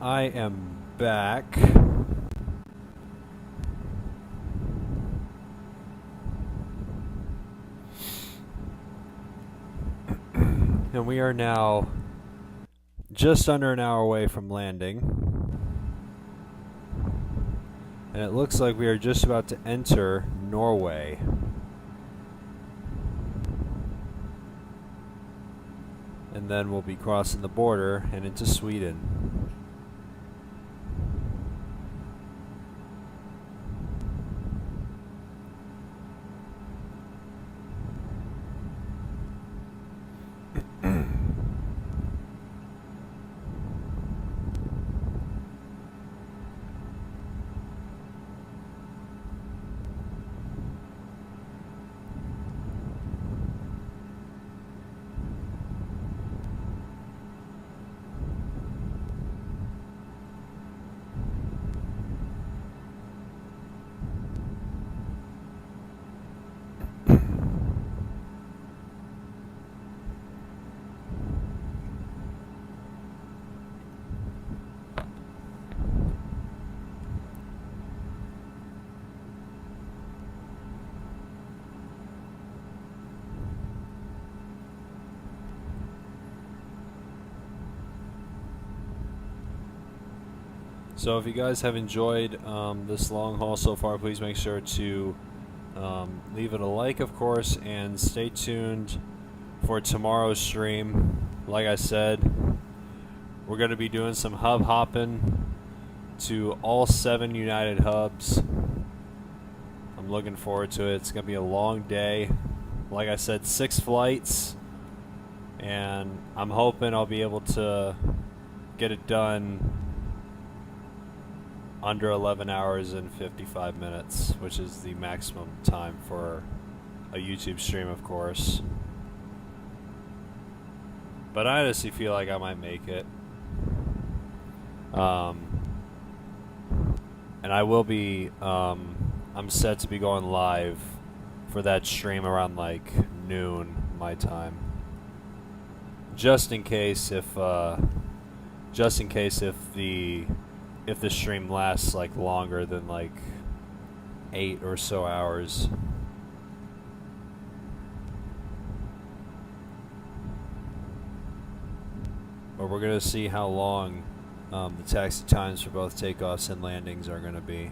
Speaker 2: I am back. And we are now just under an hour away from landing. And it looks like we are just about to enter Norway. And then we'll be crossing the border and into Sweden. So if you guys have enjoyed this long haul so far, please make sure to leave it a like, of course, and stay tuned for tomorrow's stream. Like I said, we're going to be doing some hub hopping to all 7 United hubs. I'm looking forward to it. It's going to be a long day. Like I said, 6 flights, and I'm hoping I'll be able to get it done under 11 hours and 55 minutes, which is the maximum time for a YouTube stream, of course. But I honestly feel like I might make it. And I will be, I'm set to be going live for that stream around like noon my time. Just in case if the stream lasts like longer than like 8 or so hours. But we're gonna see how long the taxi times for both takeoffs and landings are gonna be.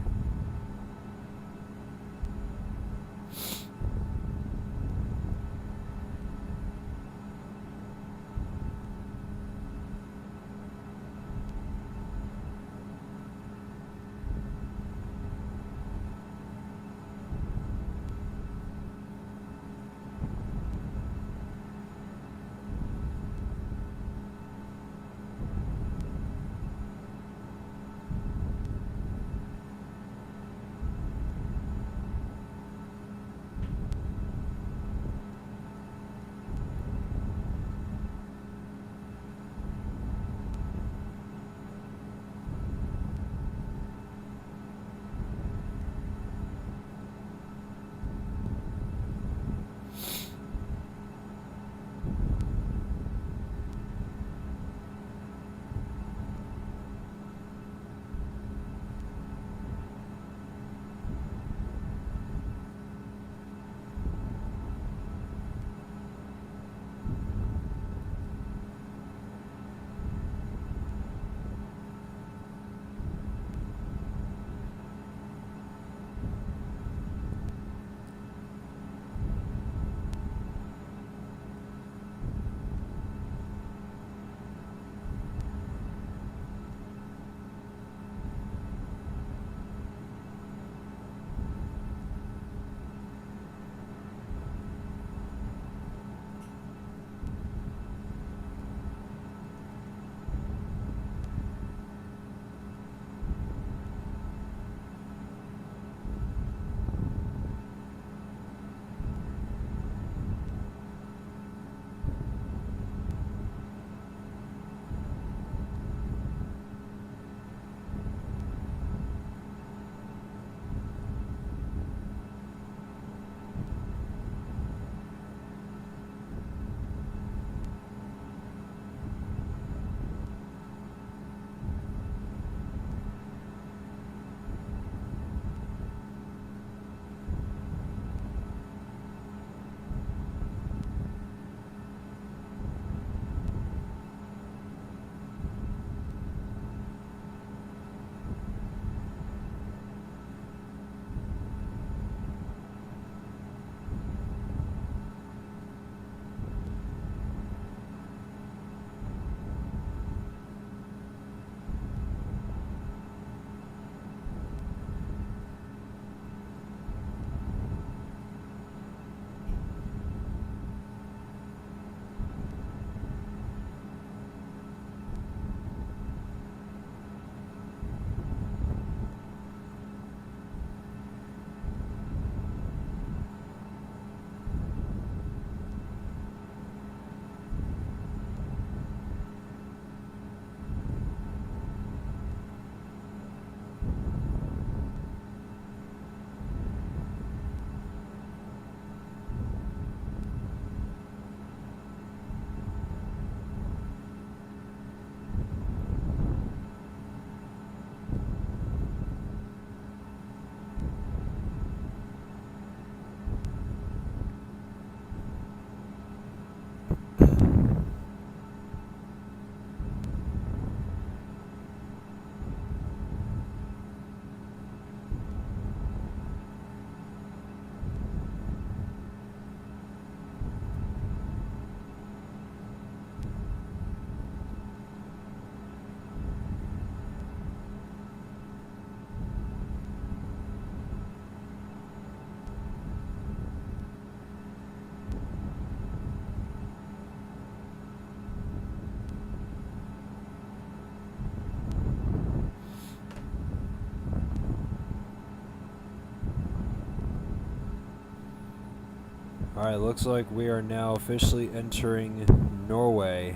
Speaker 1: Alright, looks like we are now officially entering Norway.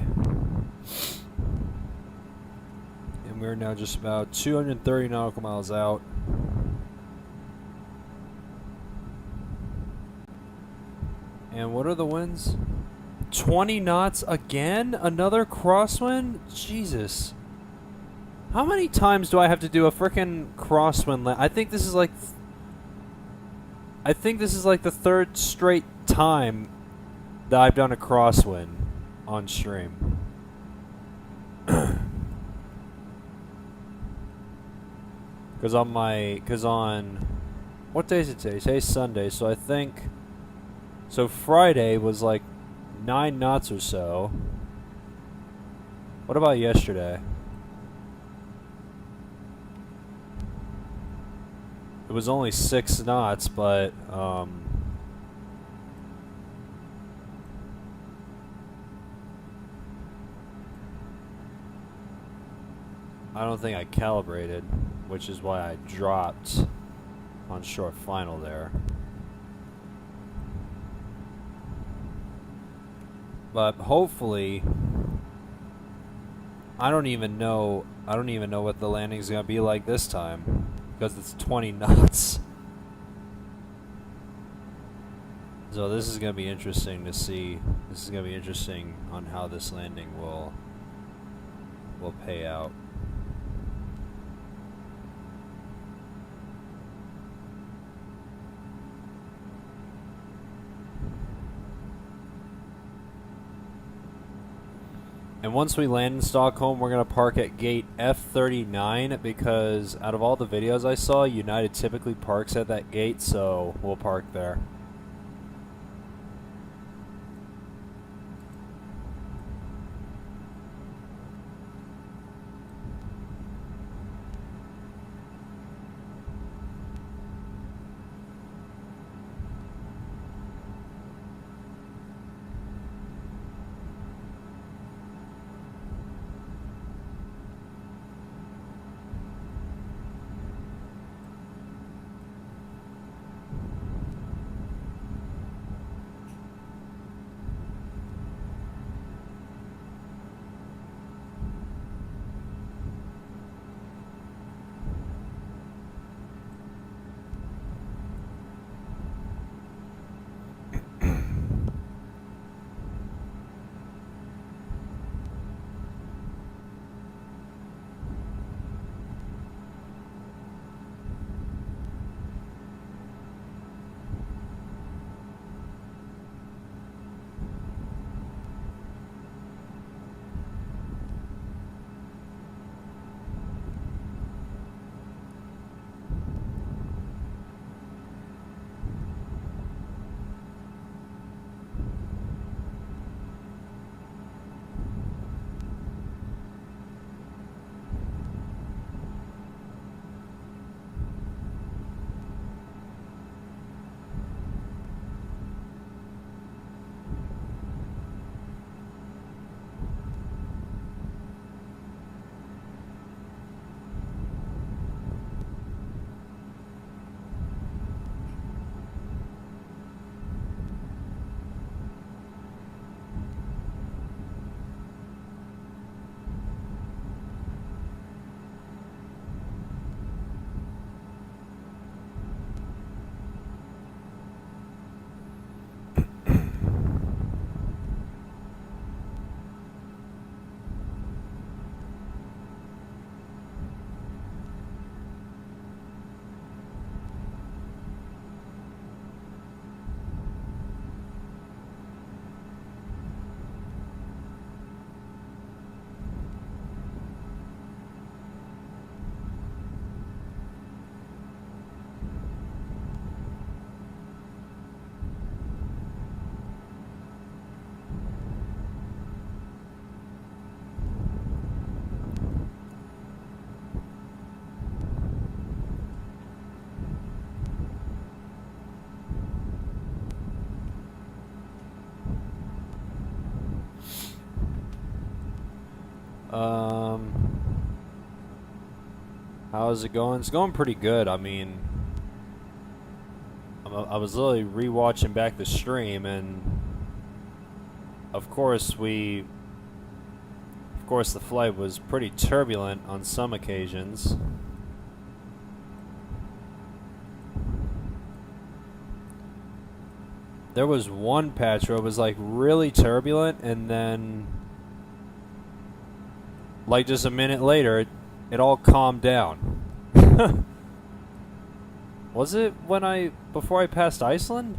Speaker 1: And we're now just about 230 nautical miles out. And what are the winds? 20 knots again? Another crosswind? Jesus. How many times do I have to do a frickin' crosswind? I think this is like... I think this is like the third straight time that I've done a crosswind on stream. Because on... What day is it today? Today's Sunday, so I think... So Friday was like 9 knots or so. What about yesterday? It was only 6 knots, but I don't think I calibrated, which is why I dropped on short final there. But hopefully, I don't even know what the landing's gonna be like this time, because it's 20 knots. So this is gonna be interesting to see. This is gonna be interesting on how this landing will pay out. And once we land in Stockholm, we're going to park at gate F39 because out of all the videos I saw, United typically parks at that gate, so we'll park there. How's it going? It's going pretty good. I mean, I was literally rewatching back the stream, and of course the flight was pretty turbulent on some occasions. There was one patch where it was like really turbulent, and then like just a minute later it all calmed down. Was it before I passed Iceland?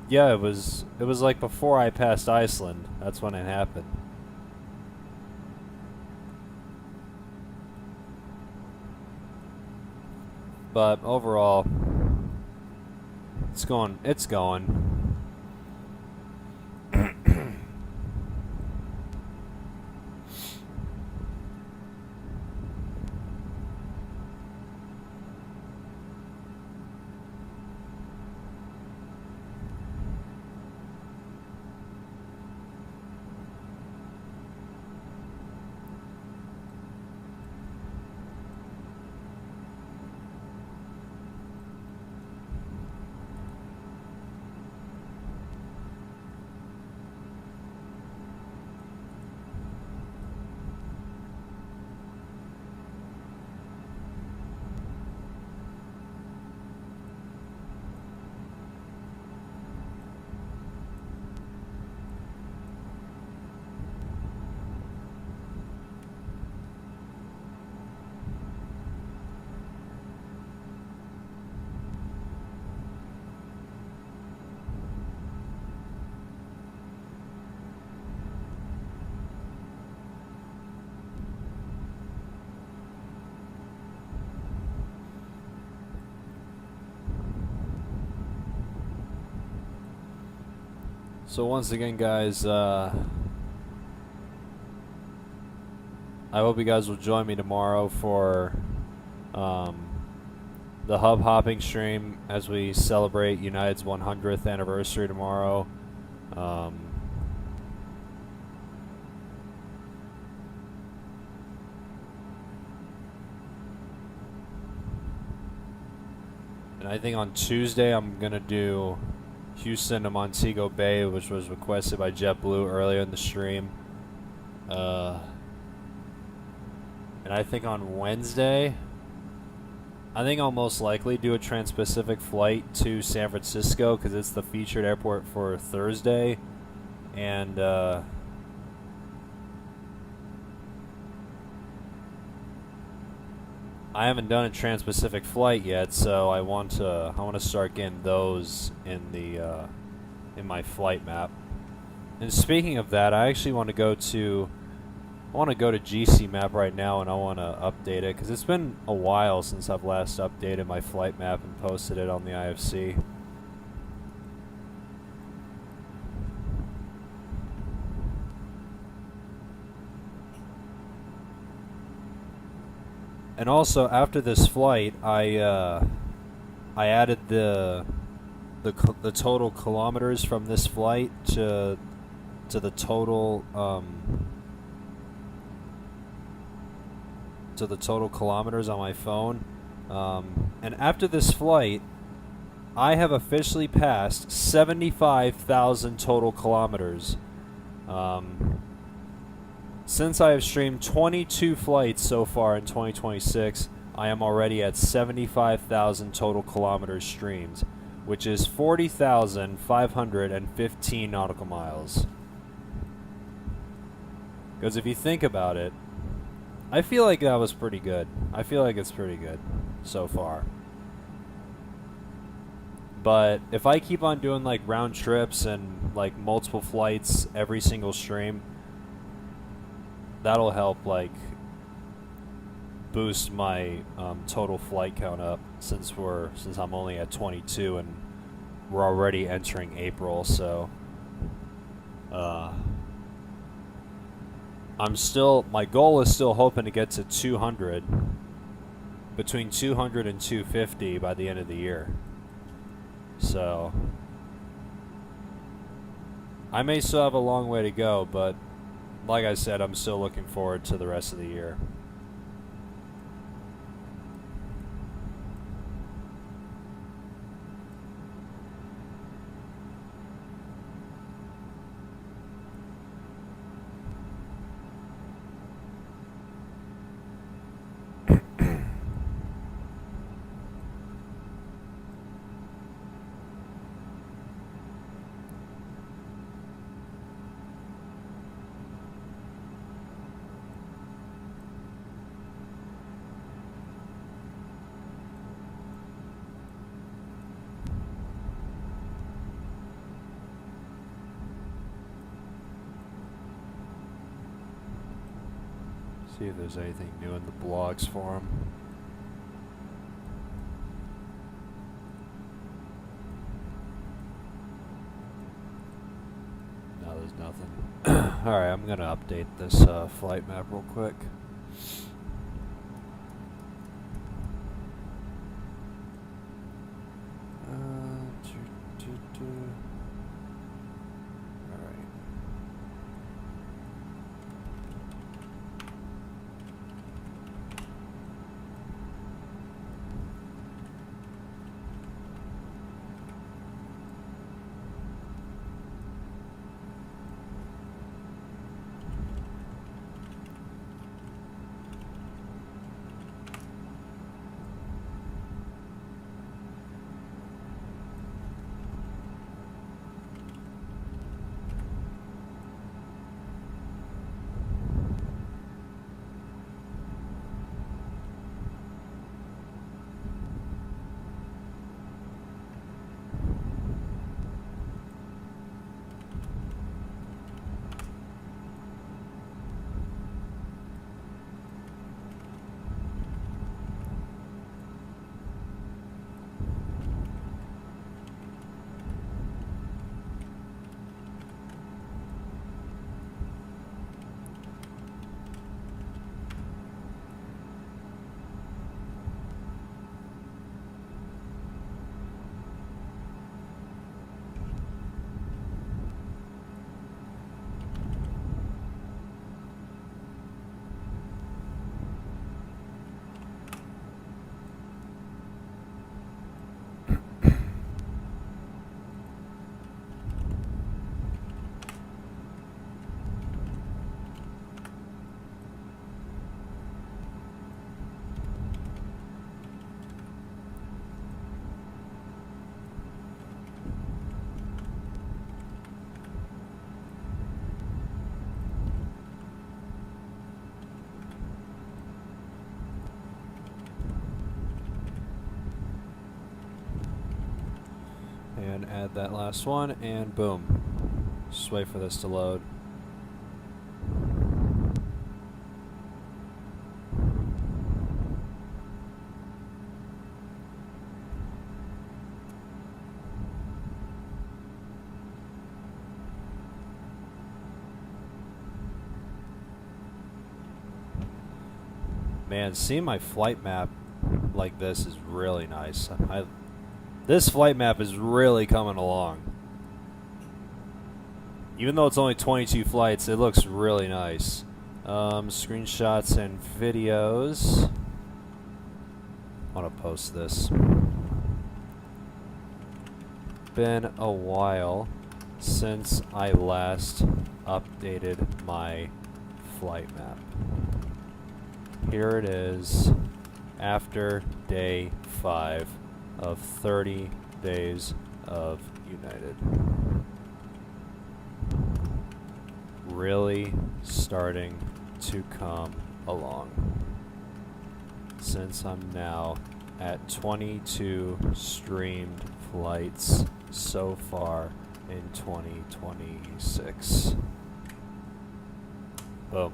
Speaker 1: Yeah, it was like before I passed Iceland. That's when it happened. But overall, it's going. So once again, guys, I hope you guys will join me tomorrow for the hub hopping stream as we celebrate United's 100th anniversary tomorrow. And I think on Tuesday I'm gonna do Houston to Montego Bay, which was requested by JetBlue earlier in the stream. And I think on Wednesday, I think I'll most likely do a Trans-Pacific flight to San Francisco because it's the featured airport for Thursday. And I haven't done a Trans-Pacific flight yet, so I want to start getting those in my flight map. And speaking of that, I actually want to go to GC Map right now, and I want to update it because it's been a while since I've last updated my flight map and posted it on the IFC. And also, after this flight, I added the total kilometers from this flight to the total kilometers on my phone. And after this flight, I have officially passed 75,000 total kilometers. Since I have streamed 22 flights so far in 2026, I am already at 75,000 total kilometers streamed, which is 40,515 nautical miles. Because if you think about it, I feel like that was pretty good. I feel like it's pretty good so far. But if I keep on doing like round trips and like multiple flights every single stream, that'll help like boost my total flight count up since I'm only at 22 and we're already entering April. So my goal is still hoping to get to 200, between 200 and 250 by the end of the year. So I may still have a long way to go, but like I said, I'm still looking forward to the rest of the year. See if there's anything new in the blogs for him. No, there's nothing. Alright, I'm gonna update this flight map real quick. Alright. And add that last one, and boom. Just wait for this to load. Man, seeing my flight map like this is really nice. This flight map is really coming along. Even though it's only 22 flights, it looks really nice. Screenshots and videos. I want to post this. Been a while since I last updated my flight map. Here it is after day 5 of 30 days of United. Really starting to come along. Since I'm now at 22 streamed flights so far in 2026. Boom.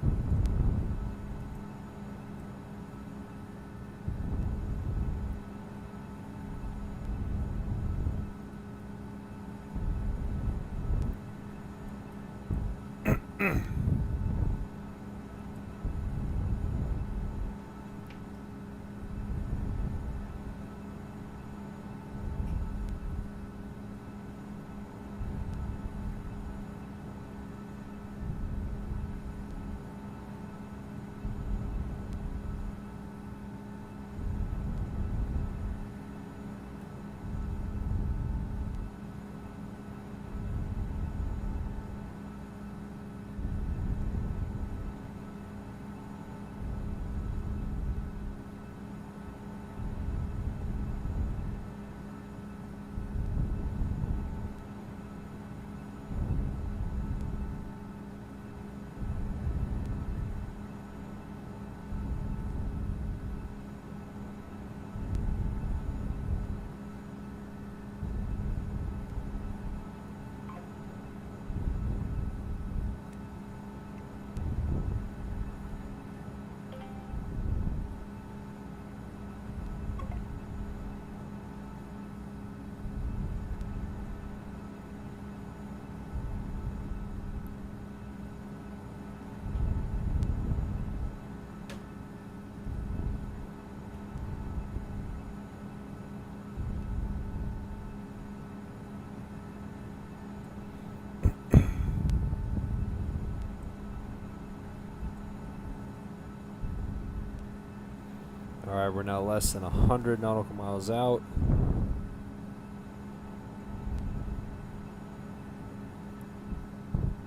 Speaker 1: Alright, we're now less than 100 nautical miles out.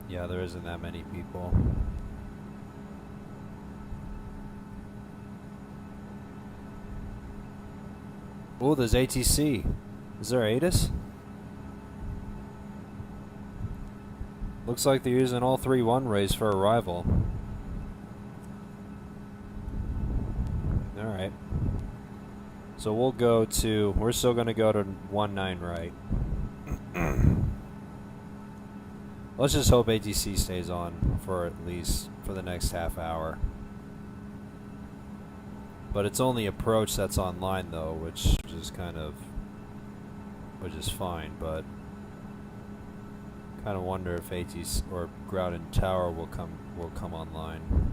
Speaker 1: Yeah, there isn't that many people. Oh, there's ATC. Is there ATIS? Looks like they're using all 3 one-ways for arrival. Alright. So we'll go to... We're still going to go to 19 right. Let's just hope ATC stays on for at least for the next half hour. But it's only approach that's online though, which is kind of... which is fine, but... kind of wonder if ATC or ground and tower will come online.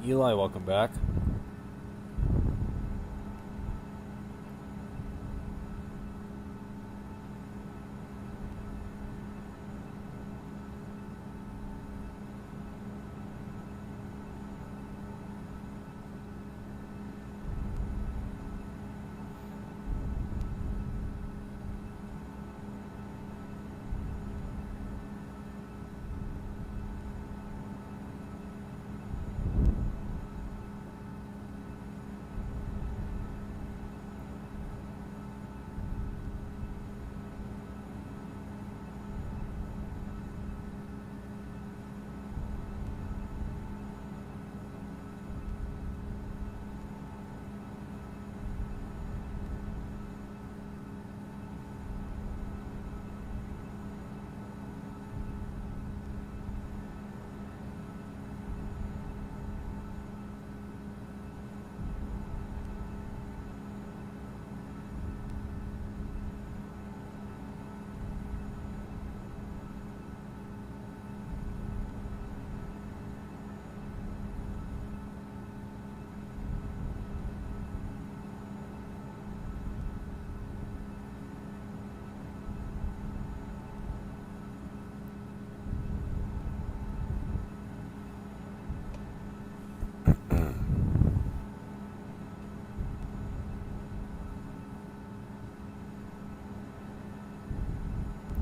Speaker 1: Eli, welcome back.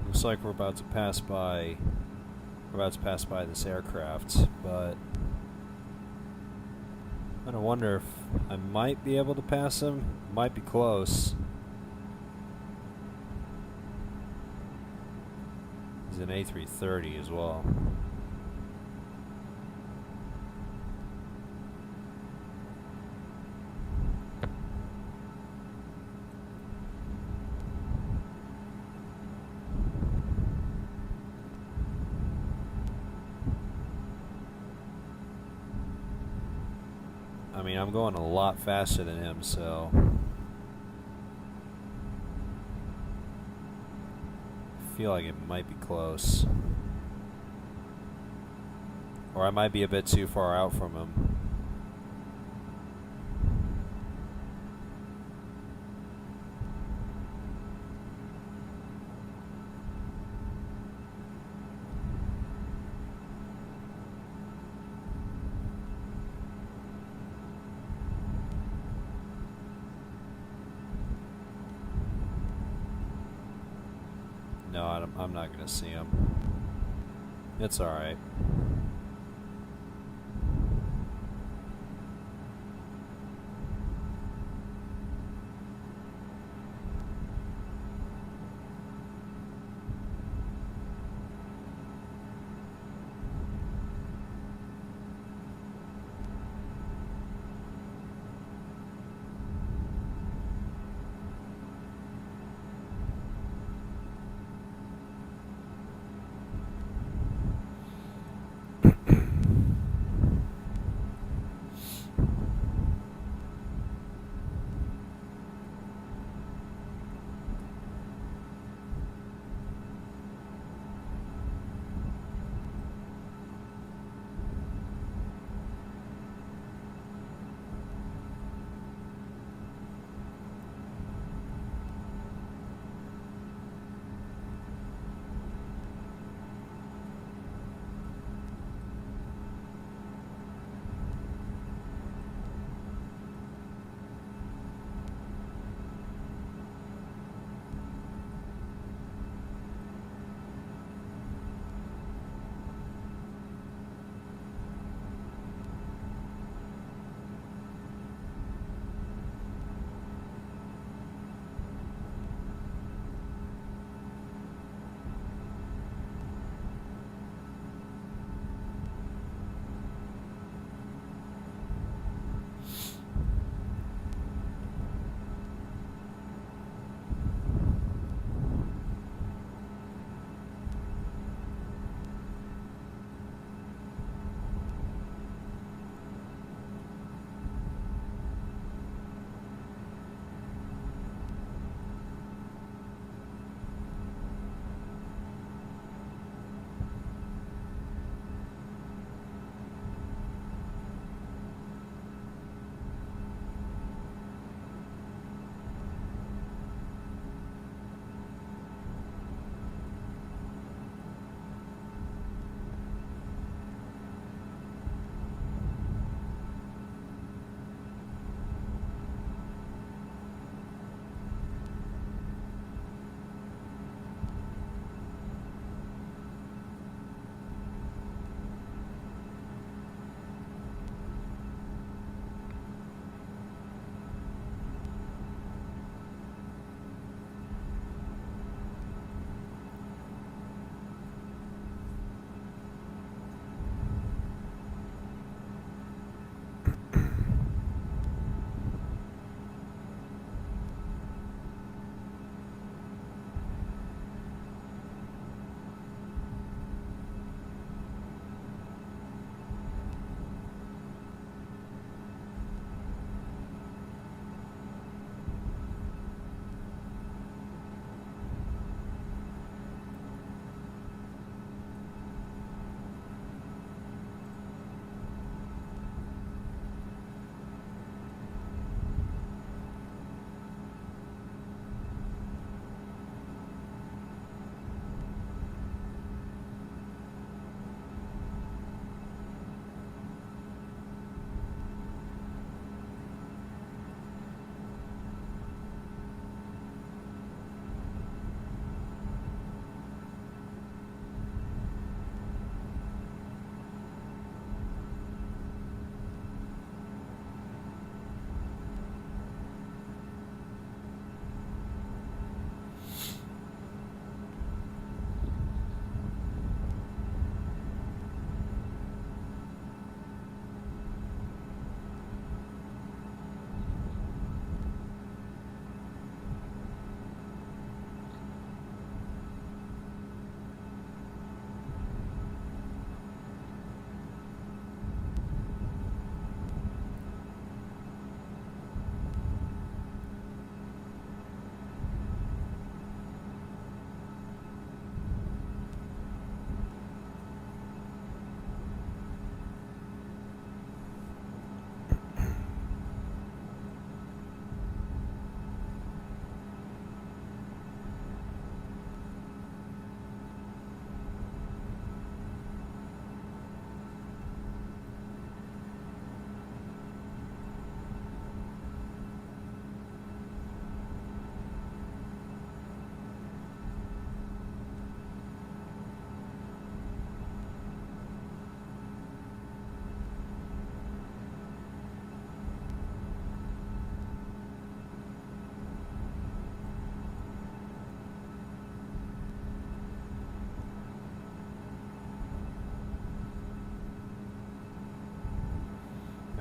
Speaker 1: Looks like we're about to pass by this aircraft, but I'm gonna wonder if I might be able to pass him. Might be close. He's an A330 as well.
Speaker 2: mean, I'm going a lot faster than him, so... I feel like it might be close. Or I might be a bit too far out from him. No, I'm not going to see him. It's alright.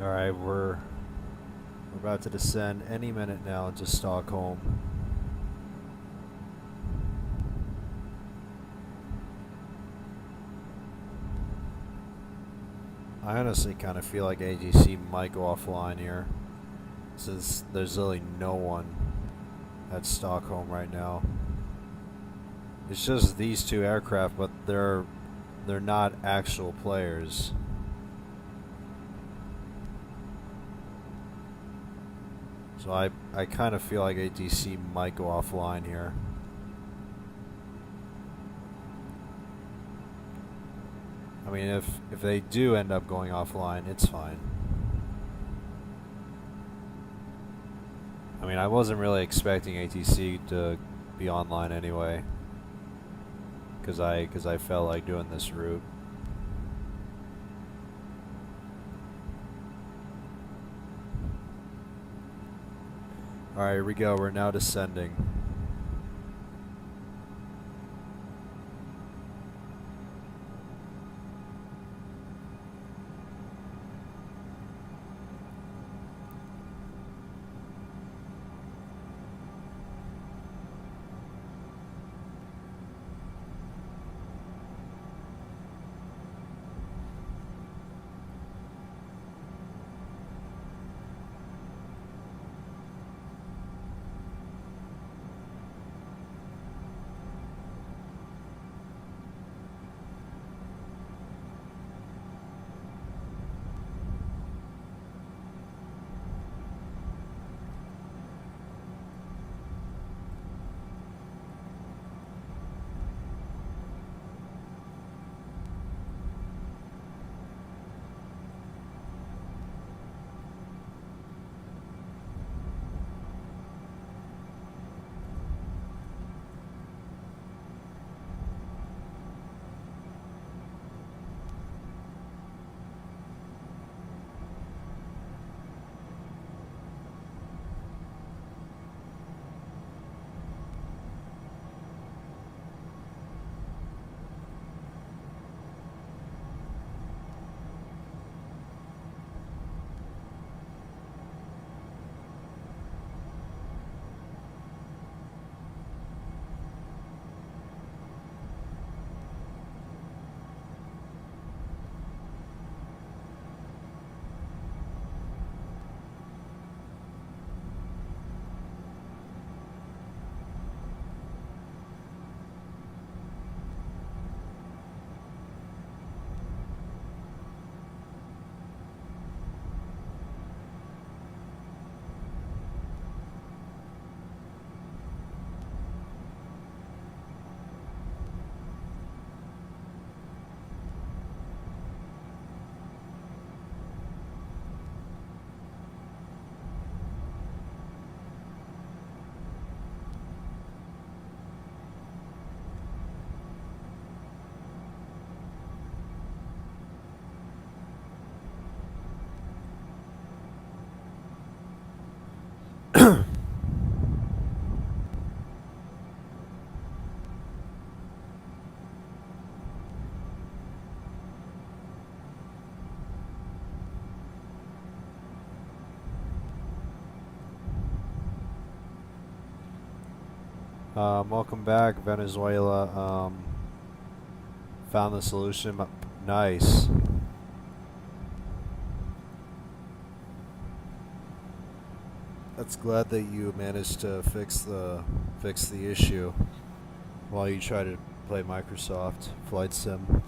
Speaker 2: Alright, we're about to descend any minute now into Stockholm. I honestly kind of feel like AGC might go offline here, since there's really no one at Stockholm right now. It's just these two aircraft, but they're not actual players. So I kind of feel like ATC might go offline here. I mean, if they do end up going offline, it's fine. I mean, I wasn't really expecting ATC to be online anyway, because I felt like doing this route. Alright, here we go. We're now descending. Welcome back, Venezuela. Found the solution. Nice. That's glad that you managed to fix the issue while you try to play Microsoft Flight Sim.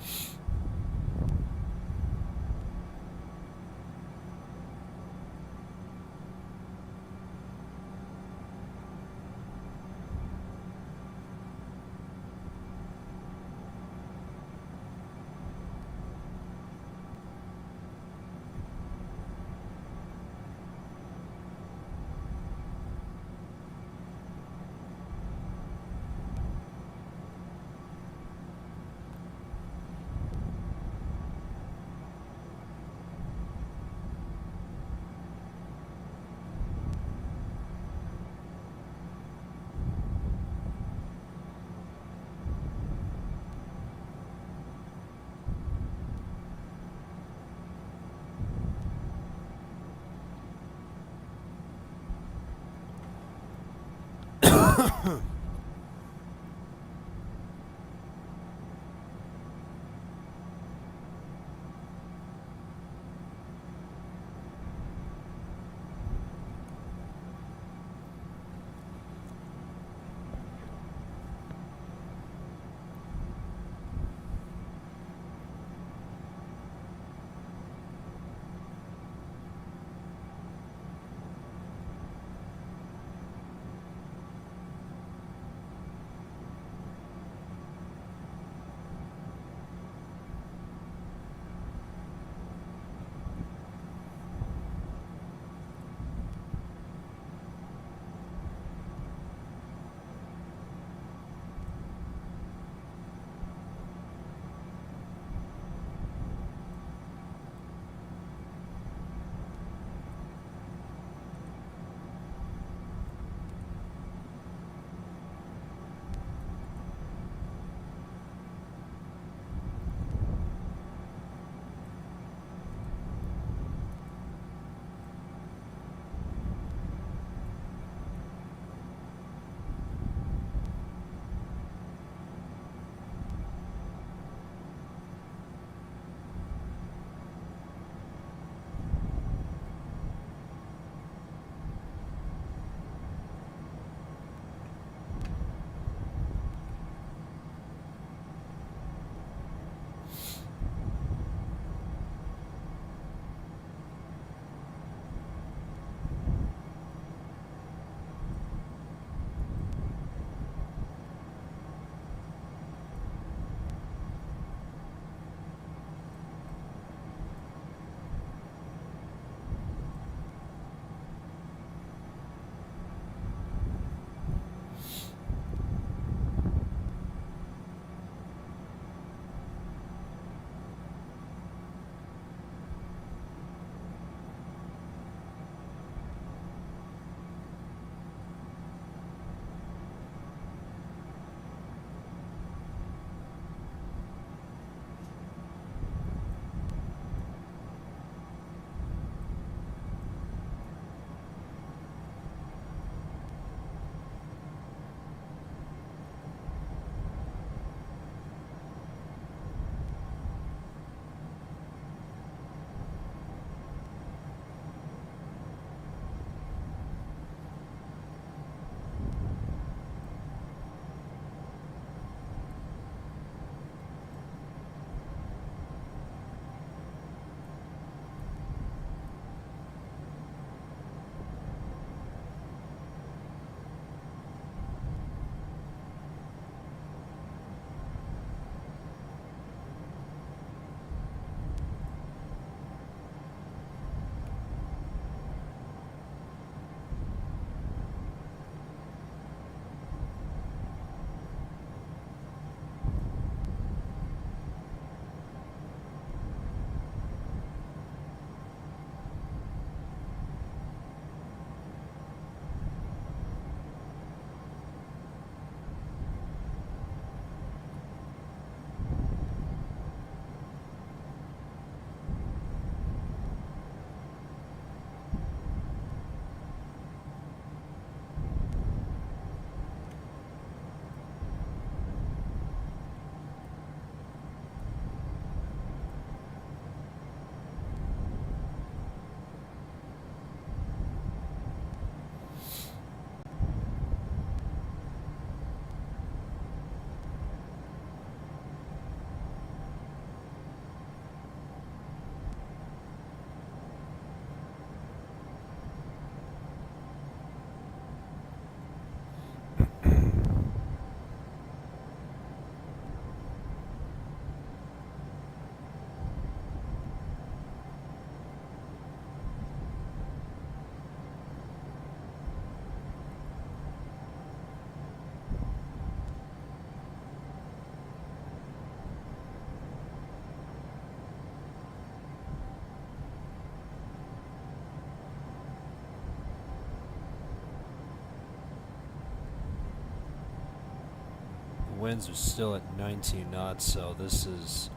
Speaker 2: winds are still at 19 knots, so this is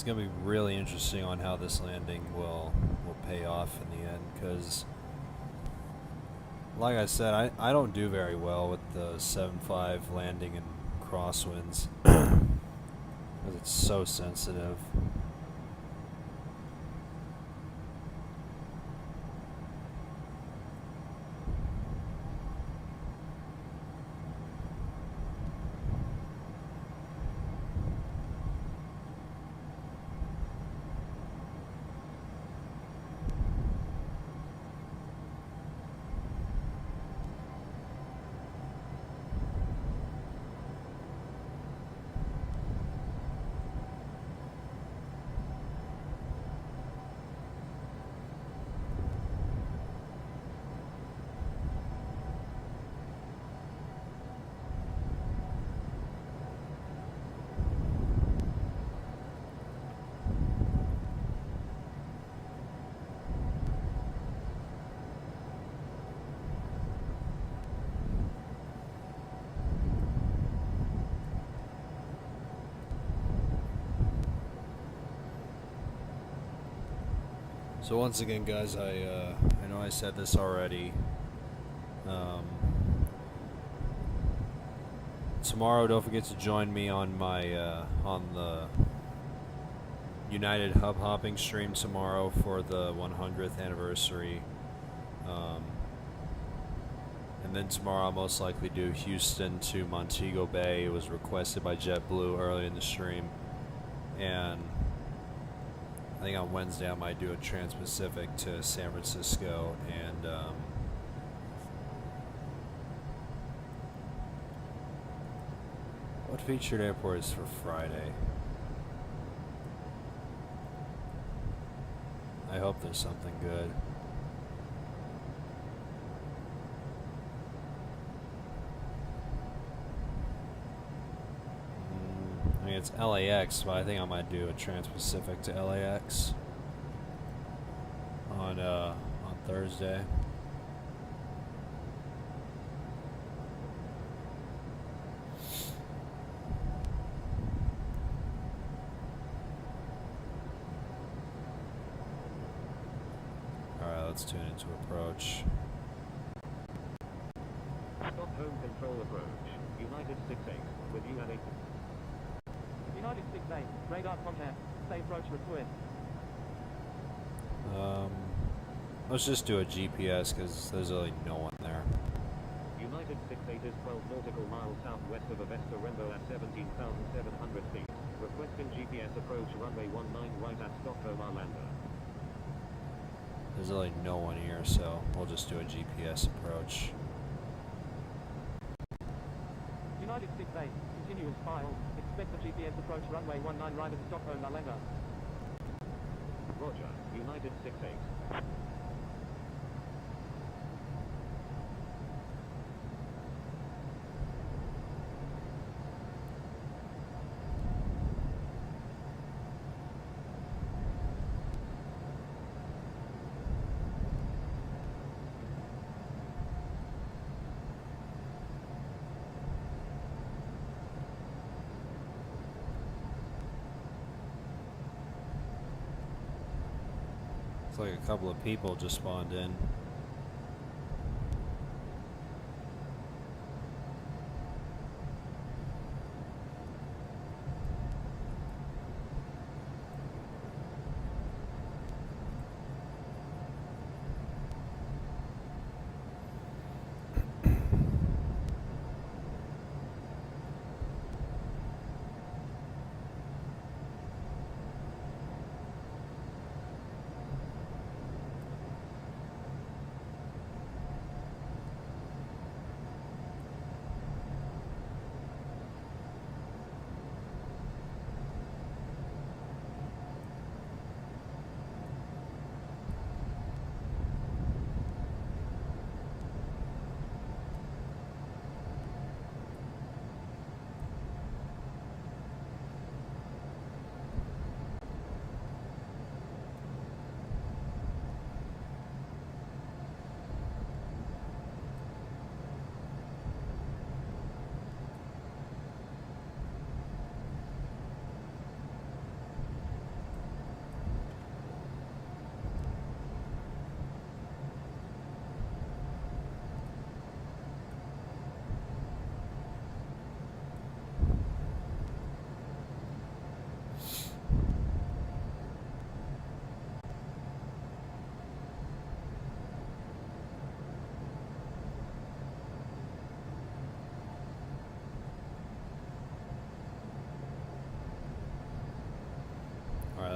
Speaker 2: going to be really interesting on how this landing will pay off in the end, because like I said, I don't do very well with the 7.5 landing in crosswinds because it's so sensitive. So once again, guys, I know I said this already. Tomorrow, don't forget to join me on my on the United Hub Hopping stream tomorrow for the 100th anniversary. And then tomorrow I'll most likely do Houston to Montego Bay. It was requested by JetBlue early in the stream. And I think on Wednesday I might do a Trans-Pacific to San Francisco. And what featured airport is for Friday? I hope there's something good. I mean, it's LAX, but I think I might do a Trans-Pacific to LAX on Thursday. Alright, let's tune into approach.
Speaker 3: Stockholm control approach. United 68, with you at 8.
Speaker 6: United 68, radar contact. Stay approach request.
Speaker 2: Let's just do a GPS because there's really no one there.
Speaker 3: United 68 is 12 nautical miles southwest of Avesta Rembo at 17,700 feet. Requesting GPS approach runway 19 right at Stockholm Arlanda.
Speaker 2: There's really no one here, so we'll just do a GPS approach.
Speaker 6: United 68, continuous file. Expect the GPS approach runway 19 right at Stockholm Arlanda.
Speaker 3: Roger, United 68.
Speaker 2: Looks like a couple of people just spawned in.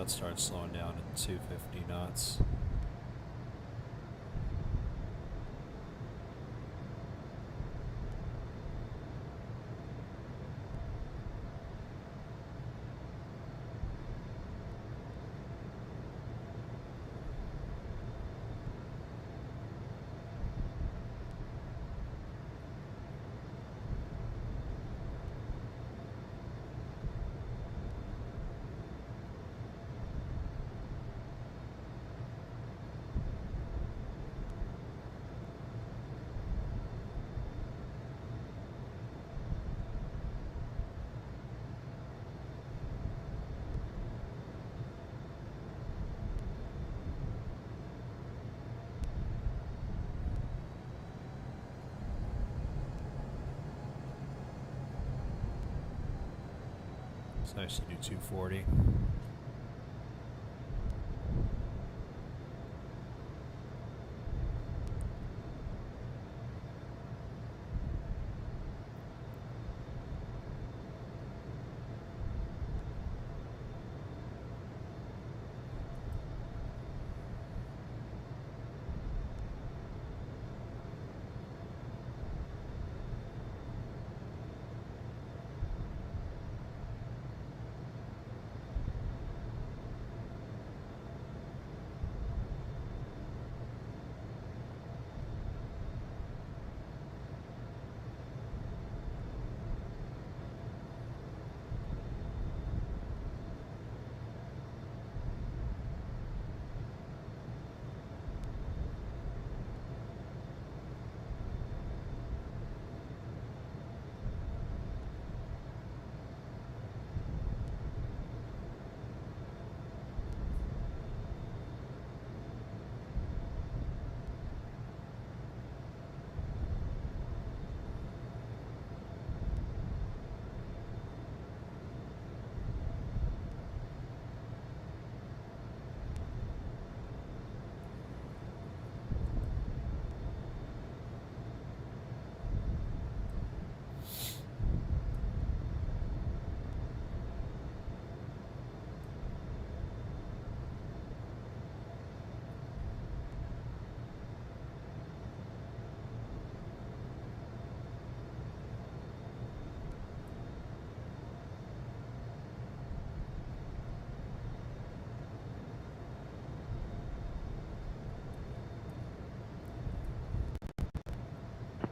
Speaker 1: it starts slowing down at 250 knots. It's nice to do 240.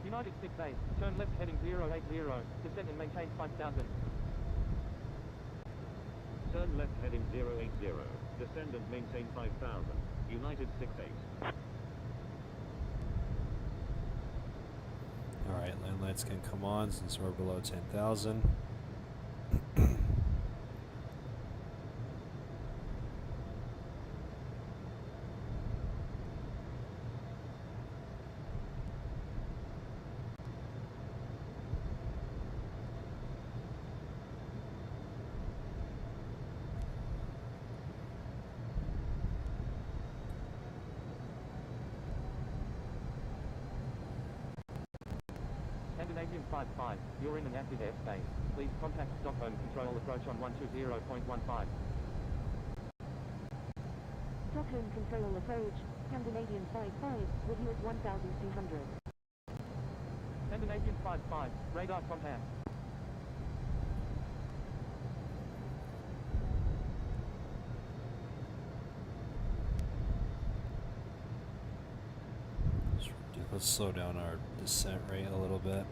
Speaker 6: United 6-8, turn left heading 080, descend and maintain 5000.
Speaker 3: Turn left heading 080, descend and maintain 5000. United 6-8.
Speaker 1: Alright, land lights can come on since we're below 10,000.
Speaker 6: Scandinavian 55, you're in an active airspace. Please contact Stockholm Control approach on 120.15.
Speaker 5: Stockholm Control approach, Scandinavian 55, with you at 1200.
Speaker 6: Scandinavian 55, radar contact.
Speaker 1: Let's slow down our descent rate a little bit.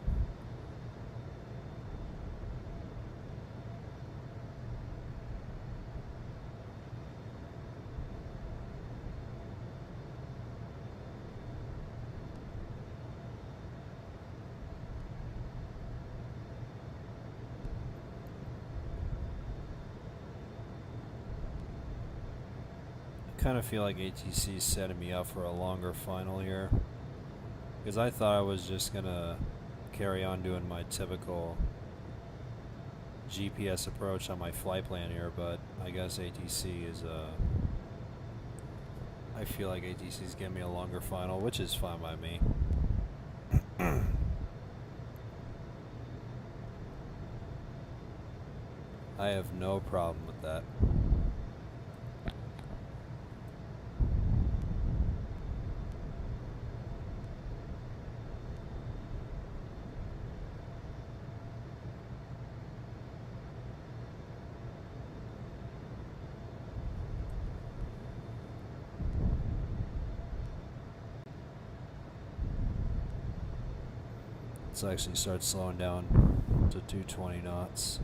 Speaker 1: I kind of feel like ATC is setting me up for a longer final here. Because I thought I was just gonna carry on doing my typical GPS approach on my flight plan here, but I guess ATC is I feel like ATC is giving me a longer final, which is fine by me. I have no problem with that.
Speaker 2: Let's actually start slowing down to 220 knots.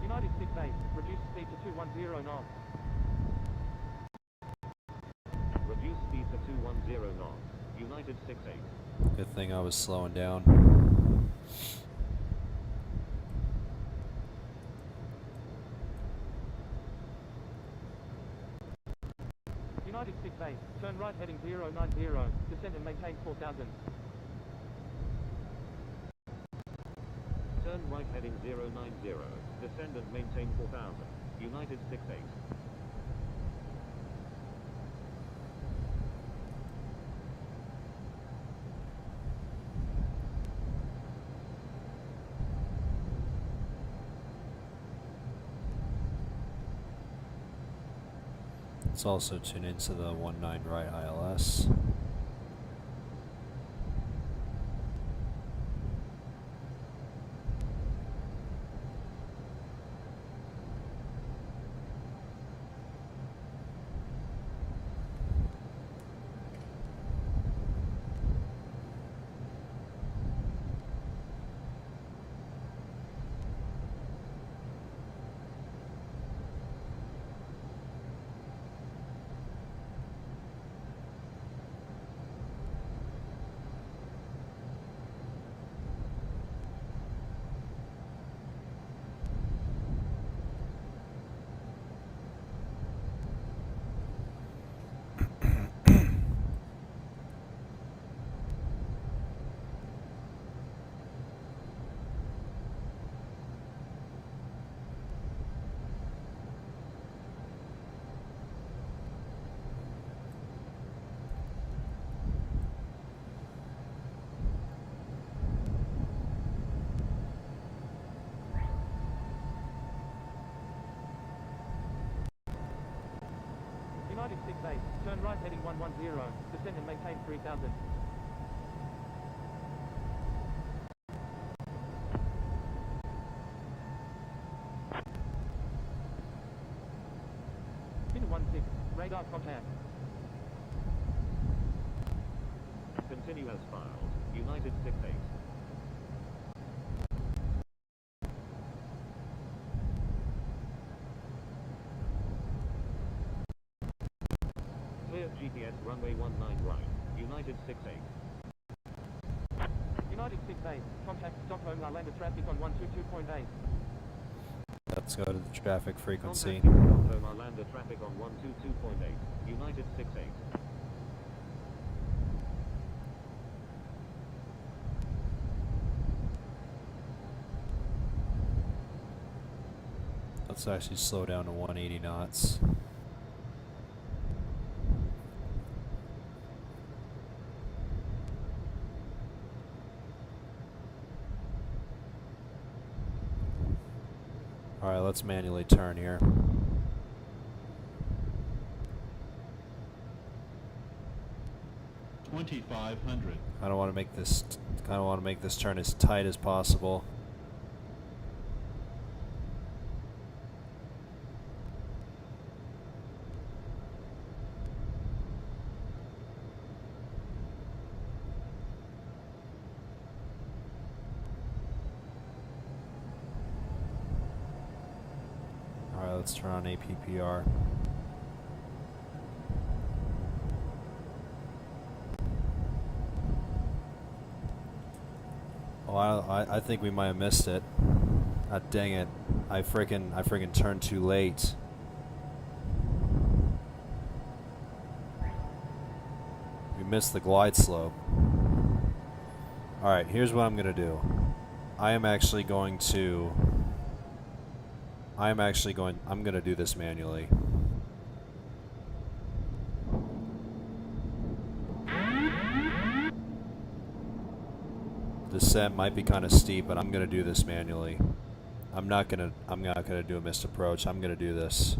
Speaker 6: United 6-8, reduce speed to 210 knots.
Speaker 3: Reduce speed to 210 knots. United 6-8.
Speaker 2: Good thing I was slowing down.
Speaker 6: United 6-8, turn right heading 090, descend and maintain 4000.
Speaker 3: Turn right heading 090. Descend and maintain 4000. United 6-8.
Speaker 2: Let's also tune into the 19 right ILS.
Speaker 6: United 6-8, turn right heading 110, descend and maintain 3000. Pin 16, radar contact.
Speaker 3: Continue as filed. United 6-8. Clear GPS runway 19 right. United 6-8.
Speaker 6: United 6-8, contact Stockholm Arlanda traffic on 122.8.
Speaker 2: Let's go to the traffic frequency.
Speaker 3: Contacting Stockholm Arlanda traffic on 122.8. United 6-8.
Speaker 2: Let's actually slow down to 180 knots. Alright, let's manually turn here.
Speaker 7: $2,500.
Speaker 2: I don't want to make this turn as tight as possible. Alright, let's turn on APPR. Oh, I think we might have missed it. Ah, dang it. I freaking turned too late. We missed the glide slope. Alright, here's what I'm gonna do. I'm gonna do this manually. descent might be kind of steep, but I'm gonna do this manually. I'm not gonna do a missed approach. I'm gonna do this.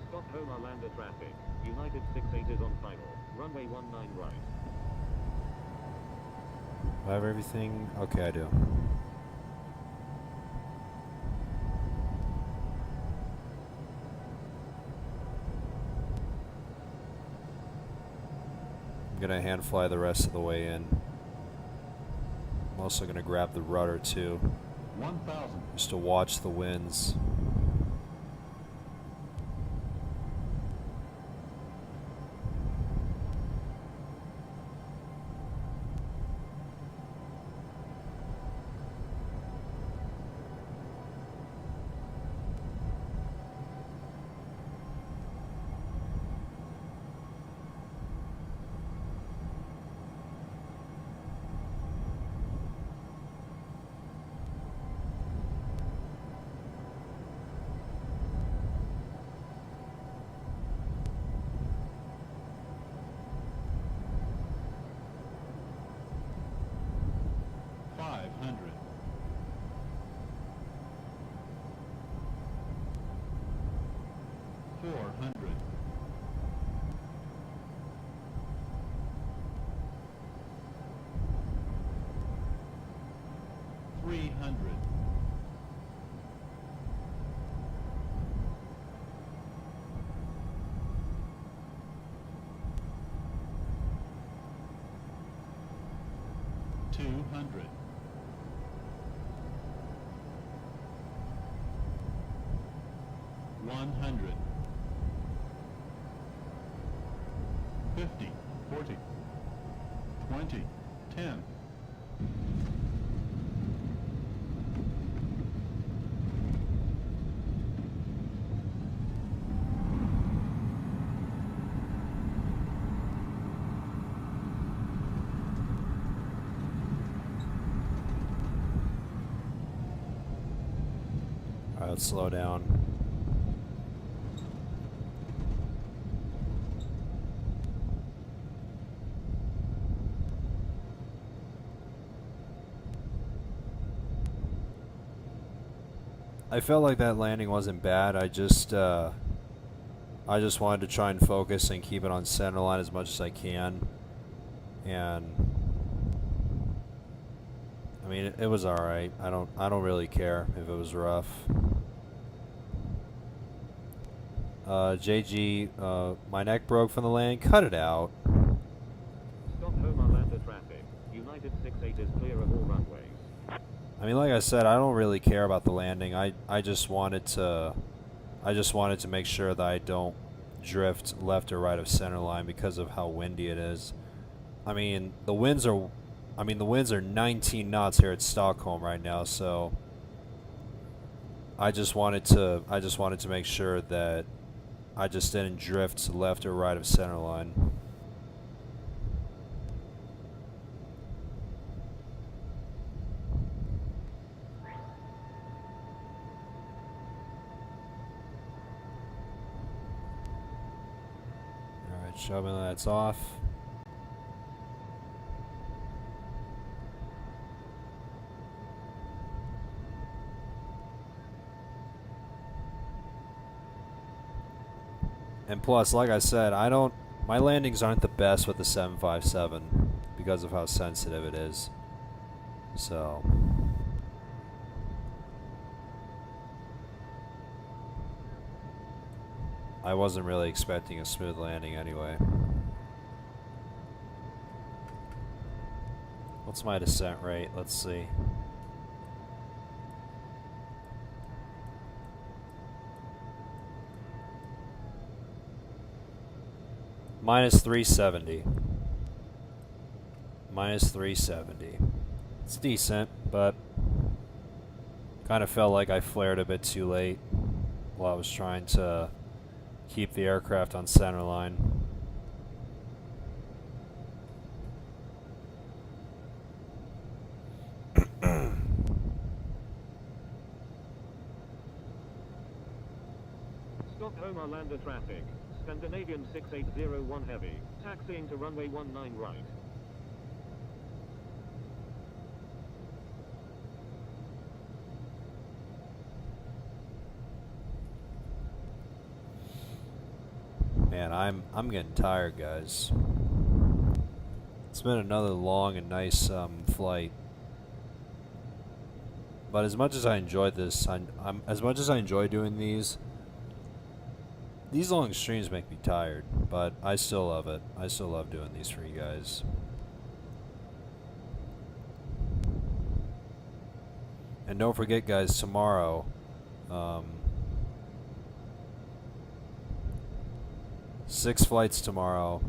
Speaker 3: Stockholm Arlanda traffic. United 68 is on final. Runway 19 right.
Speaker 2: Do I have everything? Okay, I do. I'm gonna hand fly the rest of the way in. I'm also gonna grab the rudder too,
Speaker 7: 1,000.
Speaker 2: just to watch the winds.
Speaker 7: One hundred. 50, 40, 20, 10.
Speaker 2: Alright, let's slow down. I felt like that landing wasn't bad. I just wanted to try and focus and keep it on center line as much as I can. And I mean, it was all right. I don't really care if it was rough. JG, my neck broke from the landing. Cut it out.
Speaker 3: Stockholm Arlanda traffic. United 68 is clear of all runways.
Speaker 2: I mean, like I said, I don't really care about the landing. I just wanted to make sure that I don't drift left or right of center line because of how windy it is. I mean, the winds are 19 knots here at Stockholm right now, so I just wanted to make sure that I just didn't drift left or right of center line. Show me that's off. And plus, like I said, my landings aren't the best with the 757 because of how sensitive it is. So I wasn't really expecting a smooth landing anyway. What's my descent rate? Let's see. Minus 370. Minus 370. It's decent, but kind of felt like I flared a bit too late while I was trying to keep the aircraft on center line.
Speaker 3: Stockholm Arlanda traffic. Scandinavian 6801 heavy. Taxiing to runway 19 right.
Speaker 2: Man, I'm getting tired, guys. It's been another long and nice flight. But as much as I enjoyed this, as much as I enjoy doing these long streams make me tired, but I still love it. I still love doing these for you guys. And don't forget, guys, tomorrow, 6 flights tomorrow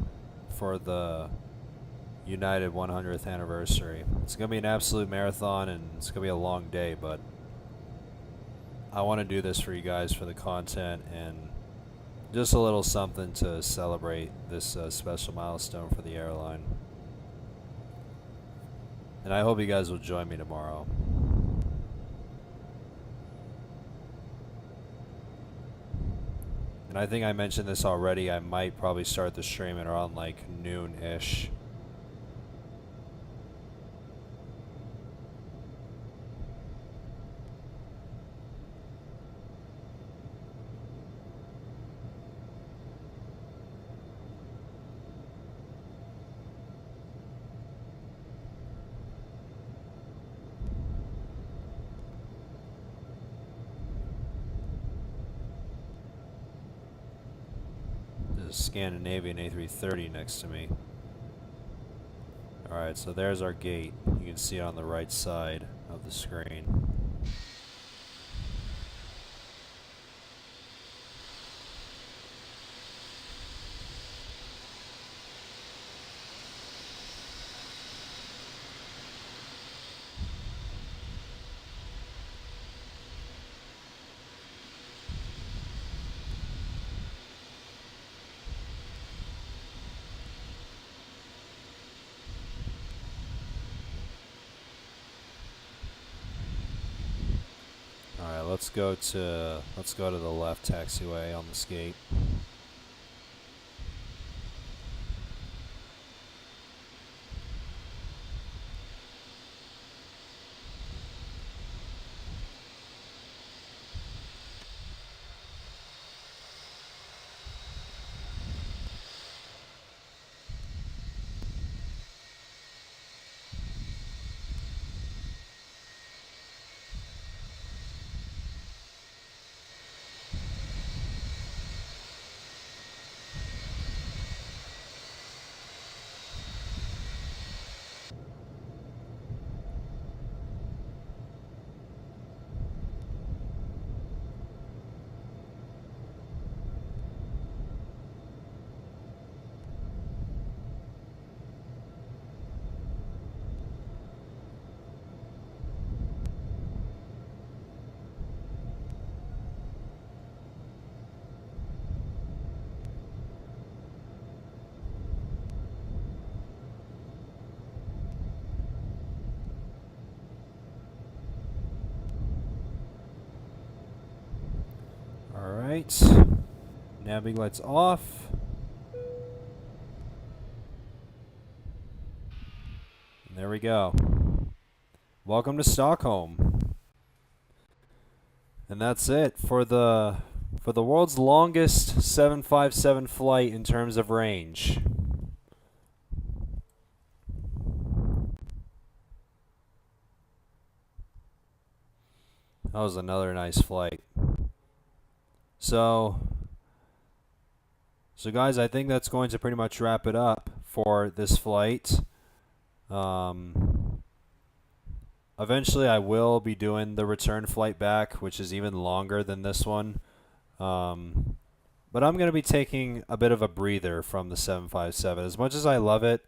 Speaker 2: for the United 100th anniversary. It's going to be an absolute marathon, and it's going to be a long day, but I want to do this for you guys for the content and just a little something to celebrate this special milestone for the airline. And I hope you guys will join me tomorrow. And I think I mentioned this already. I might probably start the stream at around like noon-ish. Scandinavian A330 next to me. Alright, so there's our gate. You can see it on the right side of the screen. Let's go to the left taxiway on this gate. Alright, navig lights off. And there we go. Welcome to Stockholm. And that's it for the world's longest 757 flight in terms of range. That was another nice flight. So guys, I think that's going to pretty much wrap it up for this flight. Eventually I will be doing the return flight back, which is even longer than this one. But I'm going to be taking a bit of a breather from the 757. As much as I love it,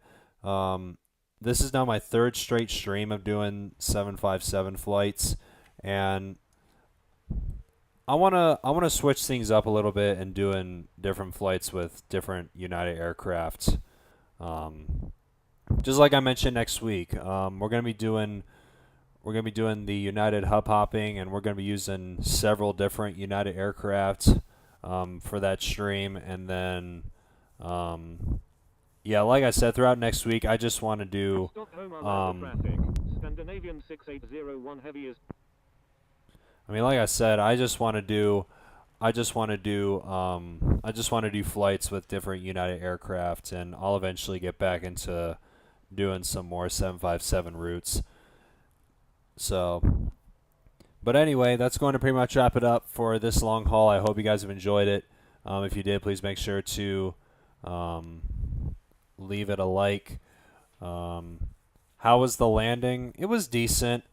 Speaker 2: this is now my 3rd straight stream of doing 757 flights, and I wanna switch things up a little bit and doing different flights with different United aircraft. Just like I mentioned next week, we're gonna be doing the United hub hopping, and we're gonna be using several different United aircraft.
Speaker 1: for that stream, and then yeah, like I said, throughout next week, I just want to do
Speaker 3: Stockholm Arlanda traffic. Scandinavian 6801 heavy is
Speaker 1: I mean, like I said, I just want to do flights with different United aircraft, and I'll eventually get back into doing some more 757 routes. So, but anyway, that's going to pretty much wrap it up for this long haul. I hope you guys have enjoyed it. If you did, please make sure to leave it a like. How was the landing? It was decent.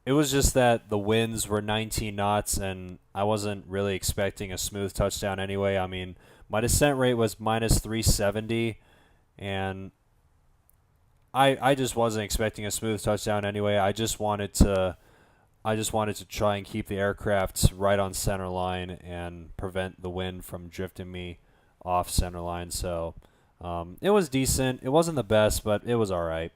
Speaker 1: It was just that the winds were 19 knots, and I wasn't really expecting a smooth touchdown anyway. I mean, my descent rate was minus 370, and I just wasn't expecting a smooth touchdown anyway. I just wanted to try and keep the aircraft right on center line and prevent the wind from drifting me off center line. So it was decent. It wasn't the best, but it was all right.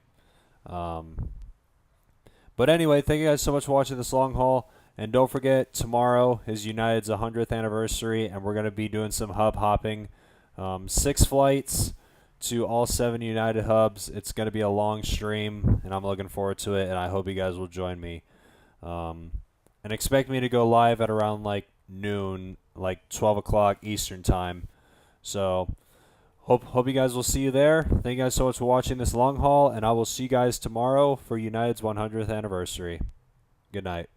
Speaker 1: But anyway, thank you guys so much for watching this long haul. And don't forget, tomorrow is United's 100th anniversary, and we're going to be doing some hub hopping. 6 flights to all 7 United hubs. It's going to be a long stream, and I'm looking forward to it, and I hope you guys will join me. And expect me to go live at around like noon, like 12 o'clock Eastern time. So hope you guys will see you there. Thank you guys so much for watching this long haul, and I will see you guys tomorrow for United's 100th anniversary. Good night.